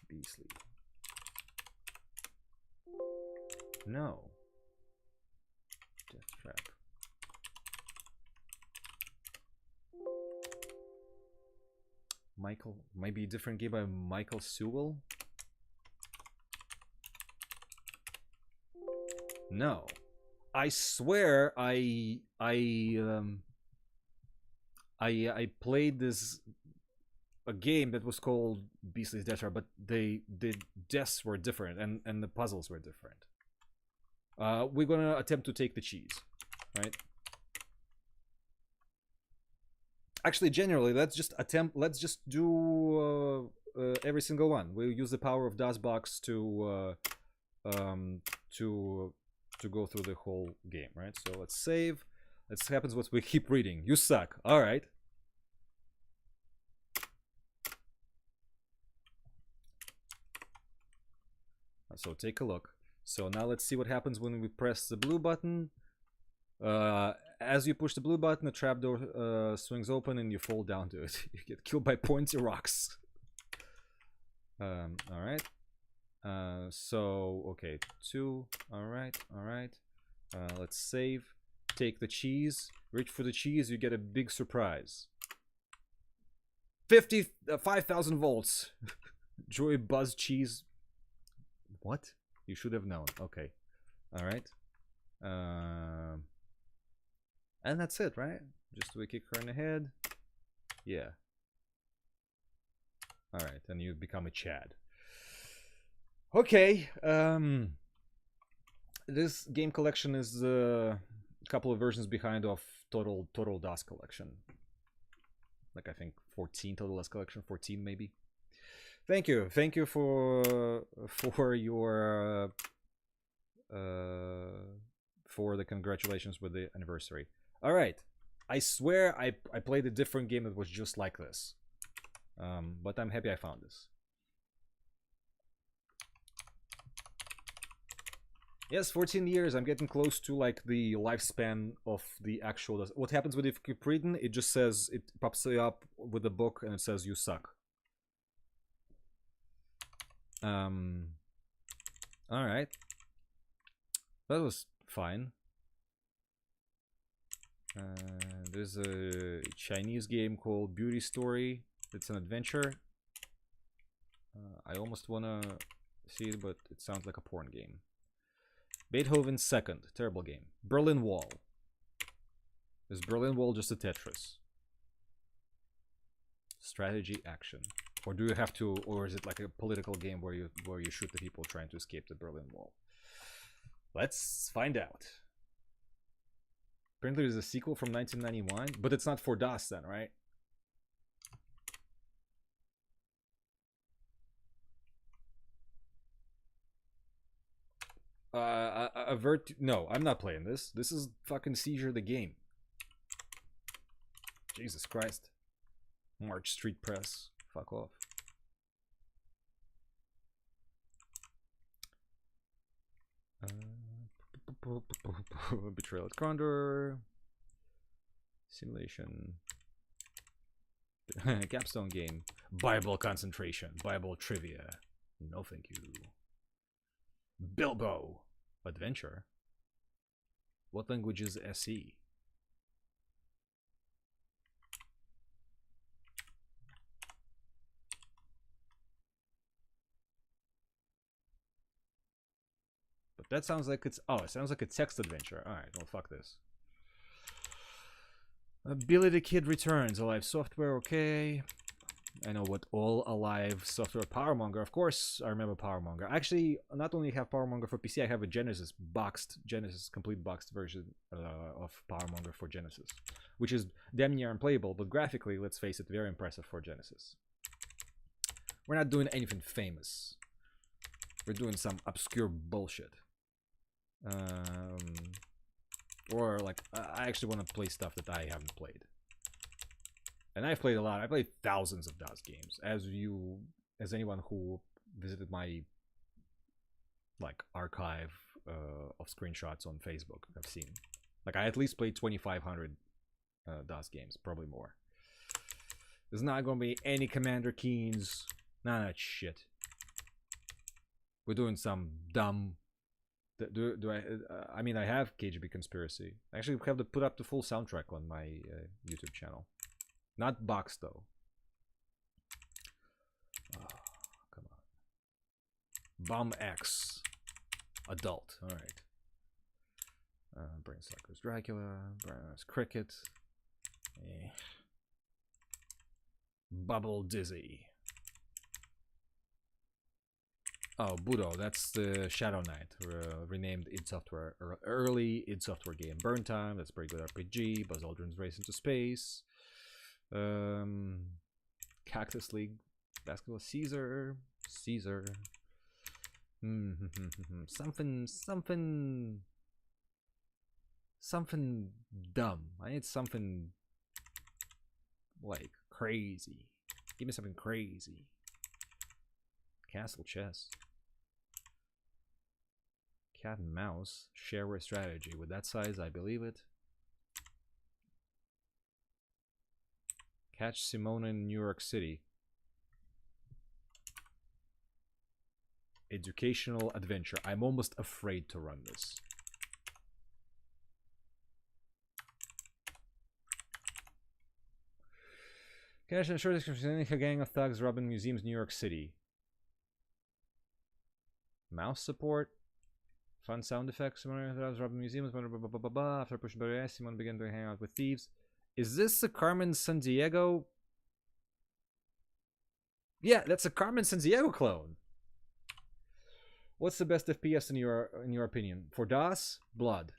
Beasley. No. Deathtrap. Michael. Maybe a different game by Michael Sewell? No. I swear I played this a game that was called Beasley's Deathtrap, but the deaths were different and the puzzles were different. We're gonna attempt to take the cheese, right? Actually, generally, let's just do every single one. We'll use the power of DOSBox to go through the whole game, right? So let's save. Let's happens what we keep reading. You suck. All right. So take a look. So now let's see what happens when we press the blue button. As you push the blue button, the trapdoor swings open and you fall down to it. You get killed by pointy rocks. All right. So okay, 2. All right. Let's save. Take the cheese. Reach for the cheese. You get a big surprise. 5,000 volts. Joy Buzz cheese. What? You should have known. Okay. All right. And that's it, right? Just we kick her in the head. Yeah. All right, and you become a Chad. Okay. This game collection is a couple of versions behind of Total DOS collection. Like I think 14 Total DOS collection, 14 maybe. Thank you for your for the congratulations with the anniversary. All right, I swear I played a different game that was just like this, but I'm happy I found this. Yes, 14 years. I'm getting close to like the lifespan of the actual. What happens when you keep reading? It just says it pops you up with a book and it says you suck. All right, that was fine. There's a Chinese game called Beauty Story. It's an adventure. I almost wanna see it, but it sounds like a porn game. Beethoven Second, terrible game. Berlin Wall. Is Berlin Wall just a Tetris? Strategy action. Or do you have to, or is it like a political game where you shoot the people trying to escape the Berlin Wall? Let's find out. Apparently there's a sequel from 1991, but it's not for DOS then, right? No, I'm not playing this. This is fucking Seizure the game. Jesus Christ. March Street Press. Fuck off. Betrayal at Condor. Simulation. Capstone game. Bible concentration. Bible trivia. No thank you. Bilbo. Adventure. What language is SE? But that sounds like it's... Oh, it sounds like a text adventure. Alright, well, fuck this. Ability Kid returns. Alive software, okay. I know what all alive software. Powermonger, of course, I remember Powermonger. Actually, not only have Powermonger for PC, I have a Genesis complete boxed version of Powermonger for Genesis, which is damn near unplayable, but graphically, let's face it, very impressive for Genesis. We're not doing anything famous. We're doing some obscure bullshit. Or like, I actually want to play stuff that I haven't played. And I've played a lot. I played thousands of DOS games. As anyone who visited my like archive of screenshots on Facebook have seen. Like I at least played 2,500 DOS games, probably more. There's not gonna be any Commander Keens. None of that shit. We're doing some dumb. I mean, I have KGB Conspiracy. I actually have to put up the full soundtrack on my YouTube channel. Not box though. Oh, come on. Bomb X. Adult. Alright. Brainsuckers Dracula. Brainsuckers Cricket. Bubble Dizzy. Oh, Budo, that's the Shadow Knight, renamed id Software, early id Software game. Burn Time, that's a pretty good RPG. Buzz Aldrin's Race into Space. Cactus League, Basketball, Caesar. Something dumb. I need something like crazy. Give me something crazy. Castle Chess. Cat and Mouse. Shareware Strategy. With that size, I believe it. Catch Simona in New York City. Educational adventure. I'm almost afraid to run this. Cash and short description. A gang of thugs robbing museums in New York City. Mouse support. Fun sound effects. Robbing museums. After pushing barrier, Simon began to hang out with thieves. Is this a Carmen Sandiego? Yeah, that's a Carmen Sandiego clone. What's the best FPS in your opinion? For DOS, Blood.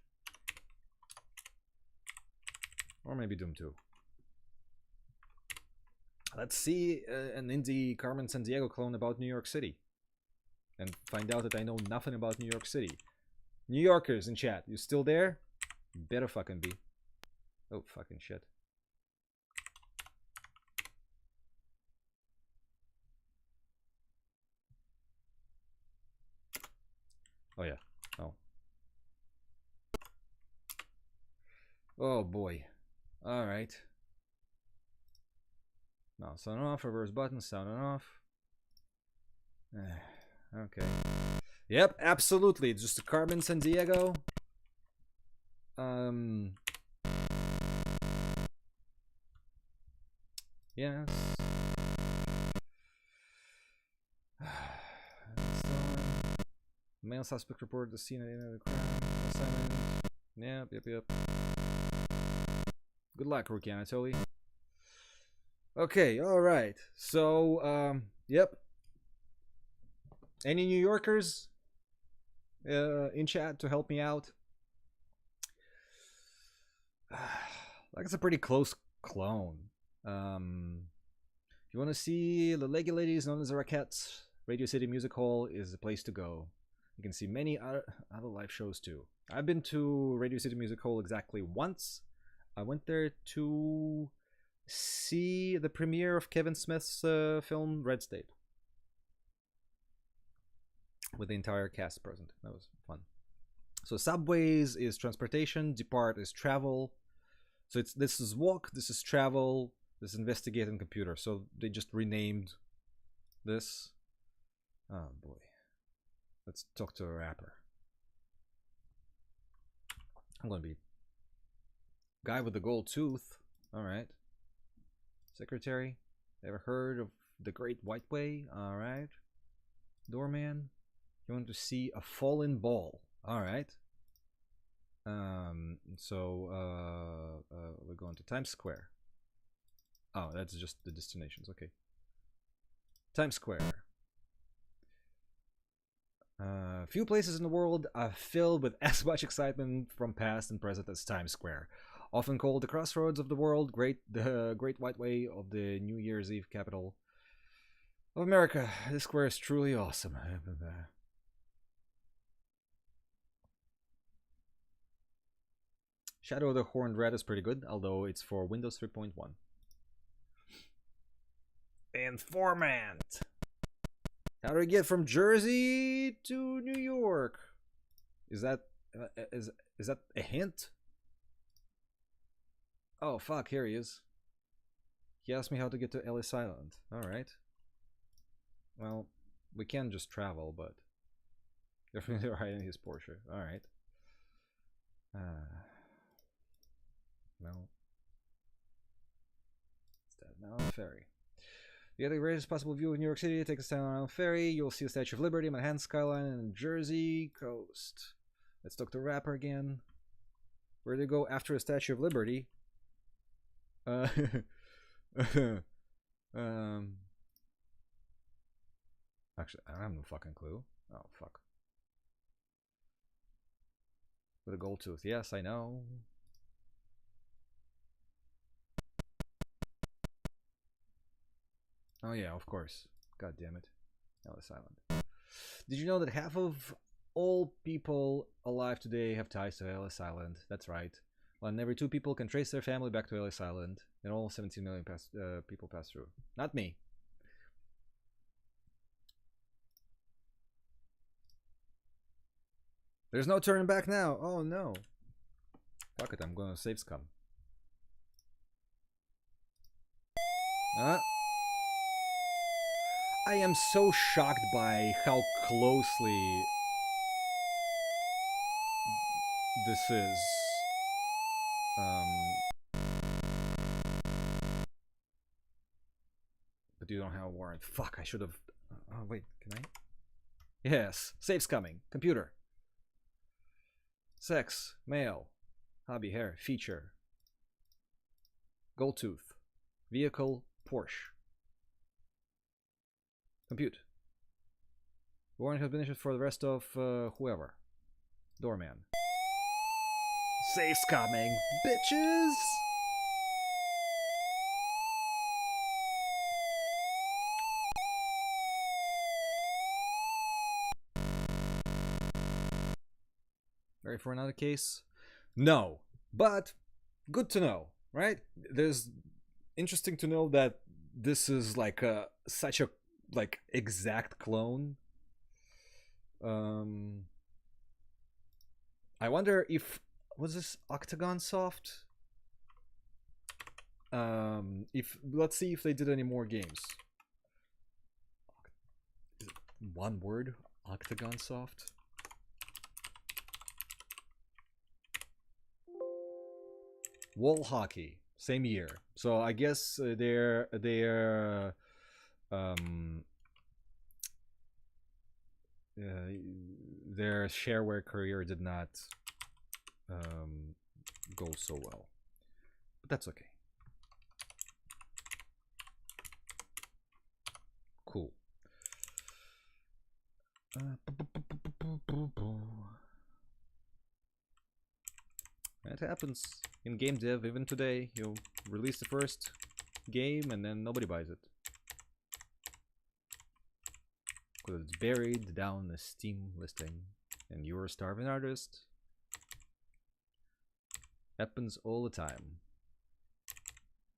Or maybe Doom 2. Let's see an indie Carmen Sandiego clone about New York City. And find out that I know nothing about New York City. New Yorkers in chat, you still there? Better fucking be. Oh, fucking shit. Oh, yeah. Oh. Oh, boy. Alright. Now, sound off. Reverse button. Sound off. Okay. Yep, absolutely. Just a Carmen Sandiego. Yes. Male suspect reported the scene at the end of the crime. Assignment. Yep. Good luck, Rookie Anatoly. Okay, alright. So, yep. Any New Yorkers in chat to help me out? Like it's a pretty close clone. If you want to see the Leggy Ladies known as the Rackettes, Radio City Music Hall is the place to go. You can see many other live shows too. I've been to Radio City Music Hall exactly once. I went there to see the premiere of Kevin Smith's film Red State. With the entire cast present. That was fun. So subways is transportation, depart is travel. So this is walk, this is travel, This investigating computer. So they just renamed this. Oh boy. Let's talk to a rapper. I'm gonna be guy with the gold tooth. Alright. Secretary. Ever heard of the Great White Way? Alright. Doorman. You want to see a fallen ball. Alright. So we're going to Times Square. Oh, that's just the destinations. Okay. Times Square. Few places in the world are filled with as much excitement from past and present as Times Square. Often called the crossroads of the world, the Great White Way of the New Year's Eve capital of America. This square is truly awesome. Shadow of the Horned Rat is pretty good, although it's for Windows 3.1. Informant! How do I get from Jersey to New York? Is that a hint? Oh fuck! Here he is. He asked me how to get to Ellis Island. All right. Well, we can just travel, but definitely ride in his Porsche. All right. No. Staten Island Ferry. You get the greatest possible view of New York City. Take a Staten Island Ferry. You'll see the Statue of Liberty, Manhattan skyline, and Jersey coast. Let's talk to Rapper again. Where do they go after the Statue of Liberty? Actually, I have no fucking clue. Oh fuck. With a gold tooth. Yes, I know. Oh yeah, of course. God damn it. Ellis Island. Did you know that half of all people alive today have ties to Ellis Island? That's right. 1 in every 2 people can trace their family back to Ellis Island, and all 17 million people pass through. Not me. There's no turning back now. Oh no. Fuck it, I'm gonna save scum. I am so shocked by how closely this is. But you don't have a warrant. Fuck, I should have. Oh, wait, can I? Yes, save's coming. Computer. Sex, male, hobby, hair, feature. Gold tooth. Vehicle, Porsche. Compute. Warrant has been issued for the rest of whoever. Doorman. Safe's coming, bitches! Ready for another case? No, but good to know, right? There's interesting to know that this is like such a exact clone. I wonder if was this Octagon Soft? If let's see if they did any more games. One word, Octagon Soft. Wall hockey, same year. So I guess their shareware career did not go so well, but that's okay. Cool. That happens in game dev. Even today, you'll release the first game and then nobody buys it because it's buried down the Steam listing and you're a starving artist. Happens all the time.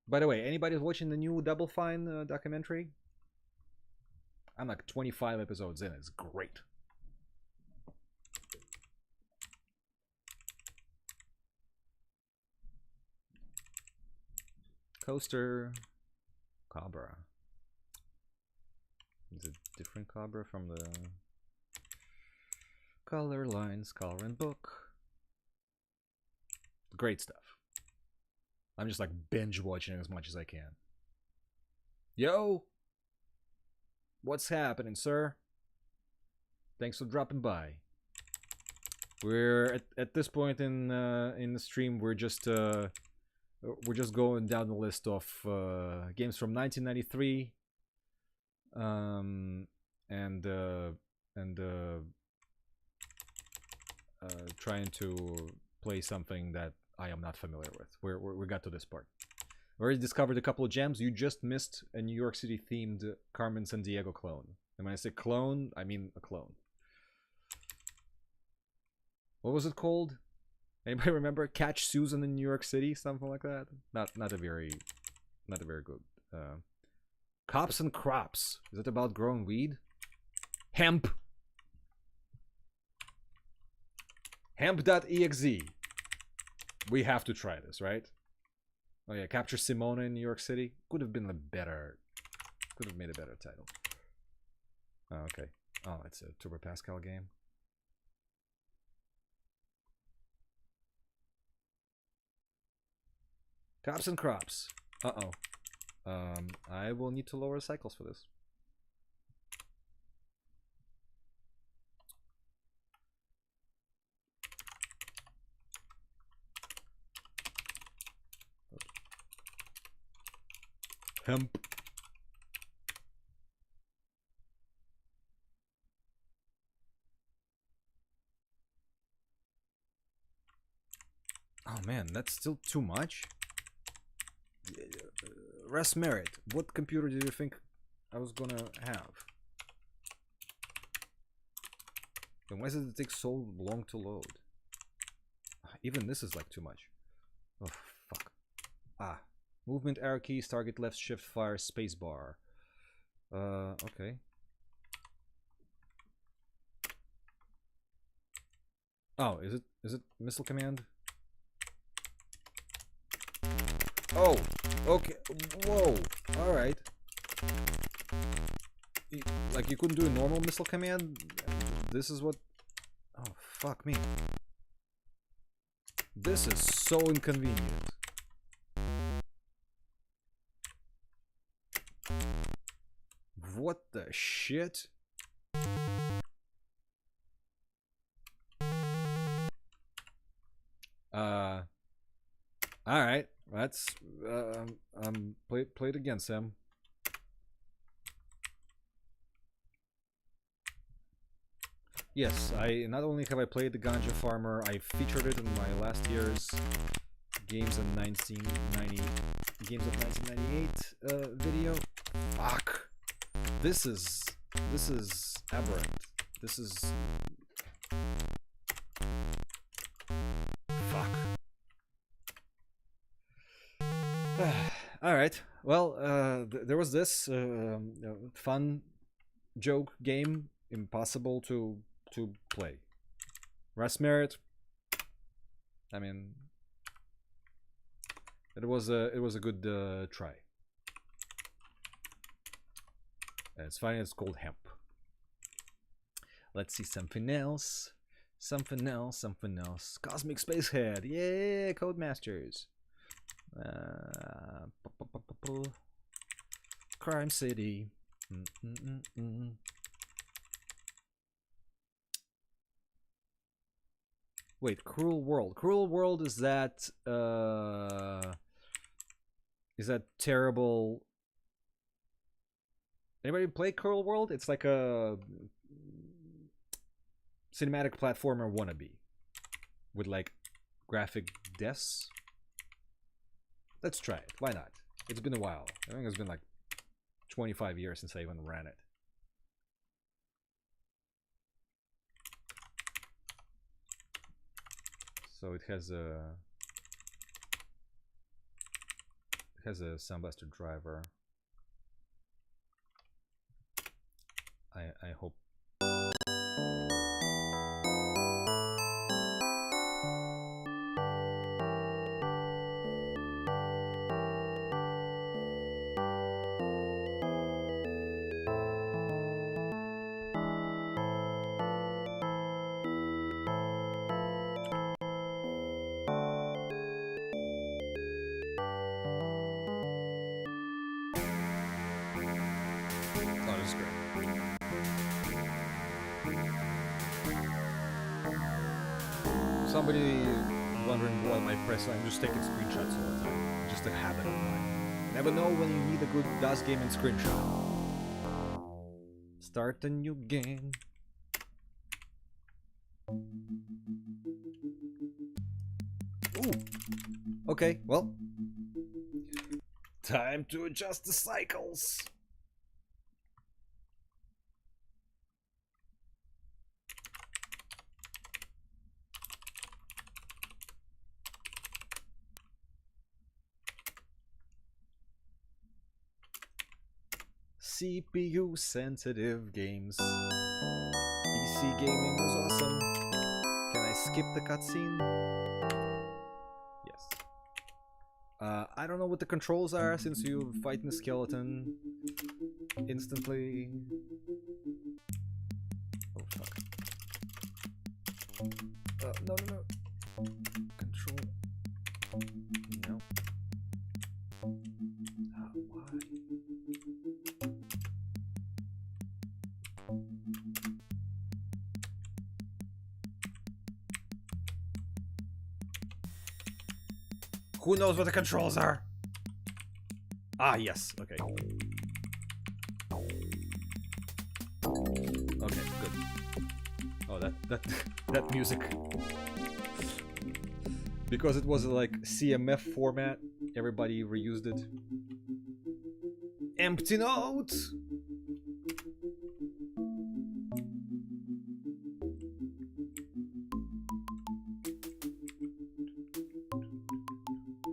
By the way, anybody watching the new Double Fine documentary? I'm like 25 episodes in. It's great. Coaster, Cobra. Is it different Cobra from the color lines, color and book? Great stuff. I'm just like binge watching as much as I can. Yo! What's happening, sir? Thanks for dropping by. We're at this point in the stream. We're just going down the list of games from 1993, and trying to play something that I am not familiar with. We got to this part. We already discovered a couple of gems. You just missed a New York City themed Carmen Sandiego clone. And when I say clone, I mean a clone. What was it called? Anybody remember? Catch Susan in New York City, something like that. Not a very good. Cops and Crops. Is it about growing weed? Hemp. Hemp.exe. We have to try this, right? Oh yeah, Capture Simona in New York City. Could have been a better. Could have made a better title. Oh, okay. Oh, it's a Turbo Pascal game. Cops and Crops. Uh-oh. I will need to lower cycles for this. Hemp. Oh man, that's still too much. Russ Merritt, what computer do you think I was gonna have? And why does it take so long to load? Even this is like too much. Oh fuck. Ah. Movement arrow keys, target left, shift, fire, space bar. Okay. Oh, is it missile command? Oh, okay. Whoa. All right. Like you couldn't do a normal missile command. This is what. Oh fuck me. This is so inconvenient. What the shit? All right. Let's play it again, Sam. Yes, I not only have I played the Ganja Farmer, I featured it in my last year's games of 1998 video. Fuck. This is aberrant. This is fuck. All right. Well, there was this fun joke game, impossible to play. Russ Merritt. I mean, it was a good try. It's funny. It's called Hemp. Let's see something else. Something else. Cosmic Spacehead. Yeah, Codemasters. Crime City. Wait, Cruel World. Cruel World is that terrible. Anybody play Cruel World? It's like a cinematic platformer wannabe with like graphic deaths. Let's try it. Why not? It's been a while. I think it's been like 25 years since I even ran it. So it has a Sound Blaster driver. I hope. screen. Somebody wondering why I press, I'm just taking screenshots all the time. Just a habit of mine. Never know when you need a good DOS game and screenshot. Start a new game. Ooh. Okay, well. Time to adjust the cycles. CPU sensitive games. PC gaming is awesome. Can I skip the cutscene? Yes. I don't know what the controls are since you fight the skeleton instantly. Oh fuck. No. Control. No. Why? Who knows what the controls are? Ah, yes. Okay. Okay, good. Oh, that music. Because it was like CMF format, everybody reused it. Empty note.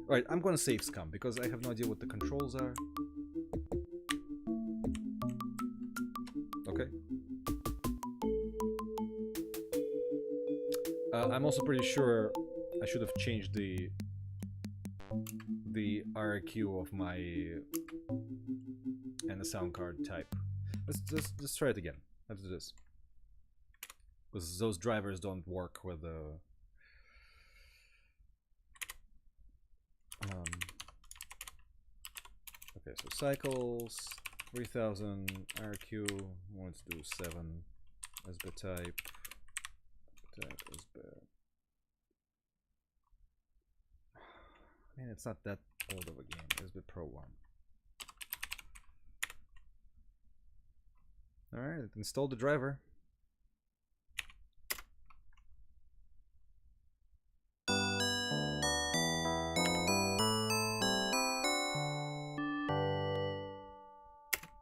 Alright, I'm gonna save scum because I have no idea what the controls are. Okay. I'm also pretty sure I should have changed the RQ of my and the sound card type. Let's try it again. Let's do this. Because those drivers don't work with the okay, so cycles 3000 RQ. Let's do 7 SB type. SB. I mean, it's not that old of a game. SB Pro 1. Alright, install the driver.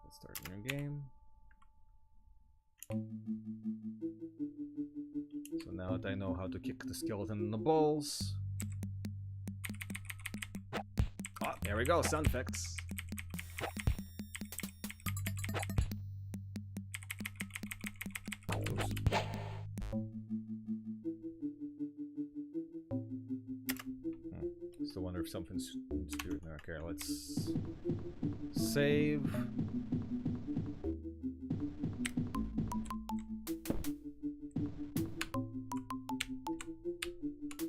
Let's start a new game. So now that I know how to kick the skeleton in the balls. Oh, there we go, sound effects. Still wonder if something's in spirit there. Okay, let's save.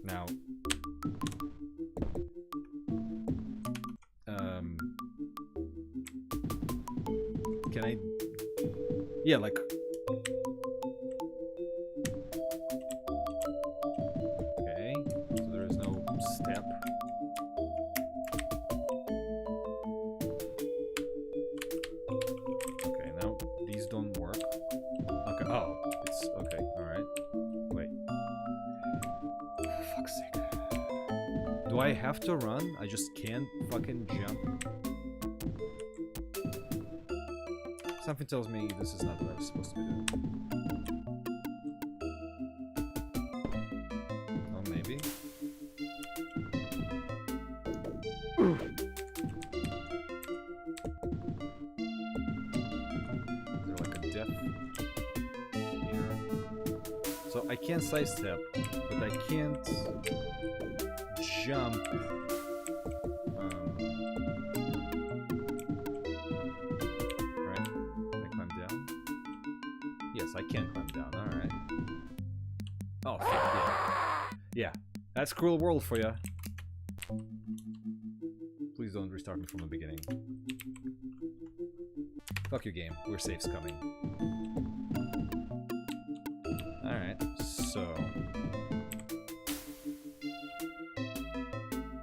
Now, can I? Yeah, like. Okay, so there is no step. Okay, now these don't work. Okay, oh, it's okay, alright. Wait. For fuck's sake. Do I have to run? I just can't fucking jump. Something tells me this is not what I was supposed to be doing. Oh, maybe. Is there like a depth here? So I can't sidestep, but I can't jump. I can't climb down, alright. Oh, fuck yeah. Yeah, that's Cruel World for ya. Please don't restart me from the beginning. Fuck you, game. We're safes coming. Alright, so...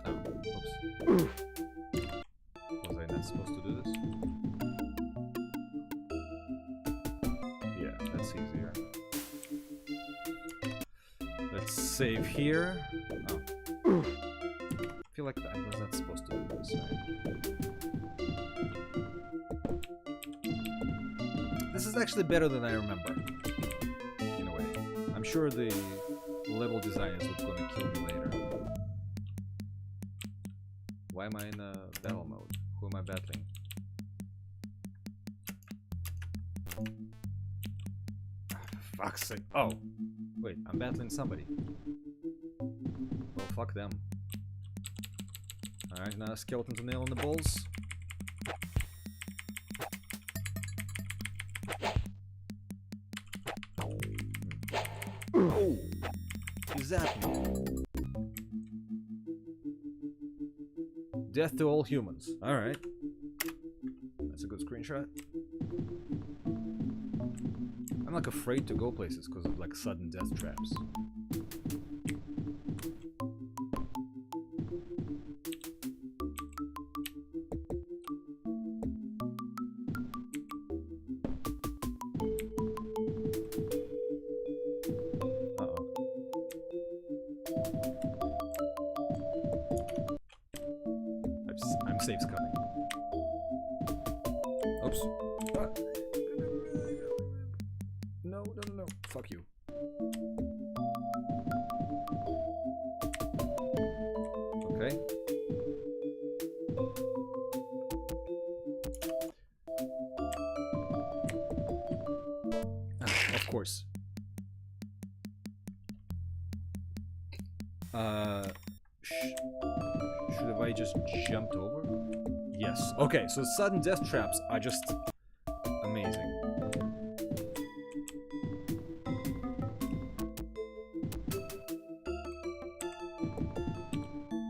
Oh, oops. Was I not supposed to do this? Yeah, that's easier. Let's save here. Oh. I feel like I was not supposed to do this, right? This is actually better than I remember, in a way. I'm sure the level designers are gonna kill me later. Why am I in battle mode? Who am I battling? Fuck's sake. Oh! Wait, I'm battling somebody. Well, fuck them. Alright, now skeleton to nail in the balls. Oh! Is that me? Death to all humans. Alright. That's a good screenshot. I'm like afraid to go places because of like sudden death traps. I'm safe's coming. Oops. No, no, no, no. Fuck you. Okay. Of course. Should have I just jumped over? Yes. Okay, so sudden death traps are just amazing.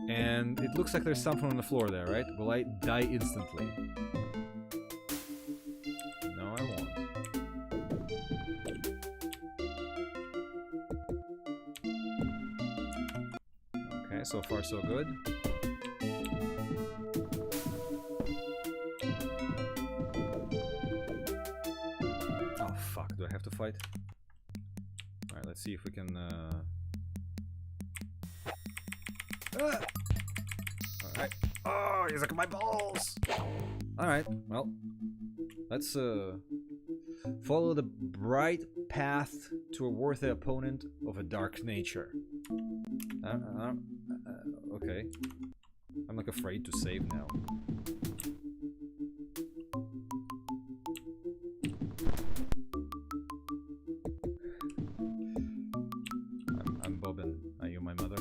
And it looks like there's something on the floor there, right? Will I die instantly? No, I won't. Okay, so far so good. Oh fuck, do I have to fight? Alright, let's see if we can Alright. Oh, he's like my balls! Alright, well. Let's follow the bright path to a worthy opponent of a dark nature. Okay. I'm like afraid to save now. I'm bobbing. Are you my mother?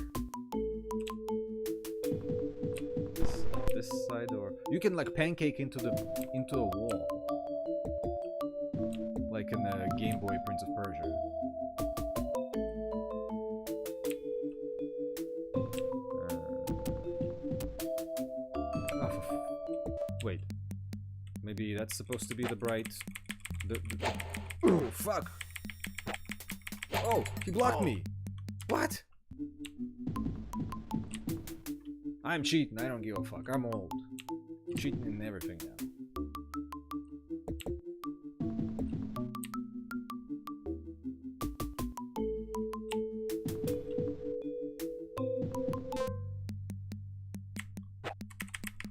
This side, or you can like pancake into a wall, like in the Game Boy Prince of Persia. Wait, maybe that's supposed to be the bright. Oh fuck! Oh, he blocked me. What? I'm cheating, I don't give a fuck, I'm old. Cheating in everything now.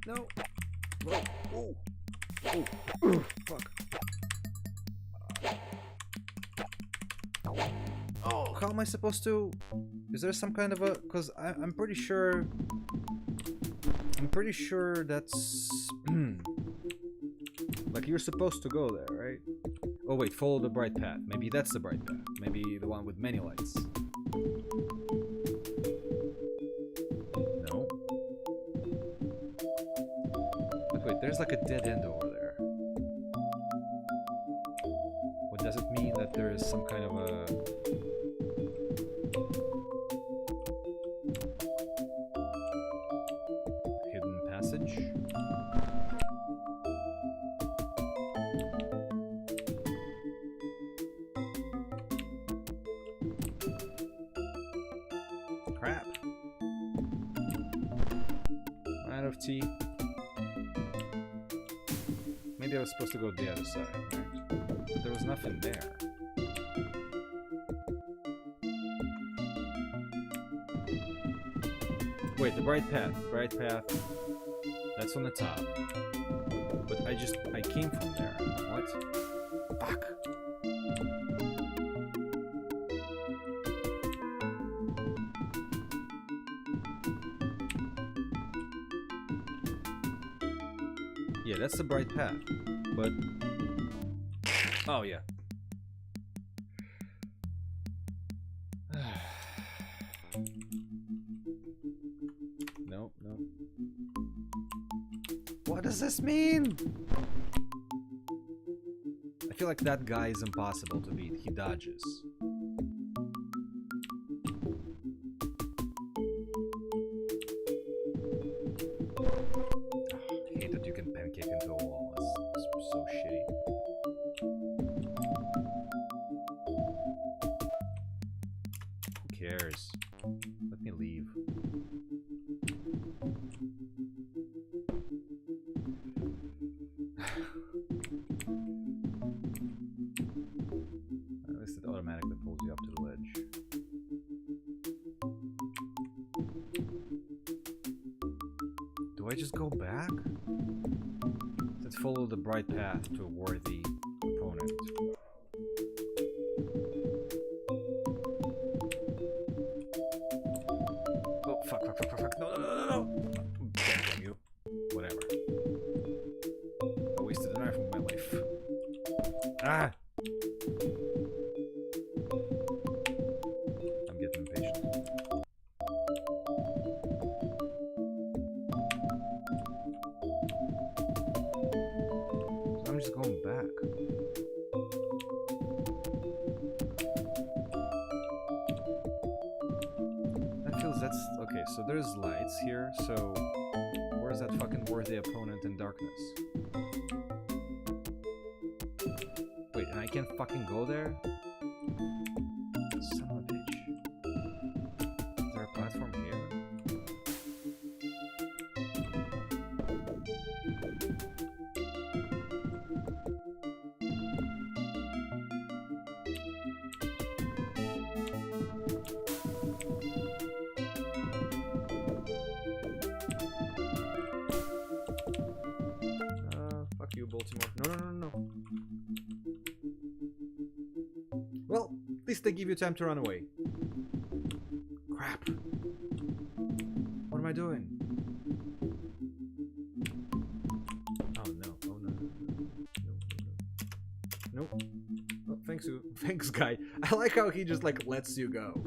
No! Whoa! Oh! Oh! Fuck. Oh! How am I supposed to... Is there some kind of a... Because I'm pretty sure... I'm pretty sure that's... like you're supposed to go there, right? Oh wait, follow the bright path. Maybe that's the bright path. Maybe the one with many lights. No. But wait, there's like a dead end over there. What does it mean that there is some kind of a... of tea. Maybe I was supposed to go the other side, right? But there was nothing there. Wait, the bright path. Bright path. That's on the top. But I came from there. What? Fuck. Yeah, that's the bright path. But... oh, yeah. Nope, nope. What does this mean? I feel like that guy is impossible to beat. He dodges. I hate that you can pancake into a wall. It's so shitty. Who cares? Let me leave. At least it automatically pulls you up to the ledge. Do I just go back? Let's follow the bright path to a worthy opponent. Oh, fuck. No. Damn you. Whatever. I wasted an hour from my life. Ah! I'm getting impatient. So I'm just going back. That feels that's okay, so there's lights here, so where's that fucking worthy opponent in darkness? Wait, and I can't fucking go there? Son of a bitch. Is there a platform here? Fuck you, Baltimore. No. Well, at least they give you time to run away. Crap. What am I doing? Oh no. Nope. Oh, thanks you. Thanks, guy. I like how he just like lets you go.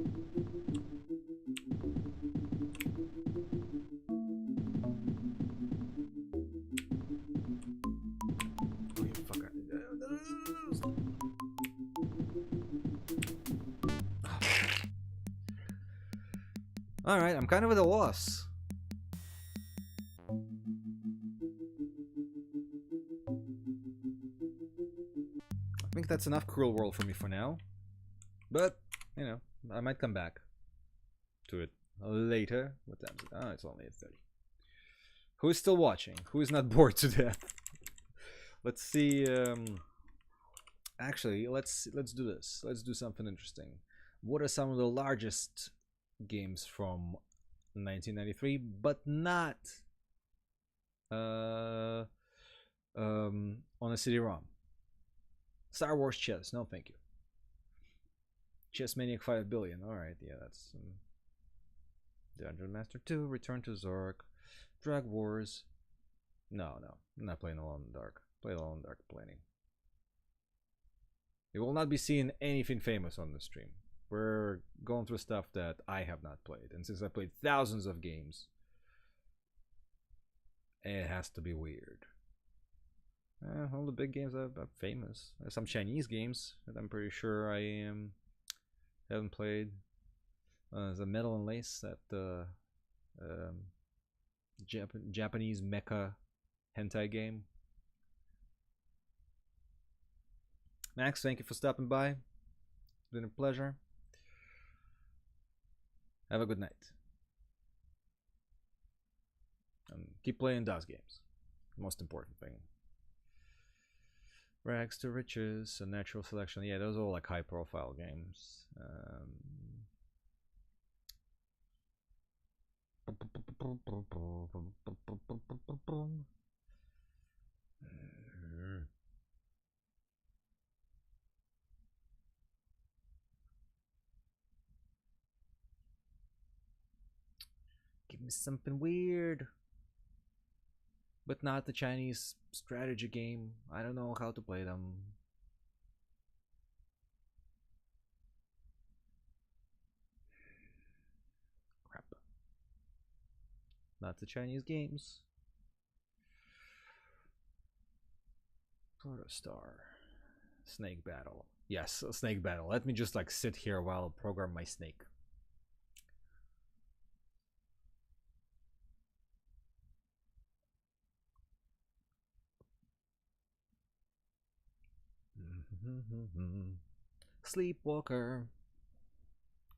Oh, you fucker. Alright, I'm kind of at a loss. I think that's enough Cruel World for me for now. But, you know, I might come back to it later. What time is it? Oh, it's only 8:30. Who is still watching? Who is not bored to death? Let's see. Actually, let's do this. Let's do something interesting. What are some of the largest games from 1993, but not on a cd-rom? Star Wars Chess, no thank you. Chess Maniac 5 Billion, alright, yeah, that's Dungeon Master 2, Return to Zork, Drag Wars. No, I'm not playing Alone in the Dark. Play Alone in the Dark plenty. You will not be seeing anything famous on the stream. We're going through stuff that I have not played, and since I played thousands of games, it has to be weird. All the big games are famous. There's some Chinese games that I'm pretty sure I haven't played. There's a Metal and Lace, that Japanese mecha hentai game. Max, thank you for stopping by. It's been a pleasure. Have a good night. Keep playing DOS games. Most important thing. Rags to Riches, a Natural Selection. Yeah, those are all like high profile games. Give me something weird. But not the Chinese strategy game. I don't know how to play them. Crap. Not the Chinese games. Protostar. Snake Battle. Yes, a snake battle. Let me just like sit here while I program my snake. Sleepwalker.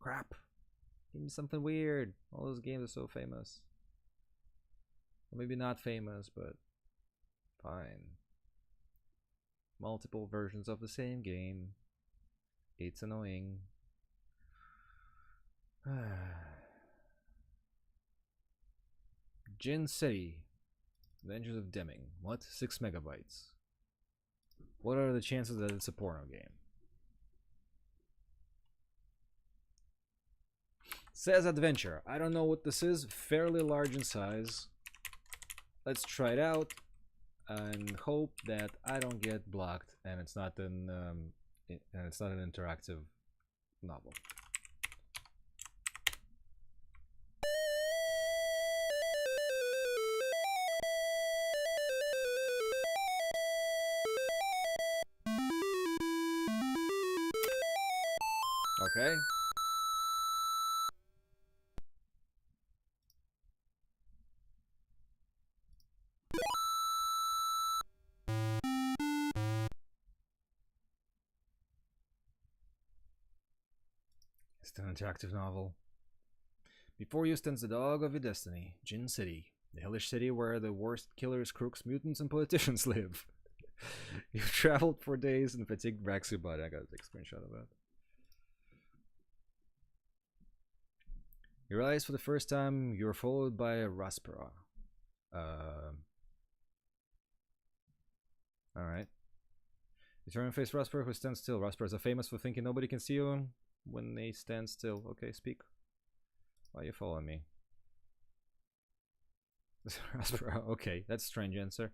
Crap. Give me something weird. All those games are so famous. Or maybe not famous, but fine. Multiple versions of the same game. It's annoying. Jin City. Adventures of Deming. What? 6 megabytes. What are the chances that it's a porno game? Says adventure. I don't know what this is. Fairly large in size. Let's try it out and hope that I don't get blocked and it's not an interactive novel. Okay. It's an interactive novel. Before you stands the dog of your destiny, Jin City, the hellish city where the worst killers, crooks, mutants, and politicians live. You've traveled for days and fatigue racks your butt. I gotta take a screenshot of that. You realize for the first time you're followed by a Raspera. Alright. You turn and face Raspera who stands still. Rasperas are famous for thinking nobody can see you when they stand still. Okay, speak. Why are you following me? Raspera, okay, that's a strange answer.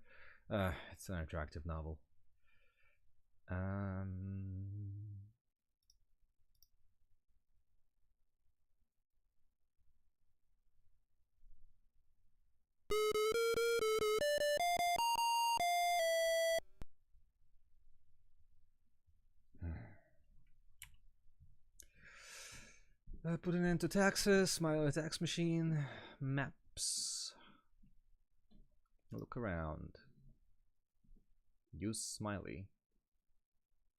It's an attractive novel. Put an end to taxes, smile at tax machine, maps. Look around. Use Smiley.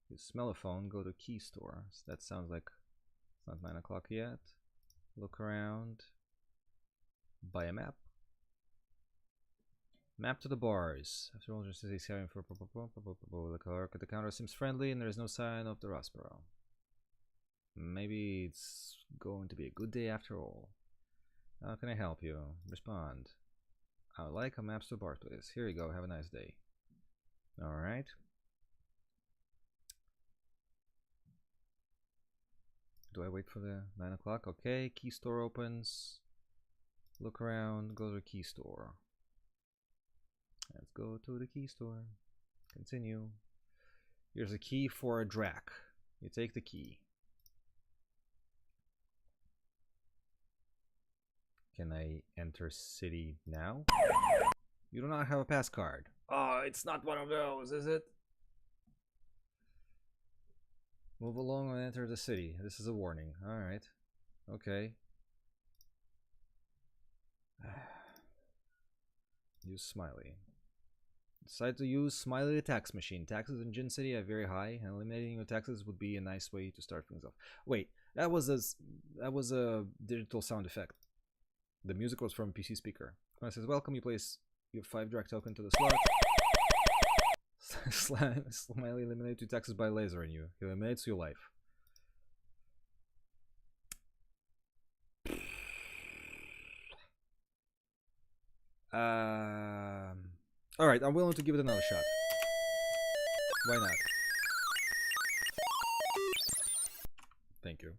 Use Smellophone, go to key store. So that sounds like it's not 9 o'clock yet. Look around. Buy a map. Map to the bars. After all, just is having for the clerk at the counter seems friendly and there is no sign of the Raspero. Maybe it's going to be a good day after all. How can I help you? Respond. I would like a maps to bar, please. Here you go. Have a nice day. Alright. Do I wait for the 9 o'clock? Okay. Key store opens. Look around. Go to the key store. Let's go to the key store. Continue. Here's a key for a drac. You take the key. Can I enter city now? You do not have a pass card. Oh, it's not one of those, is it? Move along and enter the city. This is a warning. Alright. Okay. Use Smiley. Decide to use Smiley the tax machine. Taxes in Jin City are very high, and eliminating your taxes would be a nice way to start things off. Wait, that was a digital sound effect. The music was from PC speaker. When it says welcome, you place Give 5 drag token to the slot. Smiley eliminate 2 taxes by laser on you. He eliminates your life. Alright, I'm willing to give it another shot. Why not? Thank you.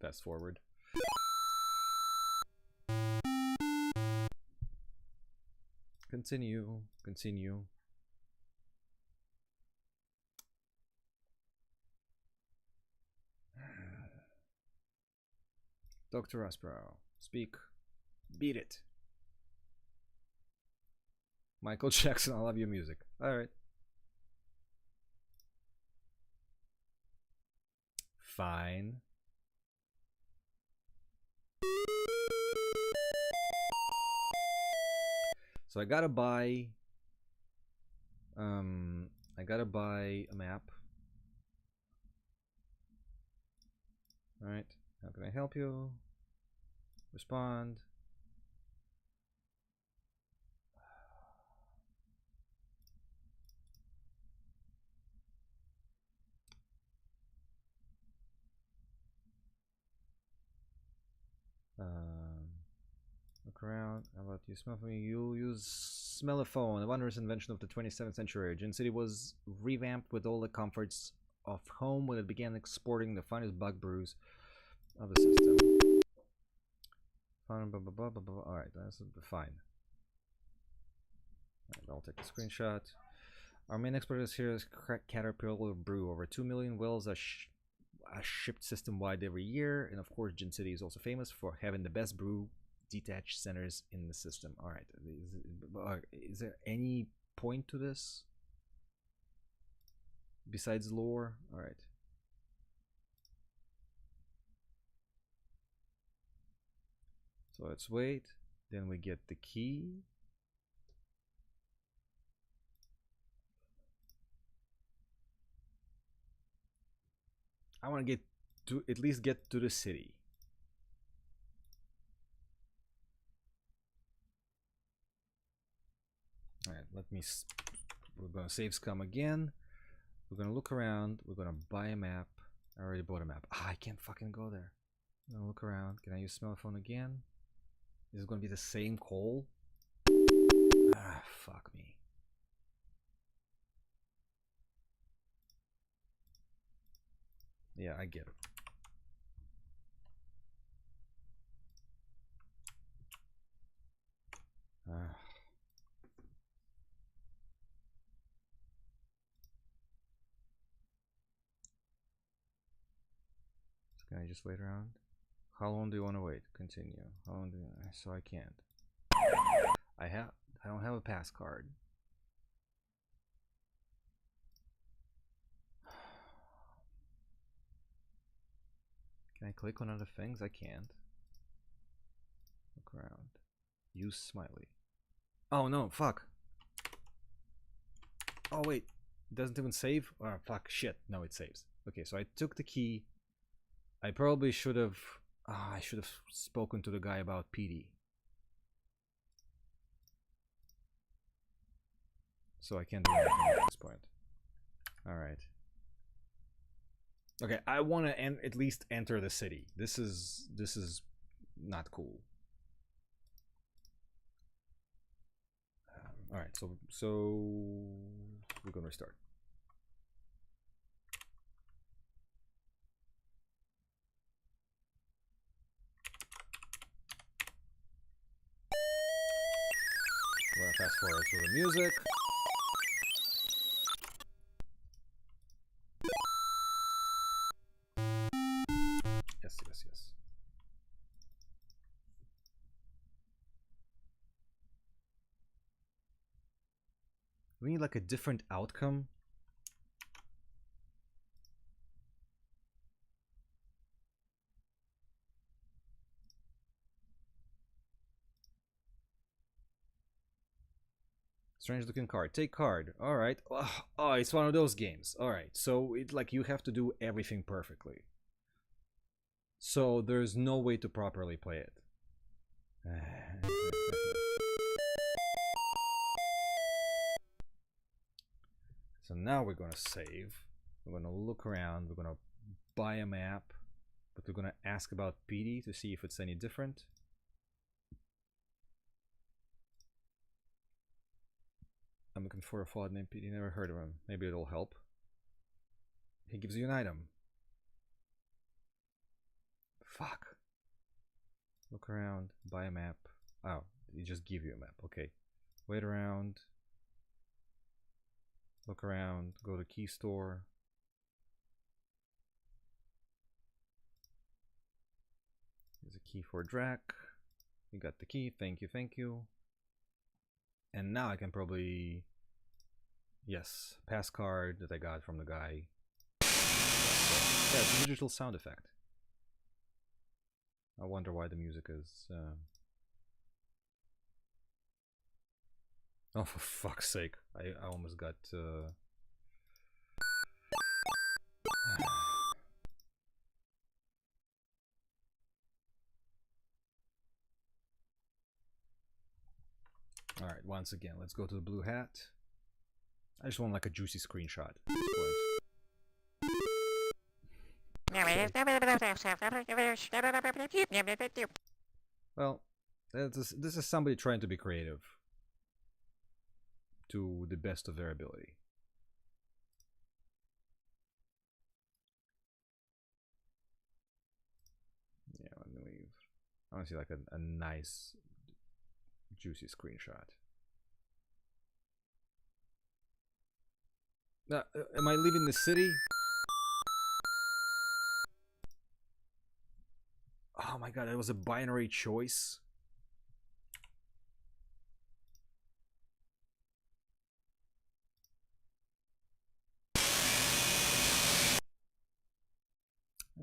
Fast forward. Continue. Continue. Dr. Aspero, speak. Beat it. Michael Jackson, I love your music. Alright. Fine. So I gotta buy a map. Alright, how can I help you? Respond. Look around. How about you smell for me? You use Smellophone, a wondrous invention of the 27th century. Gin City was revamped with all the comforts of home when it began exporting the finest bug brews of the system. Alright, that's fine. Right, I'll take a screenshot. Our main export is here is Caterpillar Brew. Over 2 million wells are shipped system-wide every year. And of course, Gin City is also famous for having the best brew detached centers in the system. Alright, is there any point to this? Besides lore? Alright. So let's wait. Then we get the key. I want to get to at least get to the city. Alright, we're gonna save scum again. We're gonna look around. We're gonna buy a map. I already bought a map. I can't fucking go there. I'm gonna look around. Can I use Smellophone again? Is it gonna be the same call? Ah, fuck me. Yeah, I get it. Can I just wait around? How long do you want to wait? Continue. How long do you... So I can't. I don't have a pass card. Can I click on other things? I can't. Look around. Use Smiley. Oh no, fuck. Oh wait, it doesn't even save? Oh fuck, shit. No, it saves. Okay, so I took the key. I probably should have... I should have spoken to the guy about PD. So I can't do anything at this point. Alright. Okay, I want to at least enter the city. This is not cool. All right, so we're gonna restart. We're gonna fast forward through the music. Yes. We need like a different outcome. Strange looking card. Take card. Alright. Oh, it's one of those games. Alright. So it like you have to do everything perfectly. So there's no way to properly play it. now we're gonna save. We're gonna look around. We're gonna buy a map, but we're gonna ask about PD to see if it's any different. I'm looking for a fod named PD. Never heard of him. Maybe it'll help. He gives you an item. Fuck. Look around. Buy a map. Oh, he just give you a map. Okay. Wait around. Look around. Go to key store. There's a key for Drac. You got the key. Thank you, thank you. And now I can probably... Yes, pass card that I got from the guy. Yeah, it's a digital sound effect. I wonder why the music is... Oh, for fuck's sake. I almost got... Alright, once again, let's go to the blue hat. I just want like a juicy screenshot. Well, this is somebody trying to be creative to the best of their ability. Yeah, let me leave. I want to see like a nice juicy screenshot. Am I leaving the city? Oh my god, that was a binary choice.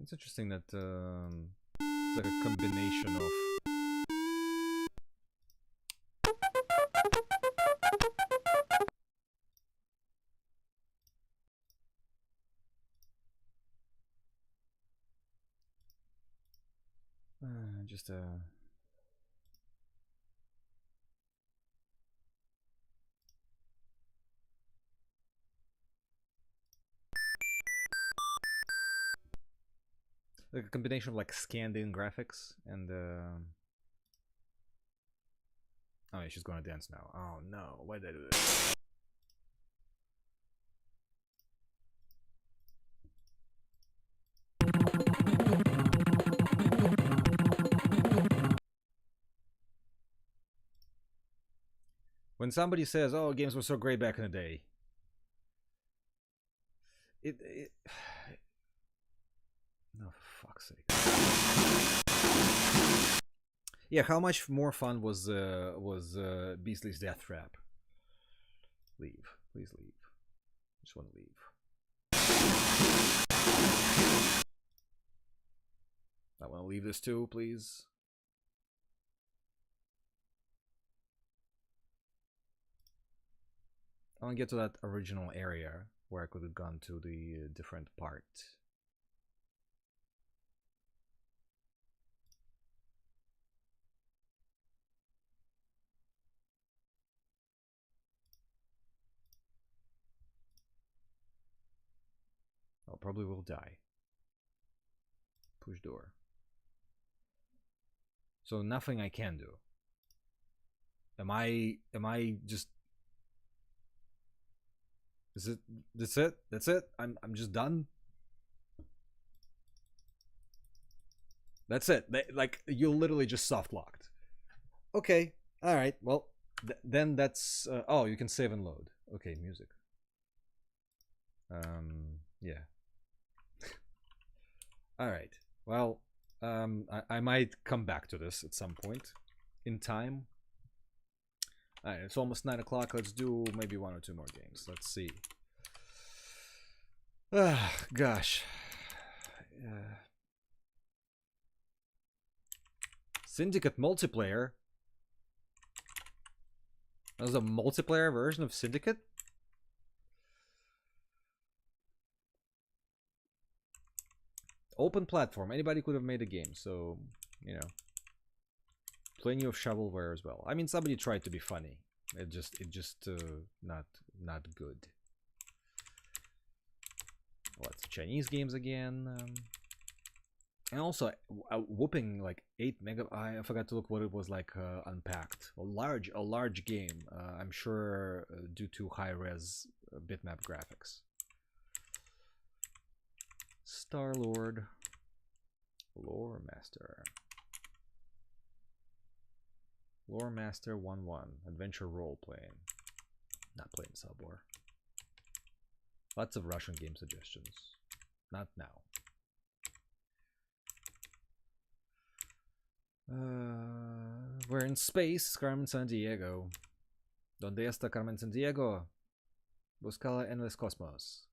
It's interesting that it's like a combination of just like a combination of like scanned in graphics and oh yeah, she's gonna dance now. Oh no, why did I do this? When somebody says, "Oh, games were so great back in the day," it oh, for fuck's sake! Yeah, how much more fun was Beasley's Deathtrap? Leave, please leave. Just want to leave. I want to leave this too, please. I want to get to that original area where I could have gone to the different part. I probably will die. Push door. So nothing I can do. Am I just... Is it? That's it? That's it? I'm just done? That's it. Like, you literally just soft locked. Okay. Alright. Well, then that's... oh, you can save and load. Okay, music. Yeah. Alright. Well, I might come back to this at some point in time. Alright, it's almost 9 o'clock. Let's do maybe 1 or 2 more games. Let's see. Ah, gosh. Syndicate multiplayer? That was a multiplayer version of Syndicate? Open platform. Anybody could have made a game, so, you know. Plenty of shovelware as well. I mean, somebody tried to be funny. It just not good. Lots of Chinese games again. And also a whooping like 8 mega. I forgot to look what it was like unpacked. A large game. I'm sure due to high res bitmap graphics. Star Lord, Lore Master, Lore Master 1-1 adventure role playing. Not playing Subwar. Lots of Russian game suggestions. Not now. We're in space, Carmen San Diego. ¿Dónde está Carmen San Diego? Buscala en los cosmos.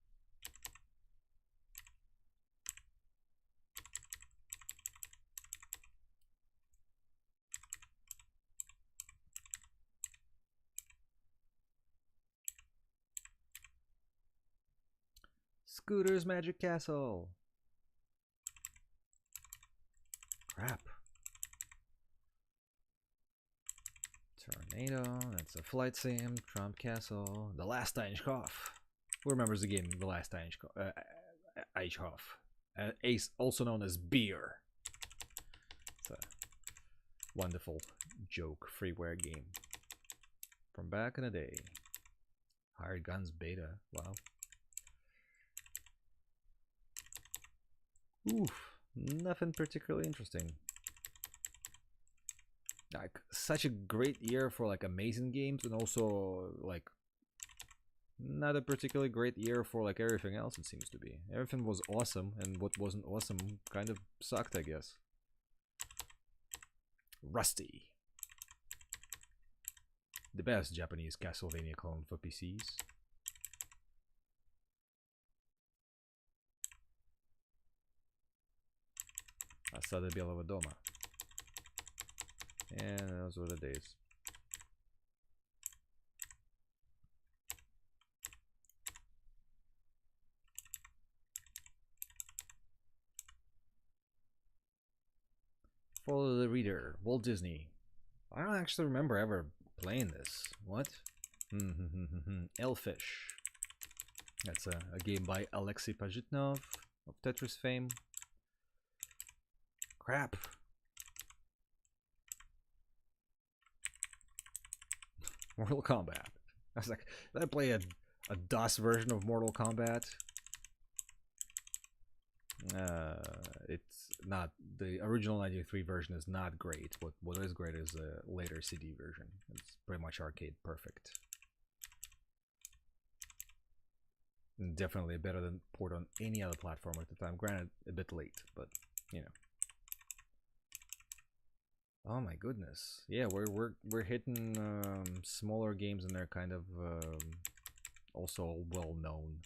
Scooter's Magic Castle. Crap. Tornado, that's a flight sim. Trump Castle. The Last Eichhoff. Who remembers the game The Last Eichhoff? Ace, also known as Beer. It's a wonderful joke freeware game from back in the day. Hired Guns Beta. Wow. Oof, nothing particularly interesting. Like such a great year for like amazing games, and also like not a particularly great year for like everything else. It seems to be everything was awesome, and what wasn't awesome kind of sucked, I guess. Rusty, the best Japanese Castlevania clone for PCs. Asada Белого дома. And those were the days. Follow the Reader, Walt Disney. I don't actually remember ever playing this. What? Elfish. That's a game by Alexei Pajitnov of Tetris fame. Crap. Mortal Kombat. I was like, did I play a DOS version of Mortal Kombat? It's not. The original 93 version is not great. What is great is the later CD version. It's pretty much arcade perfect. And definitely better than port on any other platform at the time. Granted, a bit late, but you know. Oh my goodness! Yeah, we're hitting smaller games, and they're kind of also well known.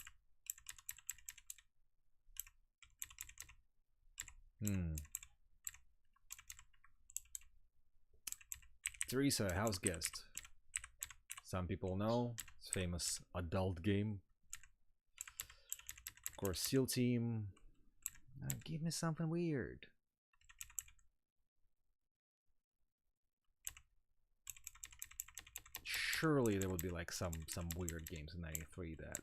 Teresa, house guest. Some people know it's famous adult game. Of course, SEAL Team. Give me something weird. Surely there would be like some weird games in 93 that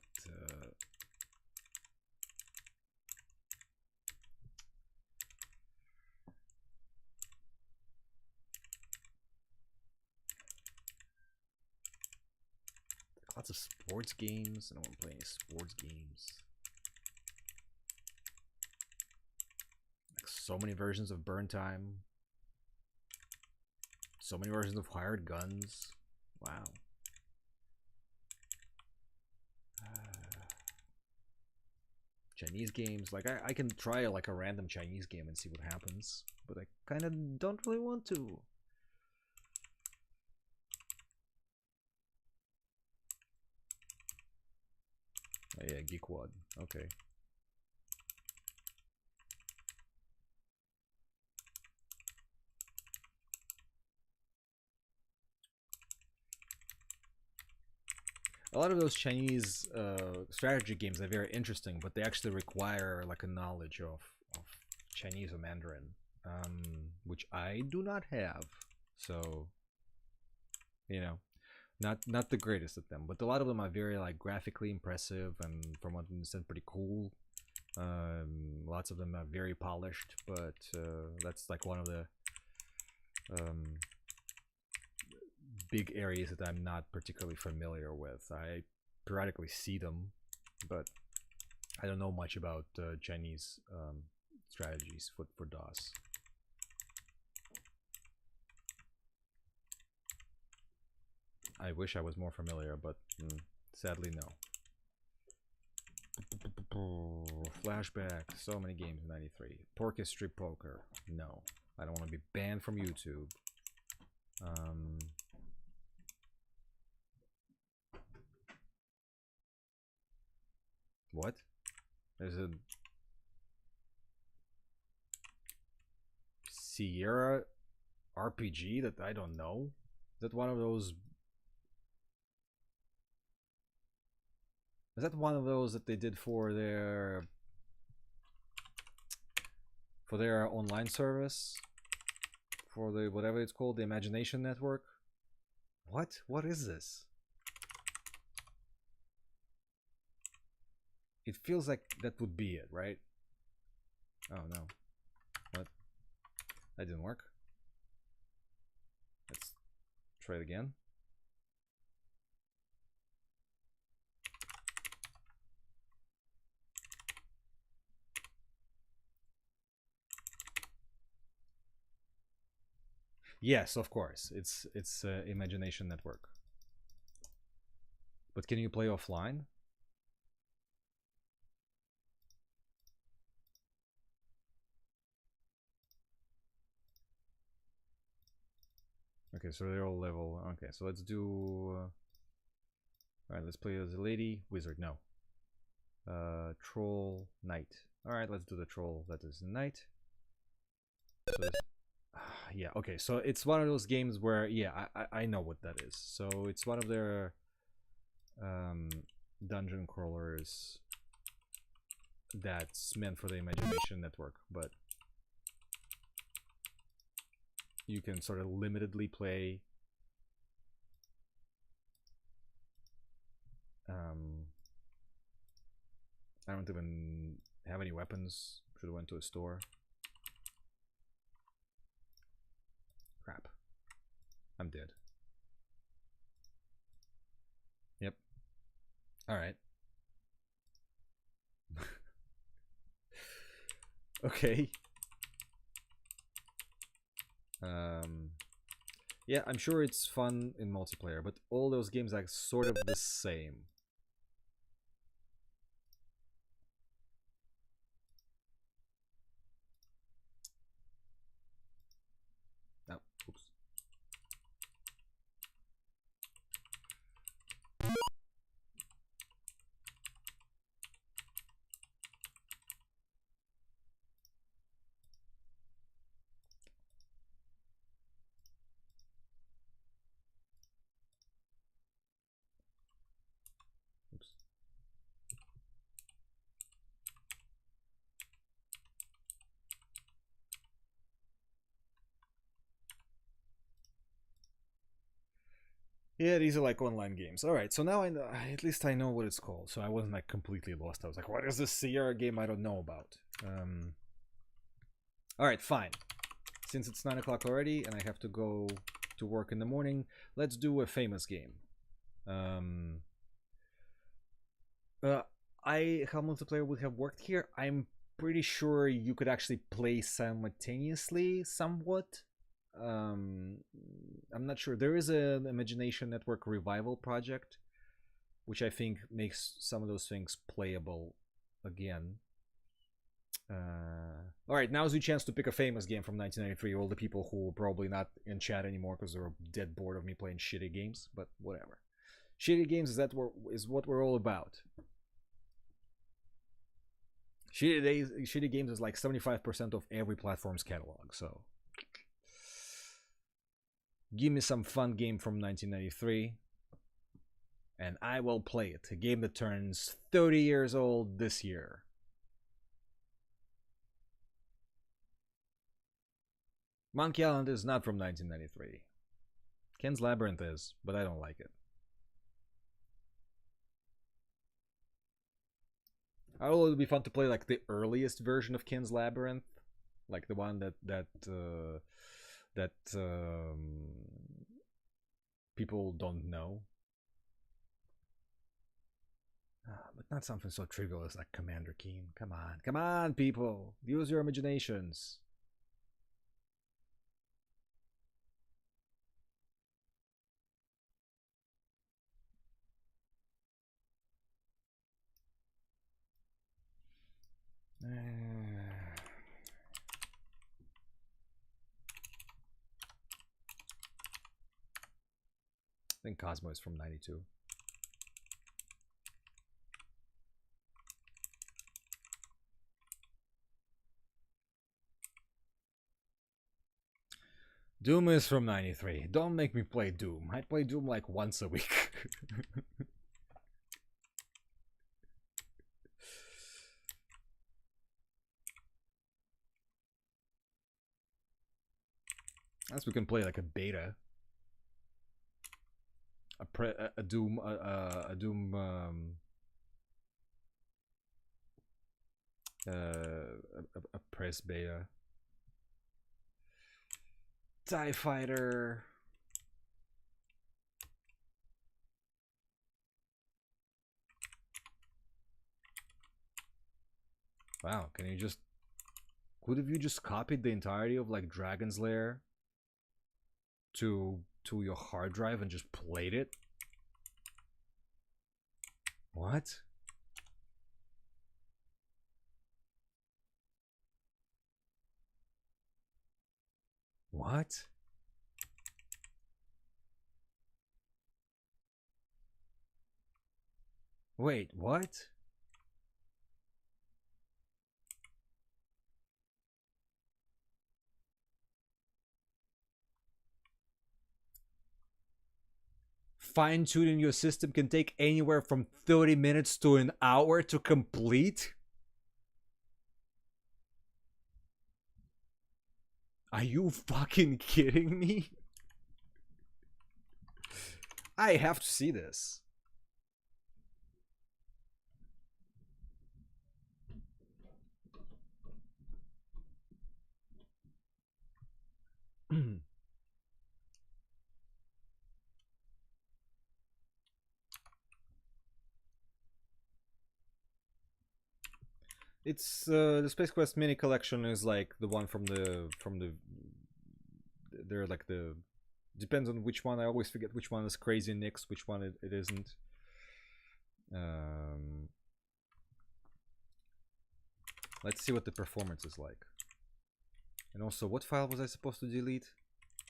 lots of sports games. I don't want to play any sports games. Like so many versions of Burn Time. So many versions of Hired Guns. Wow. Chinese games, like I can try like a random Chinese game and see what happens, but I kind of don't really want to. Oh yeah, Geekwad. Okay. A lot of those Chinese strategy games are very interesting, but they actually require like a knowledge of Chinese or Mandarin, which I do not have. So, you know, not the greatest at them, but a lot of them are very like graphically impressive and from what I understand pretty cool. Lots of them are very polished, but that's like one of the big areas that I'm not particularly familiar with. I periodically see them, but I don't know much about Chinese strategies for DOS. I wish I was more familiar, but sadly no. Flashback, so many games in 93. Porky Strip Poker, no. I don't want to be banned from YouTube. What? There's a Sierra RPG that I don't know? Is that one of those? Is that one of those that they did for their online service? For the whatever it's called, the Imagination Network? What? What is this? It feels like that would be it, right? Oh no. What? That didn't work. Let's try it again. Yes, of course. It's Imagination Network. But can you play offline? Okay, so they're all level. Okay, so let's do. Alright, let's play as a lady, wizard. No. Troll, knight. Alright, let's do the troll that is knight. So this, yeah, okay, so it's one of those games where, yeah, I know what that is. So it's one of their dungeon crawlers that's meant for the Imagination Network, but you can sort of limitedly play I don't even have any weapons. Should have went to a store. Crap. I'm dead. Yep. Alright. Okay. Yeah, I'm sure it's fun in multiplayer, but all those games are sort of the same. Oh, oops. Oops. Yeah, these are like online games. All right, so now I know, at least I know what it's called. So I wasn't like completely lost. I was like, what is this Sierra game I don't know about? All right, fine. Since it's 9 o'clock already and I have to go to work in the morning, let's do a famous game. How multiplayer would have worked here? I'm pretty sure you could actually play simultaneously somewhat. I'm not sure. There is an Imagination Network revival project, which I think makes some of those things playable again. Alright, now's your chance to pick a famous game from 1993. All the people who are probably not in chat anymore because they're dead bored of me playing shitty games, but whatever. Shitty games is what we're all about. Shitty games is like 75% of every platform's catalog, so give me some fun game from 1993 and I will play it. A game that turns 30 years old this year. Monkey Island is not from 1993. Ken's Labyrinth is, but I don't like it. Oh, it would be fun to play like the earliest version of Kin's Labyrinth, like the one that people don't know. But not something so trivial as like Commander Keen. Come on, people, use your imaginations. I think Cosmo is from '92. Doom is from '93. Don't make me play Doom. I play Doom like once a week. Unless we can play like a beta, a Doom, a Doom, a press beta. TIE Fighter. Wow, can you just... Could have you just copied the entirety of like Dragon's Lair to your hard drive and just played it? What? What? Wait, what? Fine-tuning your system can take anywhere from 30 minutes to an hour to complete? Are you fucking kidding me? I have to see this. It's the Space Quest mini collection is like the one from the they're like the depends on which one. I always forget which one is Crazy Nick's, which one it isn't. Let's see what the performance is like. And also, what file was I supposed to delete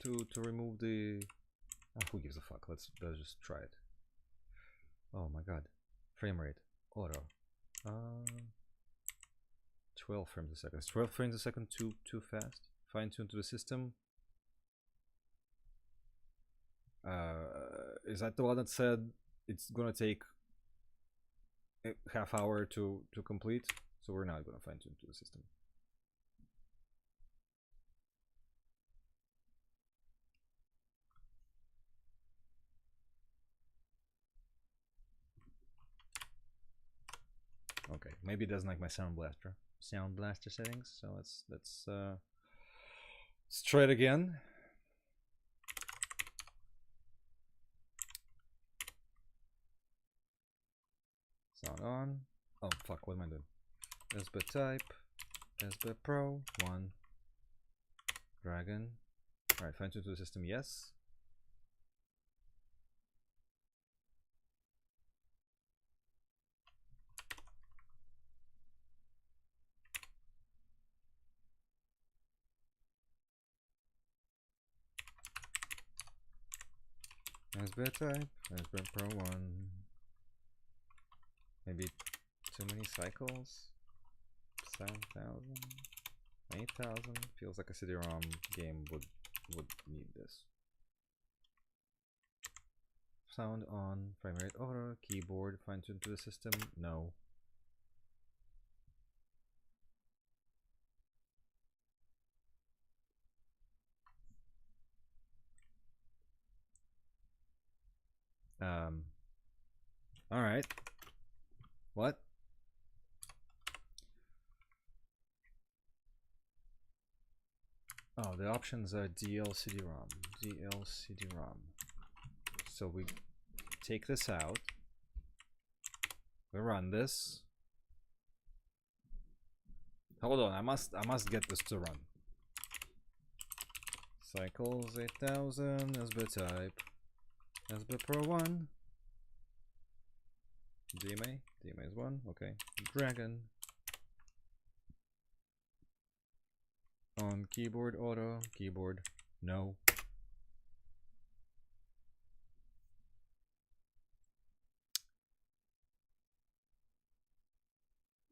to remove the? Who gives a fuck? Let's just try it. Oh my god, frame rate auto. 12 frames a second. Is 12 frames a second too fast? Fine tune to the system. Is that the one that said it's gonna take a half hour to complete? So we're not gonna fine tune to the system. Okay, maybe it doesn't like my sound blaster settings. So let's try it again. Sound on. Oh fuck, what am I doing? SB type, SB Pro 1, Dragon. All right, fine tune to the system. Yes. SB type, SB Pro 1. Maybe too many cycles. 7,000, 8,000. Feels like a cd-rom game would need this. Sound on, frame rate auto, keyboard fine tuned to the system. No. All right. What? Oh, the options are DL cd-rom, DL cd-rom. So we take this out. We run this. Hold on, I must get this to run. Cycles 8000, SB type, SB Pro 1. DMA is 1, okay. Dragon. On keyboard auto, keyboard, no.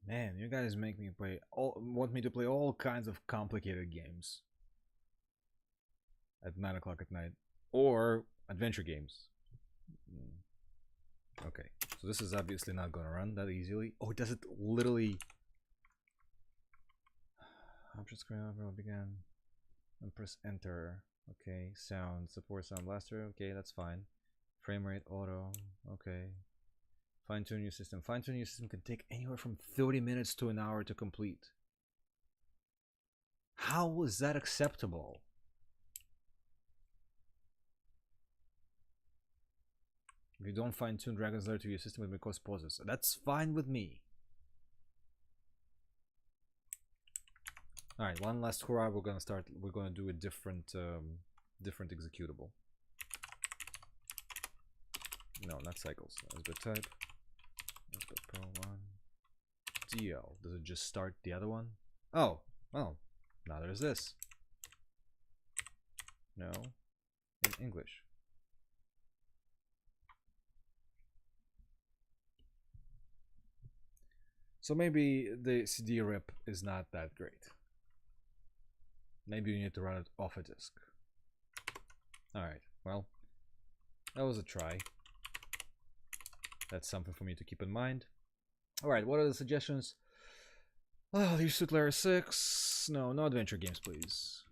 Man, you guys make me want me to play all kinds of complicated games at 9 o'clock at night, or adventure games. Okay, so this is obviously not gonna run that easily. Oh, does it literally? Option screen overall began and press enter. Okay, sound support sound blaster. Okay, that's fine. Frame rate auto. Okay. Fine tune your system. Fine tune your system can take anywhere from 30 minutes to an hour to complete. How is that acceptable? If you don't fine tune Dragon's Lair to your system, it may cause pauses. That's fine with me. All right, one last hurrah. We're gonna do a different executable. No, not cycles. SB type. SB Pro 1. DL. Does it just start the other one? Oh, well, now there's this. No, in English. So maybe the CD rip is not that great. Maybe you need to run it off a disk. Alright, well, that was a try. That's something for me to keep in mind. Alright, what are the suggestions? Oh, Leisure Suit Larry 6. No adventure games, please.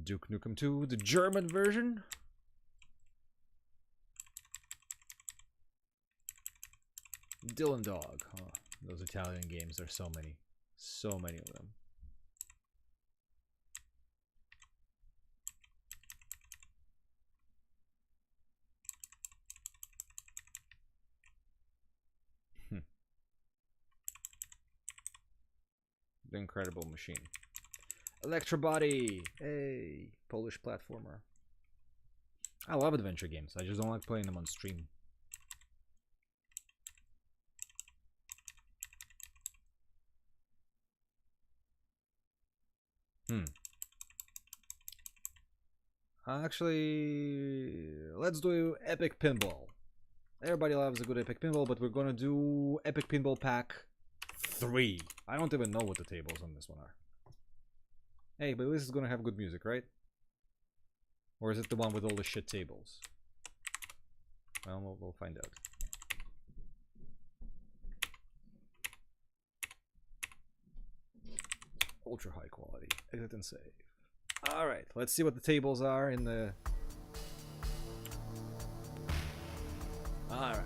Duke Nukem 2, the German version. Dylan Dog. Oh, those Italian games, there's so many. So many of them. The Incredible Machine. Electrobody! Hey! Polish platformer. I love adventure games. I just don't like playing them on stream. Actually, let's do Epic Pinball. Everybody loves a good Epic Pinball, but we're gonna do Epic Pinball Pack 3. I don't even know what the tables on this one are. Hey, but this is gonna have good music, right? Or is it the one with all the shit tables? Well, we'll find out. Ultra high quality. Exit and save. Alright, let's see what the tables are in the... Alright.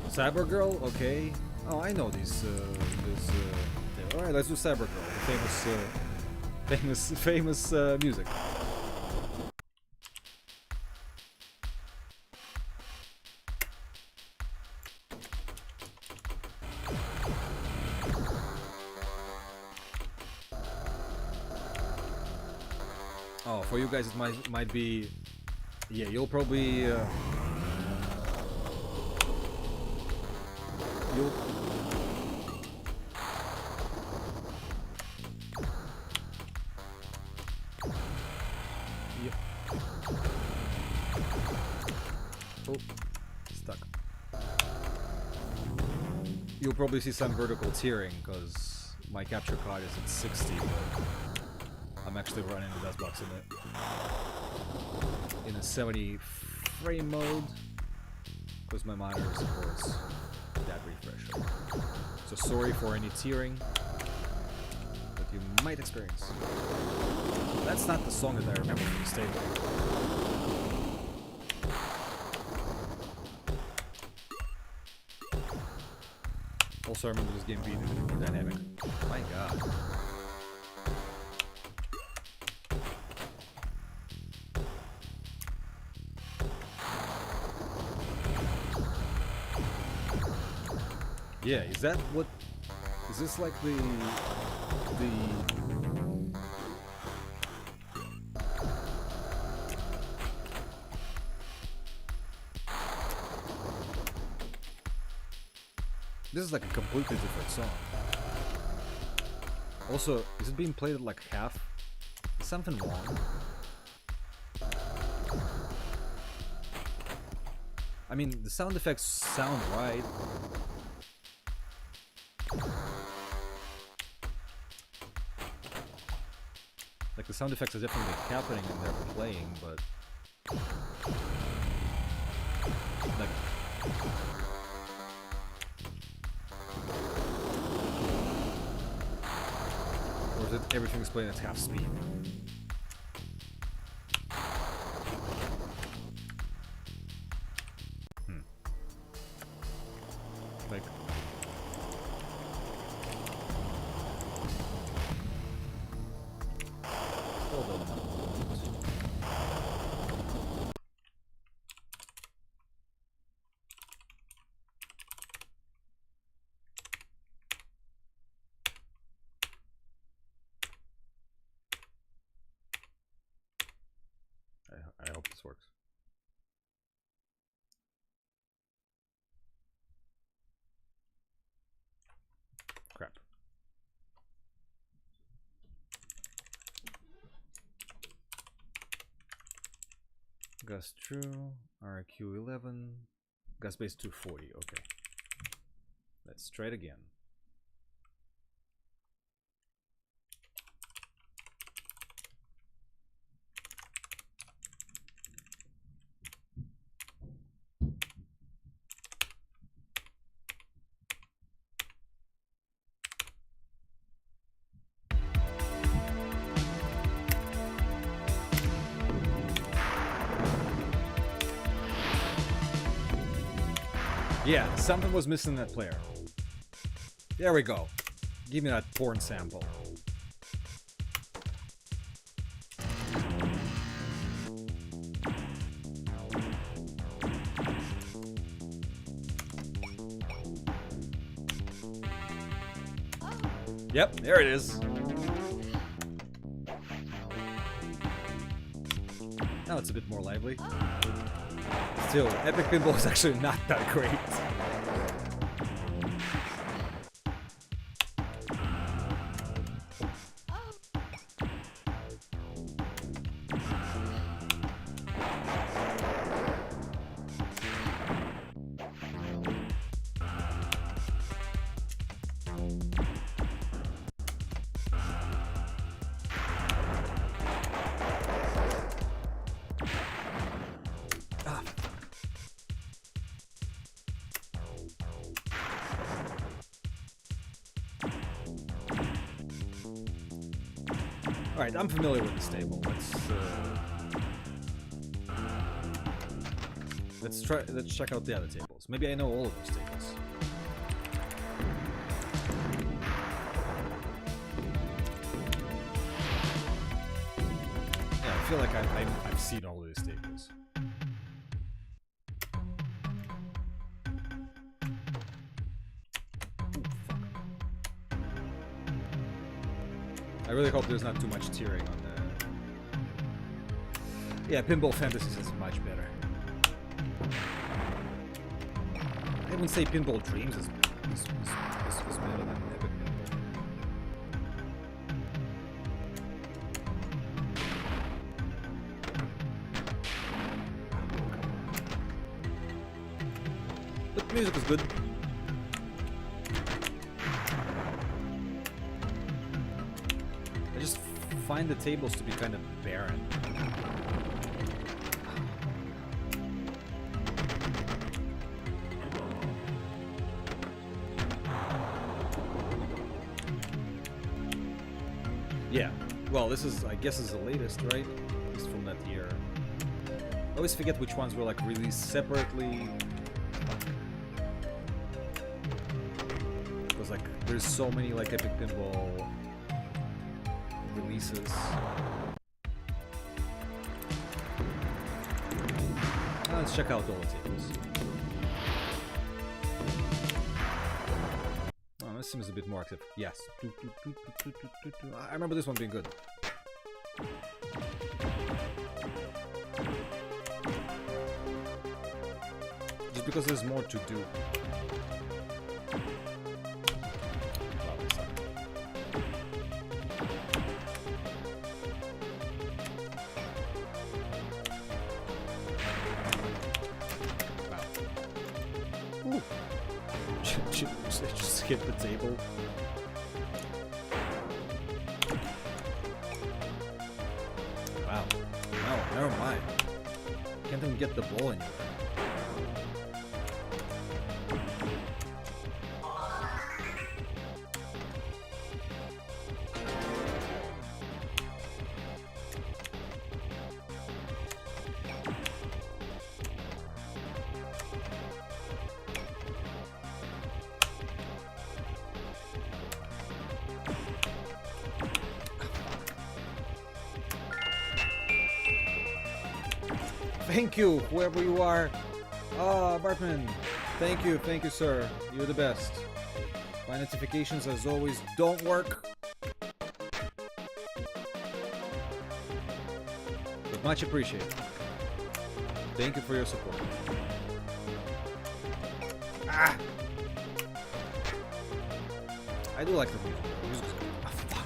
Cybergirl? Okay. Oh, I know these, Alright, let's do Cybergirl. The famous music. Oh, for you guys it might be... Yeah, you'll probably... Yep. Oh, stuck. You'll probably see some vertical tearing because my capture card is at 60, but I'm actually running the DOSBox in a 70 frame mode because my monitor supports that refresh. So sorry for any tearing that you might experience. That's not the song that I remember from the stable. Also, I remember this game being a bit more dynamic. My god. Yeah, is that what... Is this like the... This is like a completely different song. Also, is it being played at like half? Is something wrong? I mean, the sound effects sound right. Like, the sound effects are definitely happening and they're playing, but... Like... Or is it everything's playing at half speed? Like... Hold on a moment. I hope this works. Crap. Gus true, RQ 11, gas base 240, okay. Let's try it again. Yeah, something was missing in that player. There we go. Give me that porn sample. Yep, there it is. Now it's a bit more lively. Still, Epic Pinball is actually not that great. Alright, I'm familiar with this table. Let's check out the other tables. Maybe I know all of those tables. Yeah, I feel like I've seen all of these tables. I really hope there's not too much tearing on the... Yeah, Pinball Fantasies is much better. I wouldn't say Pinball Dreams is better than Epic Pinball. But the music is good. I just find the tables to be kind of barren. Yeah, well, this is, I guess, is the latest, right? At least from that year. I always forget which ones were like released separately. There's so many like Epic Pinball releases. Let's check out all the tables. Oh, this seems a bit more active. Yes. I remember this one being good. Just because there's more to do. Just hit the table. Wow. No, never mind. Can't even get the ball anywhere. Thank you, whoever you are. Ah, Bartman. Thank you, sir. You're the best. My notifications, as always, don't work. But much appreciated. Thank you for your support. Ah! I do like the music. The music's good. Ah, fuck.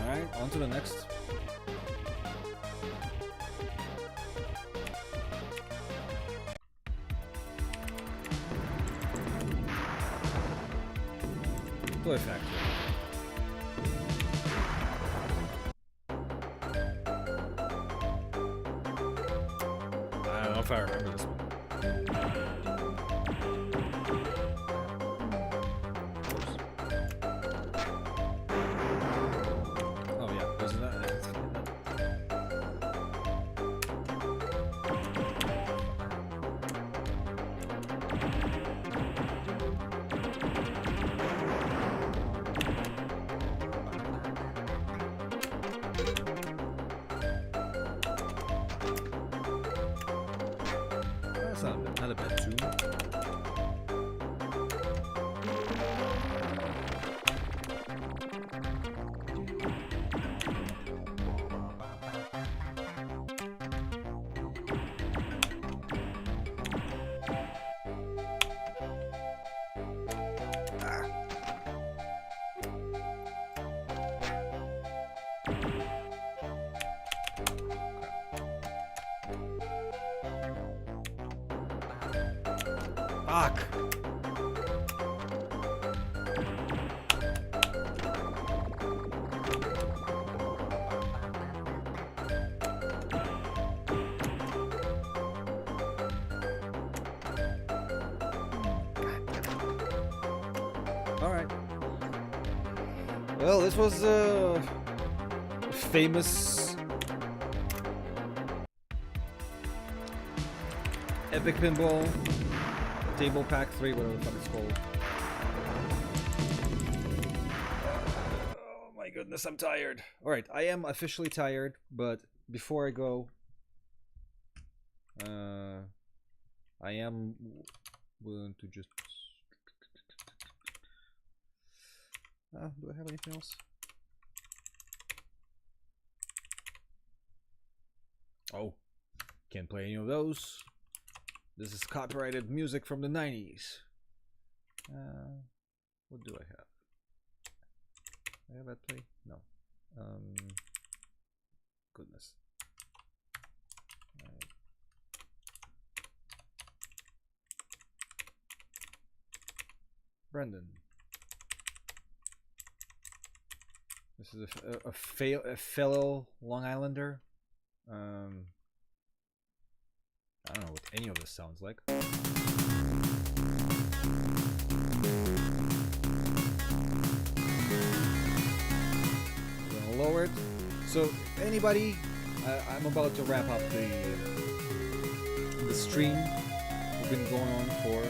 Alright, on to the next. Toy Factory. I don't know if I remember this one. Oh yeah, wasn't that? That's not a bad tune. Fuck. Alright. Well, this was famous Epic Pinball Table Pack 3, whatever the fuck it's called. Oh my goodness, I'm tired. Alright, I am officially tired, but before I go, I am willing to just... do I have anything else? Oh, can't play any of those. This is copyrighted music from the 90s. What do I have? I have that play? No. Goodness. Brendan. This is a fellow Long Islander. I don't know what any of this sounds like. I'm gonna lower it So anybody, I'm about to wrap up the stream. We've been going on for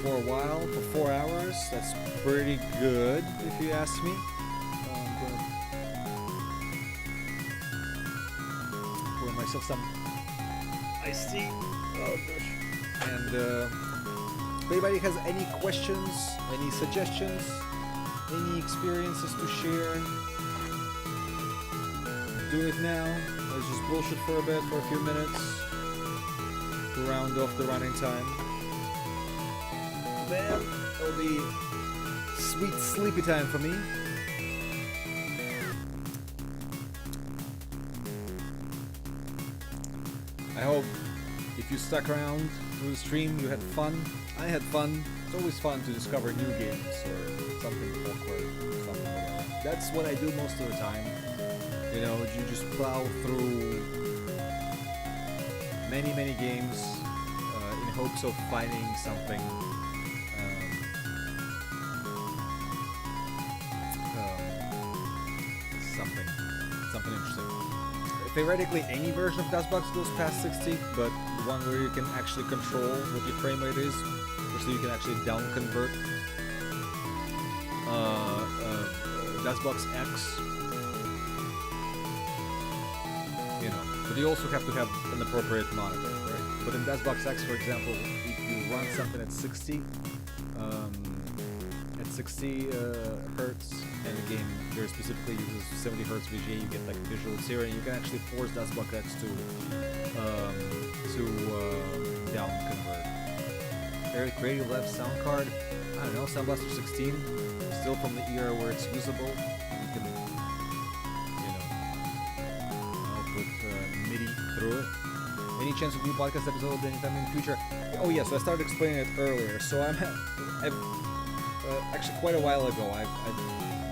a while, for 4 hours. That's pretty good, if you ask me. I'm gonna pour myself some iced tea. Oh gosh. And if anybody has any questions, any suggestions, any experiences to share, do it now. Let's just bullshit for a bit, for a few minutes, to round off the running time. Then it'll be sweet sleepy time for me. I hope if you stuck around through the stream, you had fun. I had fun. It's always fun to discover new games or something awkward, something like that. That's what I do most of the time. You know, you just plow through many games in hopes of finding something something interesting. Theoretically, any version of DOSBox goes past 60, but the one where you can actually control what your frame rate is, or so you can actually down convert DOSBox X. You know, but you also have to have an appropriate monitor, right? But in DOSBox X, for example, if you run something at 60 hertz, and the game very specifically uses 70 hertz VGA, you get like visual zero, and you can actually force DOSBox X to down convert. Very creative left sound card. I don't know, Sound Blaster 16, still from the era where it's usable. You can, put MIDI through it. Any chance of new podcast episode anytime in the future? Oh yeah, so I started explaining it earlier. So I've actually quite a while ago, I've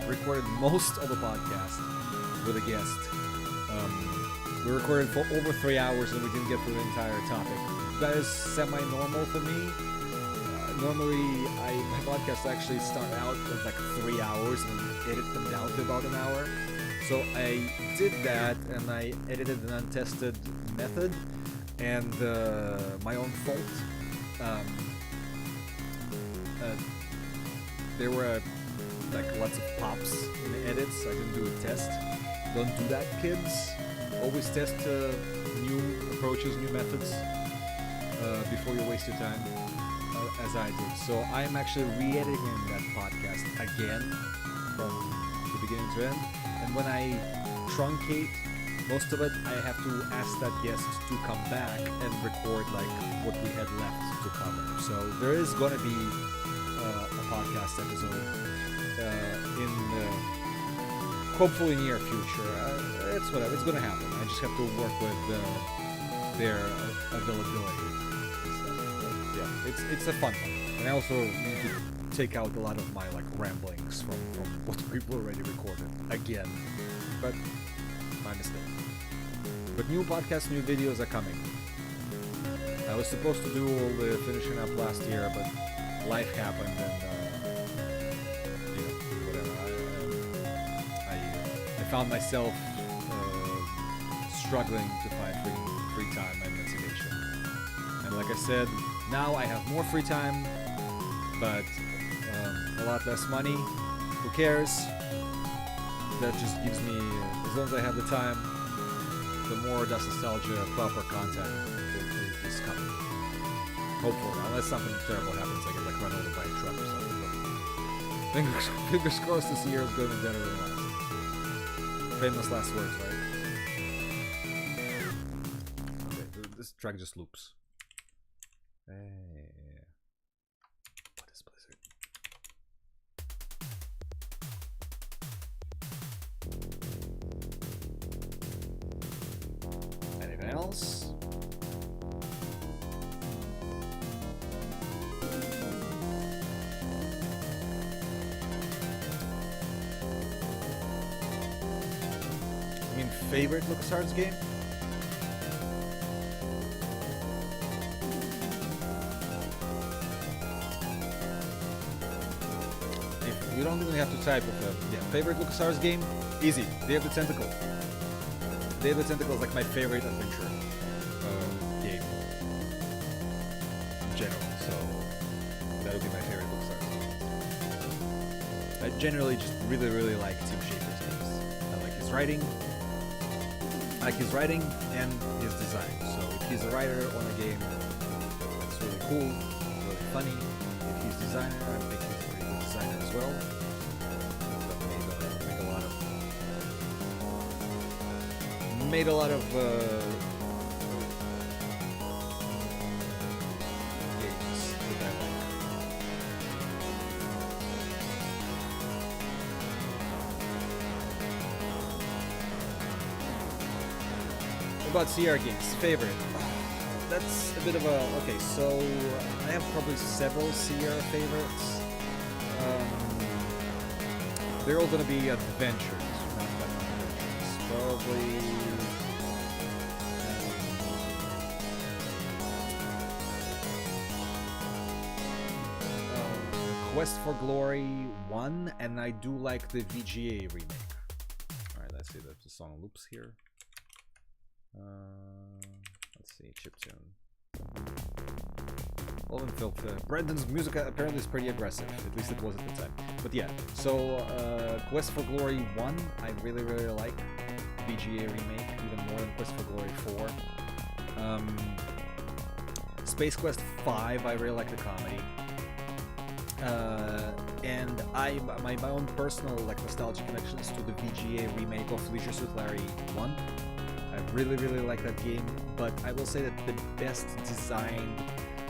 recorded most of the podcast with a guest. We recorded for over 3 hours and we didn't get through the entire topic. That is semi-normal for me. Normally, my podcasts actually start out as like 3 hours and edit them down to about an hour. So I did that and I edited an untested method, and my own fault. There were like lots of pops in the edits. I didn't do a test. Don't do that, kids. Always test new approaches, new methods before you waste your time, as I did. So I'm actually re-editing that podcast again from the beginning to end. And when I truncate most of it, I have to ask that guest to come back and record like what we had left to cover. So there is going to be a podcast episode in the hopefully near future. It's whatever, it's gonna happen. I just have to work with their availability and stuff. But yeah, it's a fun one. And I also need to take out a lot of my like ramblings from what we've already recorded again. But my mistake. But new podcasts, new videos are coming. I was supposed to do all the finishing up last year, but life happened and whatever. I found myself struggling to find free time and motivation. And like I said, now I have more free time, but a lot less money. Who cares? That just gives me, as long as I have the time, the more Dust Nostalgia proper content is coming. Hopefully, unless something terrible happens, I get like run over by a truck or something. But fingers crossed this year is going to be better than last. Famous last words, right? Okay, this track just loops. What is Blizzard? Anything else? Favorite LucasArts game? If you don't gonna have to type with yeah, favorite LucasArts game? Easy. Day of the Tentacle. Day of the Tentacle is like my favorite adventure game in general, so that would be my favorite LucasArts game. I generally just really like Tim Schafer's games. I like his writing. And his design. So if he's a writer on a game, it's really cool, it's really funny. If he's a designer, I think he's a pretty good designer as well. Made a lot of games that I like. About CR games, favorite. That's a bit of a okay. So I have probably several CR favorites. They're all gonna be adventures, not adventures. Probably. Quest for Glory 1, and I do like the VGA remake. Alright, let's see that the song loops here. Let's see, chiptune. All in filth. Brendan's music apparently is pretty aggressive, at least it was at the time. But yeah, so Quest for Glory 1, I really like. VGA remake, even more than Quest for Glory 4. Space Quest 5, I really like the comedy. And my own personal like nostalgic connections to the VGA remake of Leisure Suit Larry 1. I really like that game, but I will say that the best designed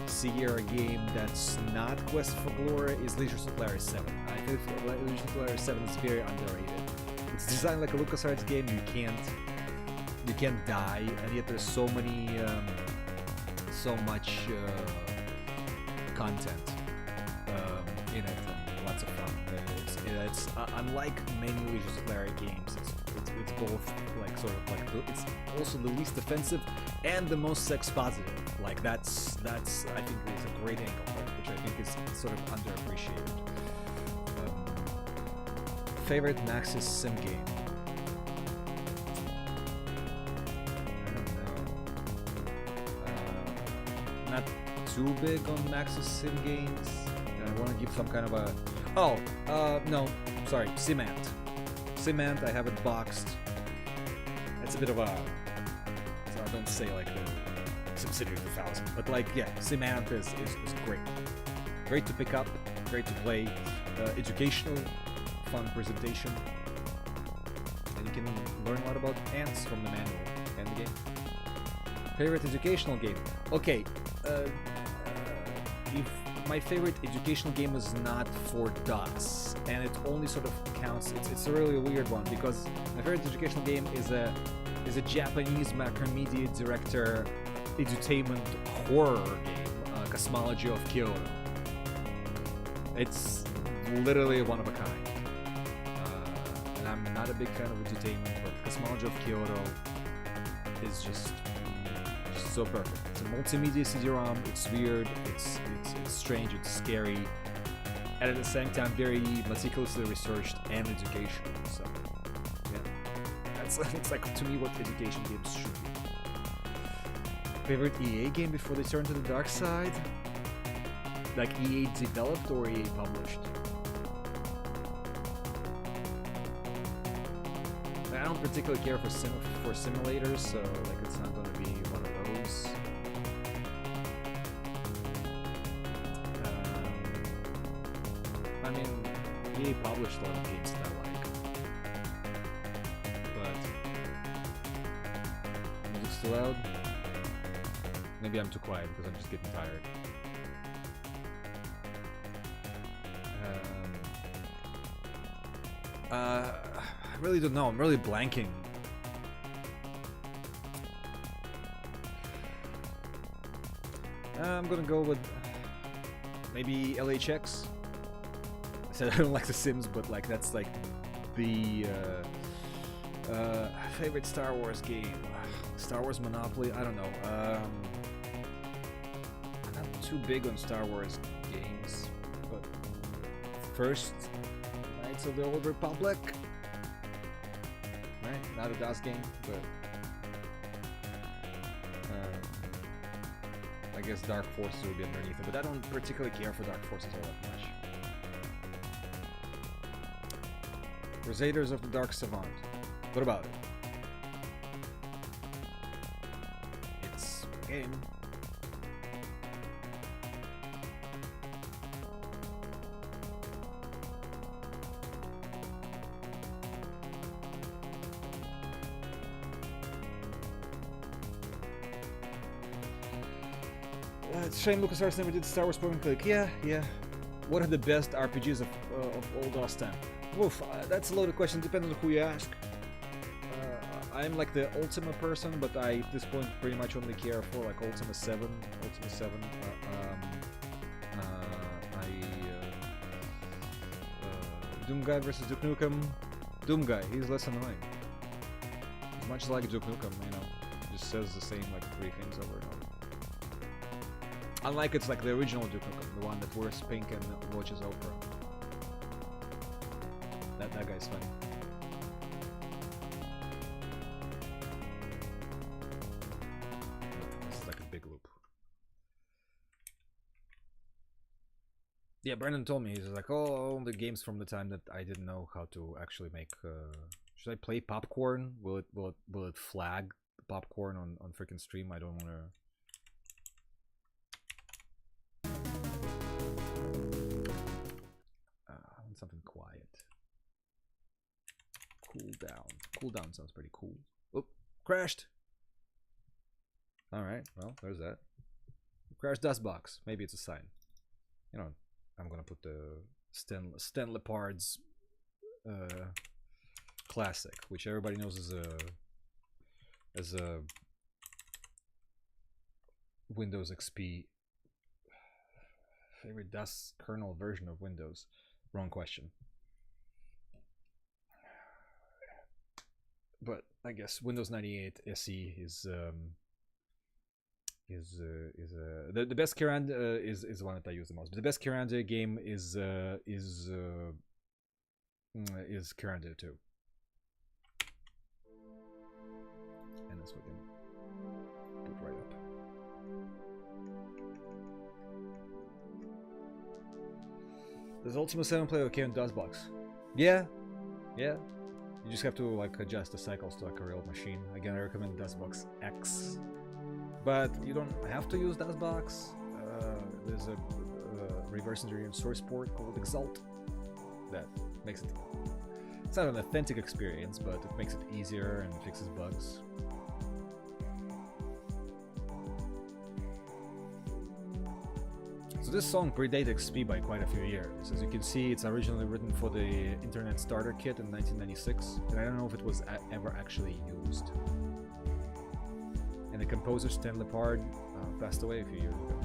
Sierra game that's not Quest for Glory is Leisure Suit Larry 7. I think Leisure Suit Larry 7 is very underrated. It's designed like a LucasArts game. You can't die, and yet there's so much content in it, and lots of fun. It's unlike many Leisure Suit Larry games. It's both like sort of like it's also the least offensive and the most sex positive. Like that's I think is a great angle, which I think is sort of underappreciated. Favorite Maxis sim game? I don't know. Not too big on Maxis sim games. I want to give some kind of a... no, sorry, Simant. Simant, I have it boxed. It's a bit of a... So I don't say like the subsidiary of the 1000, but like, yeah, Simant is great. Great to pick up, great to play, educational, fun presentation, and you can learn a lot about ants from the manual and the game. Favorite educational game? Okay, if my favorite educational game was not for DOS, and it only sort of counts. It's a really weird one because my favorite educational game is a Japanese macromedia director edutainment horror game, Cosmology of Kyoto. It's literally one of a kind, and I'm not a big fan of edutainment, but Cosmology of Kyoto is just so perfect. It's a multimedia cd-rom. It's weird. It's strange. It's scary, and at the same time very meticulously researched and educational. So yeah, it's like to me what education games should be. Favorite EA game before they turn to the dark side? Like EA developed or EA published? I don't particularly care for simulators, so like it's not going to be one of those. I mean, EA published a lot of games that I like, but is it still loud? Maybe I'm too quiet because I'm just getting tired. I really don't know. I'm really blanking. I'm gonna go with maybe LHX. I said I don't like The Sims, but like that's like the favorite Star Wars game. Star Wars Monopoly. I don't know. I'm not too big on Star Wars games, but first might Knights of the Old Republic. Right? Not a DOS game, but I guess Dark Forces will be underneath it, but I don't particularly care for Dark Forces all that much. Crusaders of the Dark Savant. What about it? It's a game. It's a shame LucasArts never did Star Wars point and click. Yeah. What are the best RPGs of all DOS time? Woof, that's a loaded question, depending on who you ask. I'm like the Ultima person, but I at this point pretty much only care for like Ultima 7. Doom Guy versus Duke Nukem. Doom Guy, he's less annoying. He's much like Duke Nukem, you know, just says the same like 3 things over and over. Unlike it's like the original Duke Nukem, the one that wears pink and watches Oprah. That guy's funny. This is like a big loop. Yeah, Brandon told me, he's like, oh, all the games from the time that I didn't know how to actually make. Should I play popcorn? Will it flag the popcorn on freaking stream? I don't want to. I want something quiet. Cool down. Cool down sounds pretty cool. Oop, crashed. All right, well, there's that. Crashed dust box. Maybe it's a sign. You know, I'm gonna put the Stan Lepard's classic, which everybody knows as a Windows XP favorite DOS kernel version of Windows. Wrong question. But I guess Windows 98 SE is the best Kiran is the one that I use the most. But the best Kiran game is Kiran 2. And this we can put right up. Does Ultima 7 play okay on DOSBox? Yeah. You just have to like adjust the cycles to like a real machine. Again, I recommend DOSBox X. But you don't have to use DOSBox. There's a reverse engineering source port called Exalt that makes it. It's not an authentic experience, but it makes it easier and fixes bugs. So this song predates XP by quite a few years. As you can see, it's originally written for the Internet Starter Kit in 1996, and I don't know if it was ever actually used. And the composer Stan Lepard passed away a few years ago.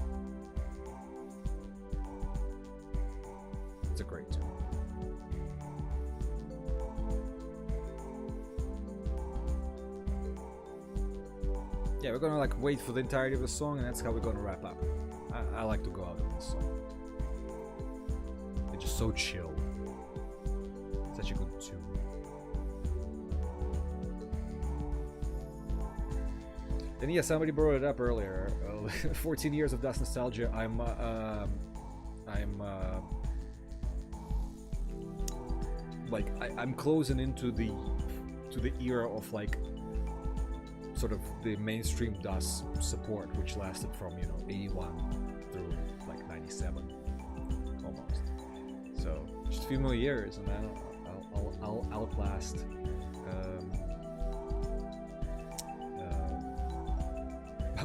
It's a great tune. Yeah, we're gonna like wait for the entirety of the song, and that's how we're gonna wrap up. I like to go out on this song. It's just so chill. Such a good tune. And yeah, somebody brought it up earlier. 14 years of DOS nostalgia. I'm closing into the era of like sort of the mainstream DOS support, which lasted from 81 through like 97 almost. So just a few more years, and then I'll outlast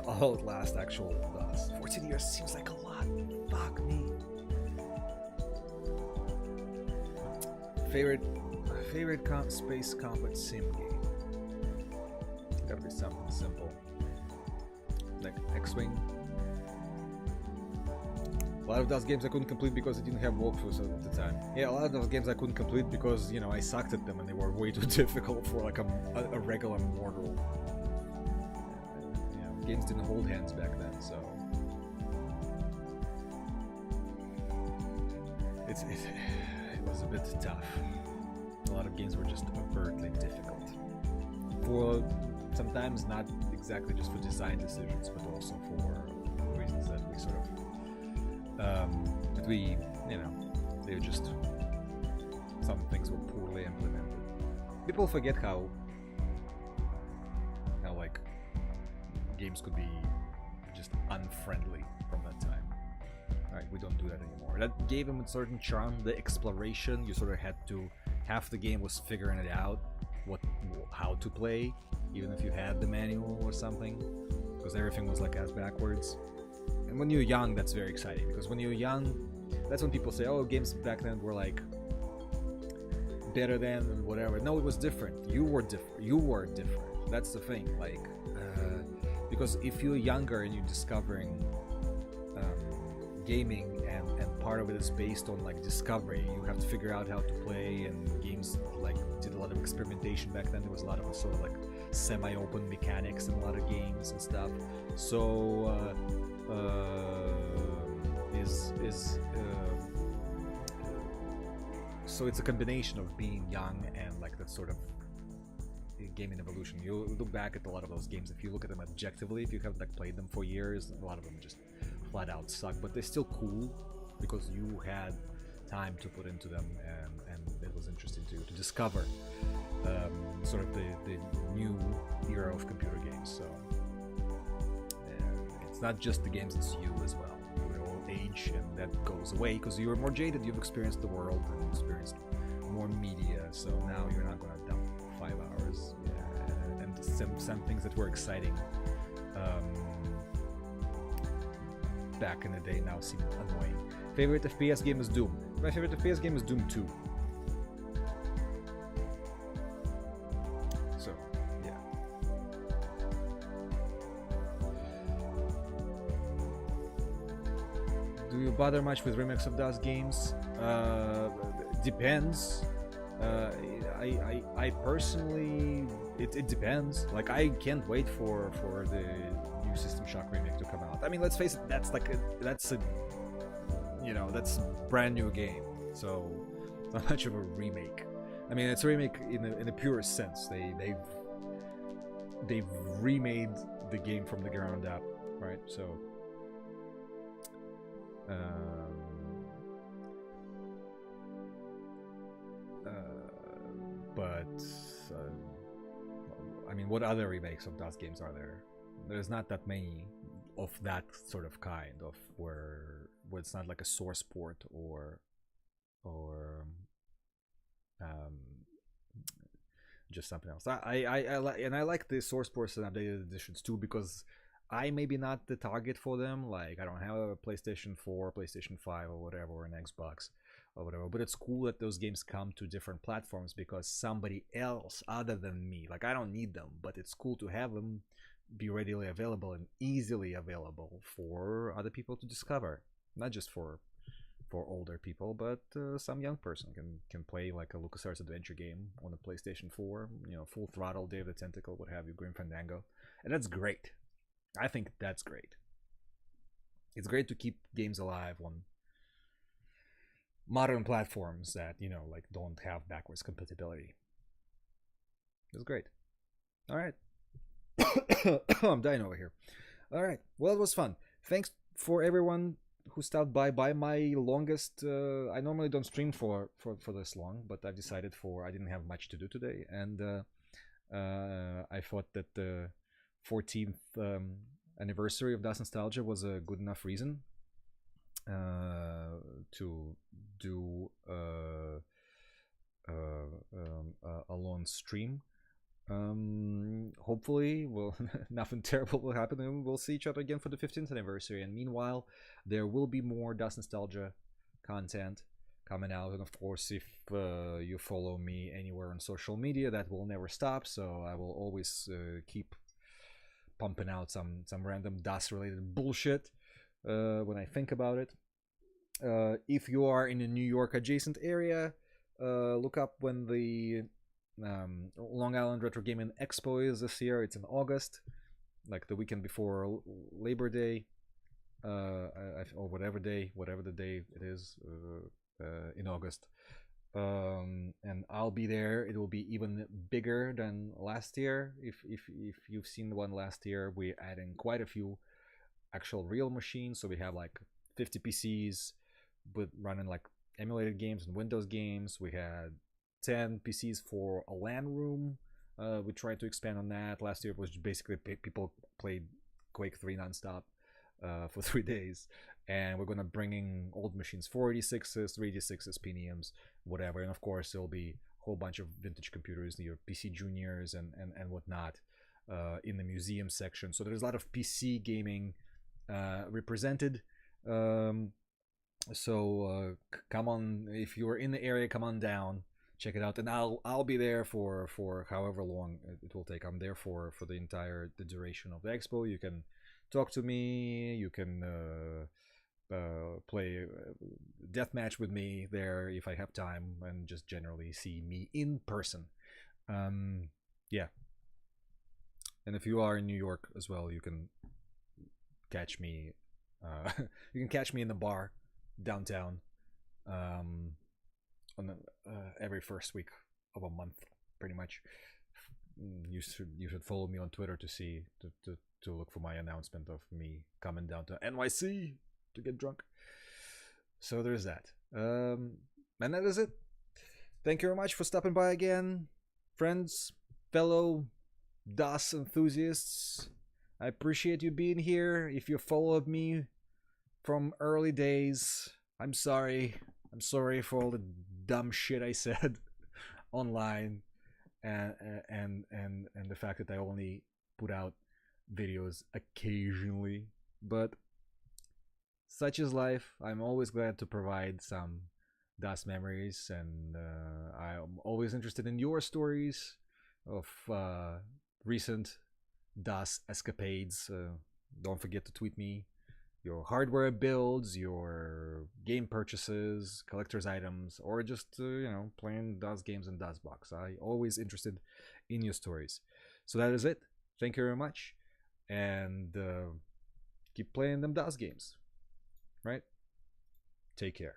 I'll outlast actual DOS. 14 years seems like a lot. Fuck me. Favorite space combat sim game. Gotta be something simple, like X-Wing. A lot of those games I couldn't complete because I didn't have walkthroughs at the time. Yeah, a lot of those games I couldn't complete because I sucked at them and they were way too difficult for like a regular mortal. Games didn't hold hands back then, so it was a bit tough. A lot of games were just overtly difficult. For sometimes not exactly just for design decisions, but also for reasons that we sort of that we, you know, they were just, some things were poorly implemented. People forget how like games could be just unfriendly from that time. Alright, we don't do that anymore. That gave them a certain charm. The exploration, you sort of had to, half the game was figuring it out, how to play, even if you had the manual or something, because everything was like ass backwards. And when you're young, that's very exciting, because when you're young, that's when people say, oh, games back then were like better than and whatever. No, it was different. You were different. That's the thing. Like, because if you're younger and you're discovering gaming, and part of it is based on like discovery, you have to figure out how to play, and games like did a lot of experimentation back then. There was a lot of sort of like semi-open mechanics in a lot of games and stuff. So so it's a combination of being young and like that sort of gaming evolution. You look back at a lot of those games, if you look at them objectively, if you haven't like played them for years, a lot of them just flat out suck, but they're still cool because you had time to put into them, and it was interesting to discover sort of the new era of computer games. So it's not just the games, it's you as well. We all age, and that goes away because you're more jaded, you've experienced the world and experienced more media, so now you're not going to dump 5 hours and some things that were exciting back in the day now seem annoying. Favorite FPS game is Doom. My favorite FPS game is Doom 2. So, yeah. Do you bother much with remakes of DOS games? Depends. I personally, it depends. Like, I can't wait for the new System Shock remake to come out. I mean, let's face it, that's a brand new game, so it's not much of a remake. I mean, it's a remake in the purest sense. They've remade the game from the ground up, right? So I mean, what other remakes of DOS games are there? There's not that many of that sort of kind, of where it's not like a source port or just something else. I like the source ports and updated editions too, because I maybe not the target for them. Like, I don't have a PlayStation 4, PlayStation 5 or whatever, or an Xbox or whatever, but it's cool that those games come to different platforms because somebody else other than me, like, I don't need them, but it's cool to have them be readily available and easily available for other people to discover, not just for older people, but some young person can play like a LucasArts adventure game on a PlayStation 4, full throttle, Day of the Tentacle, what have you, Grim Fandango, and that's great. I think that's great. It's great to keep games alive on modern platforms that like don't have backwards compatibility. It's great. All right. I'm dying over here. All right. Well, it was fun. Thanks for everyone who stopped by my longest. I normally don't stream for this long, but I've decided I didn't have much to do today, and I thought that the 14th anniversary of DOS Nostalgia was a good enough reason to do a long stream. Hopefully, well, nothing terrible will happen, and we'll see each other again for the 15th anniversary. And meanwhile, there will be more DOS Nostalgia content coming out, and of course, if you follow me anywhere on social media, that will never stop. So I will always keep pumping out some random DOS related bullshit when I think about it. If you are in a New York adjacent area, look up when the Long Island Retro Gaming Expo is this year. It's in August, like the weekend before Labor Day, or whatever the day it is in August. and I'll be there. It will be even bigger than last year. If you've seen the one last year, we're adding quite a few actual real machines. So we have like 50 PCs, but running like emulated games and Windows games. We had 10 PCs for a LAN room. We tried to expand on that. Last year it was basically people played Quake 3 nonstop for 3 days. And we're gonna bring in old machines, 486s, 386s, Pentiums, whatever. And of course, there'll be a whole bunch of vintage computers, your PC Juniors and whatnot, in the museum section. So there's a lot of PC gaming represented. So come on, if you're in the area, come on down, check it out, and I'll be there for however long it will take. I'm there for the duration of the expo. You can talk to me. You can play deathmatch with me there if I have time, and just generally see me in person. Yeah, and if you are in New York as well, you can catch me. You can catch me in the bar downtown on the, every first week of a month, pretty much. You should follow me on Twitter to see to look for my announcement of me coming down to NYC to get drunk. So there's that. And that is it. Thank you very much for stopping by again, friends, fellow DOS enthusiasts. I appreciate you being here. If you followed me from early days, I'm sorry. I'm sorry for all the dumb shit I said online, and the fact that I only put out videos occasionally. But such is life. I'm always glad to provide some DOS memories, and I'm always interested in your stories of recent DOS escapades. Don't forget to tweet me your hardware builds, your game purchases, collector's items, or just playing DOS games in DOSBox. I always interested in your stories. So that is it. Thank you very much, and keep playing them DOS games. Right? Take care.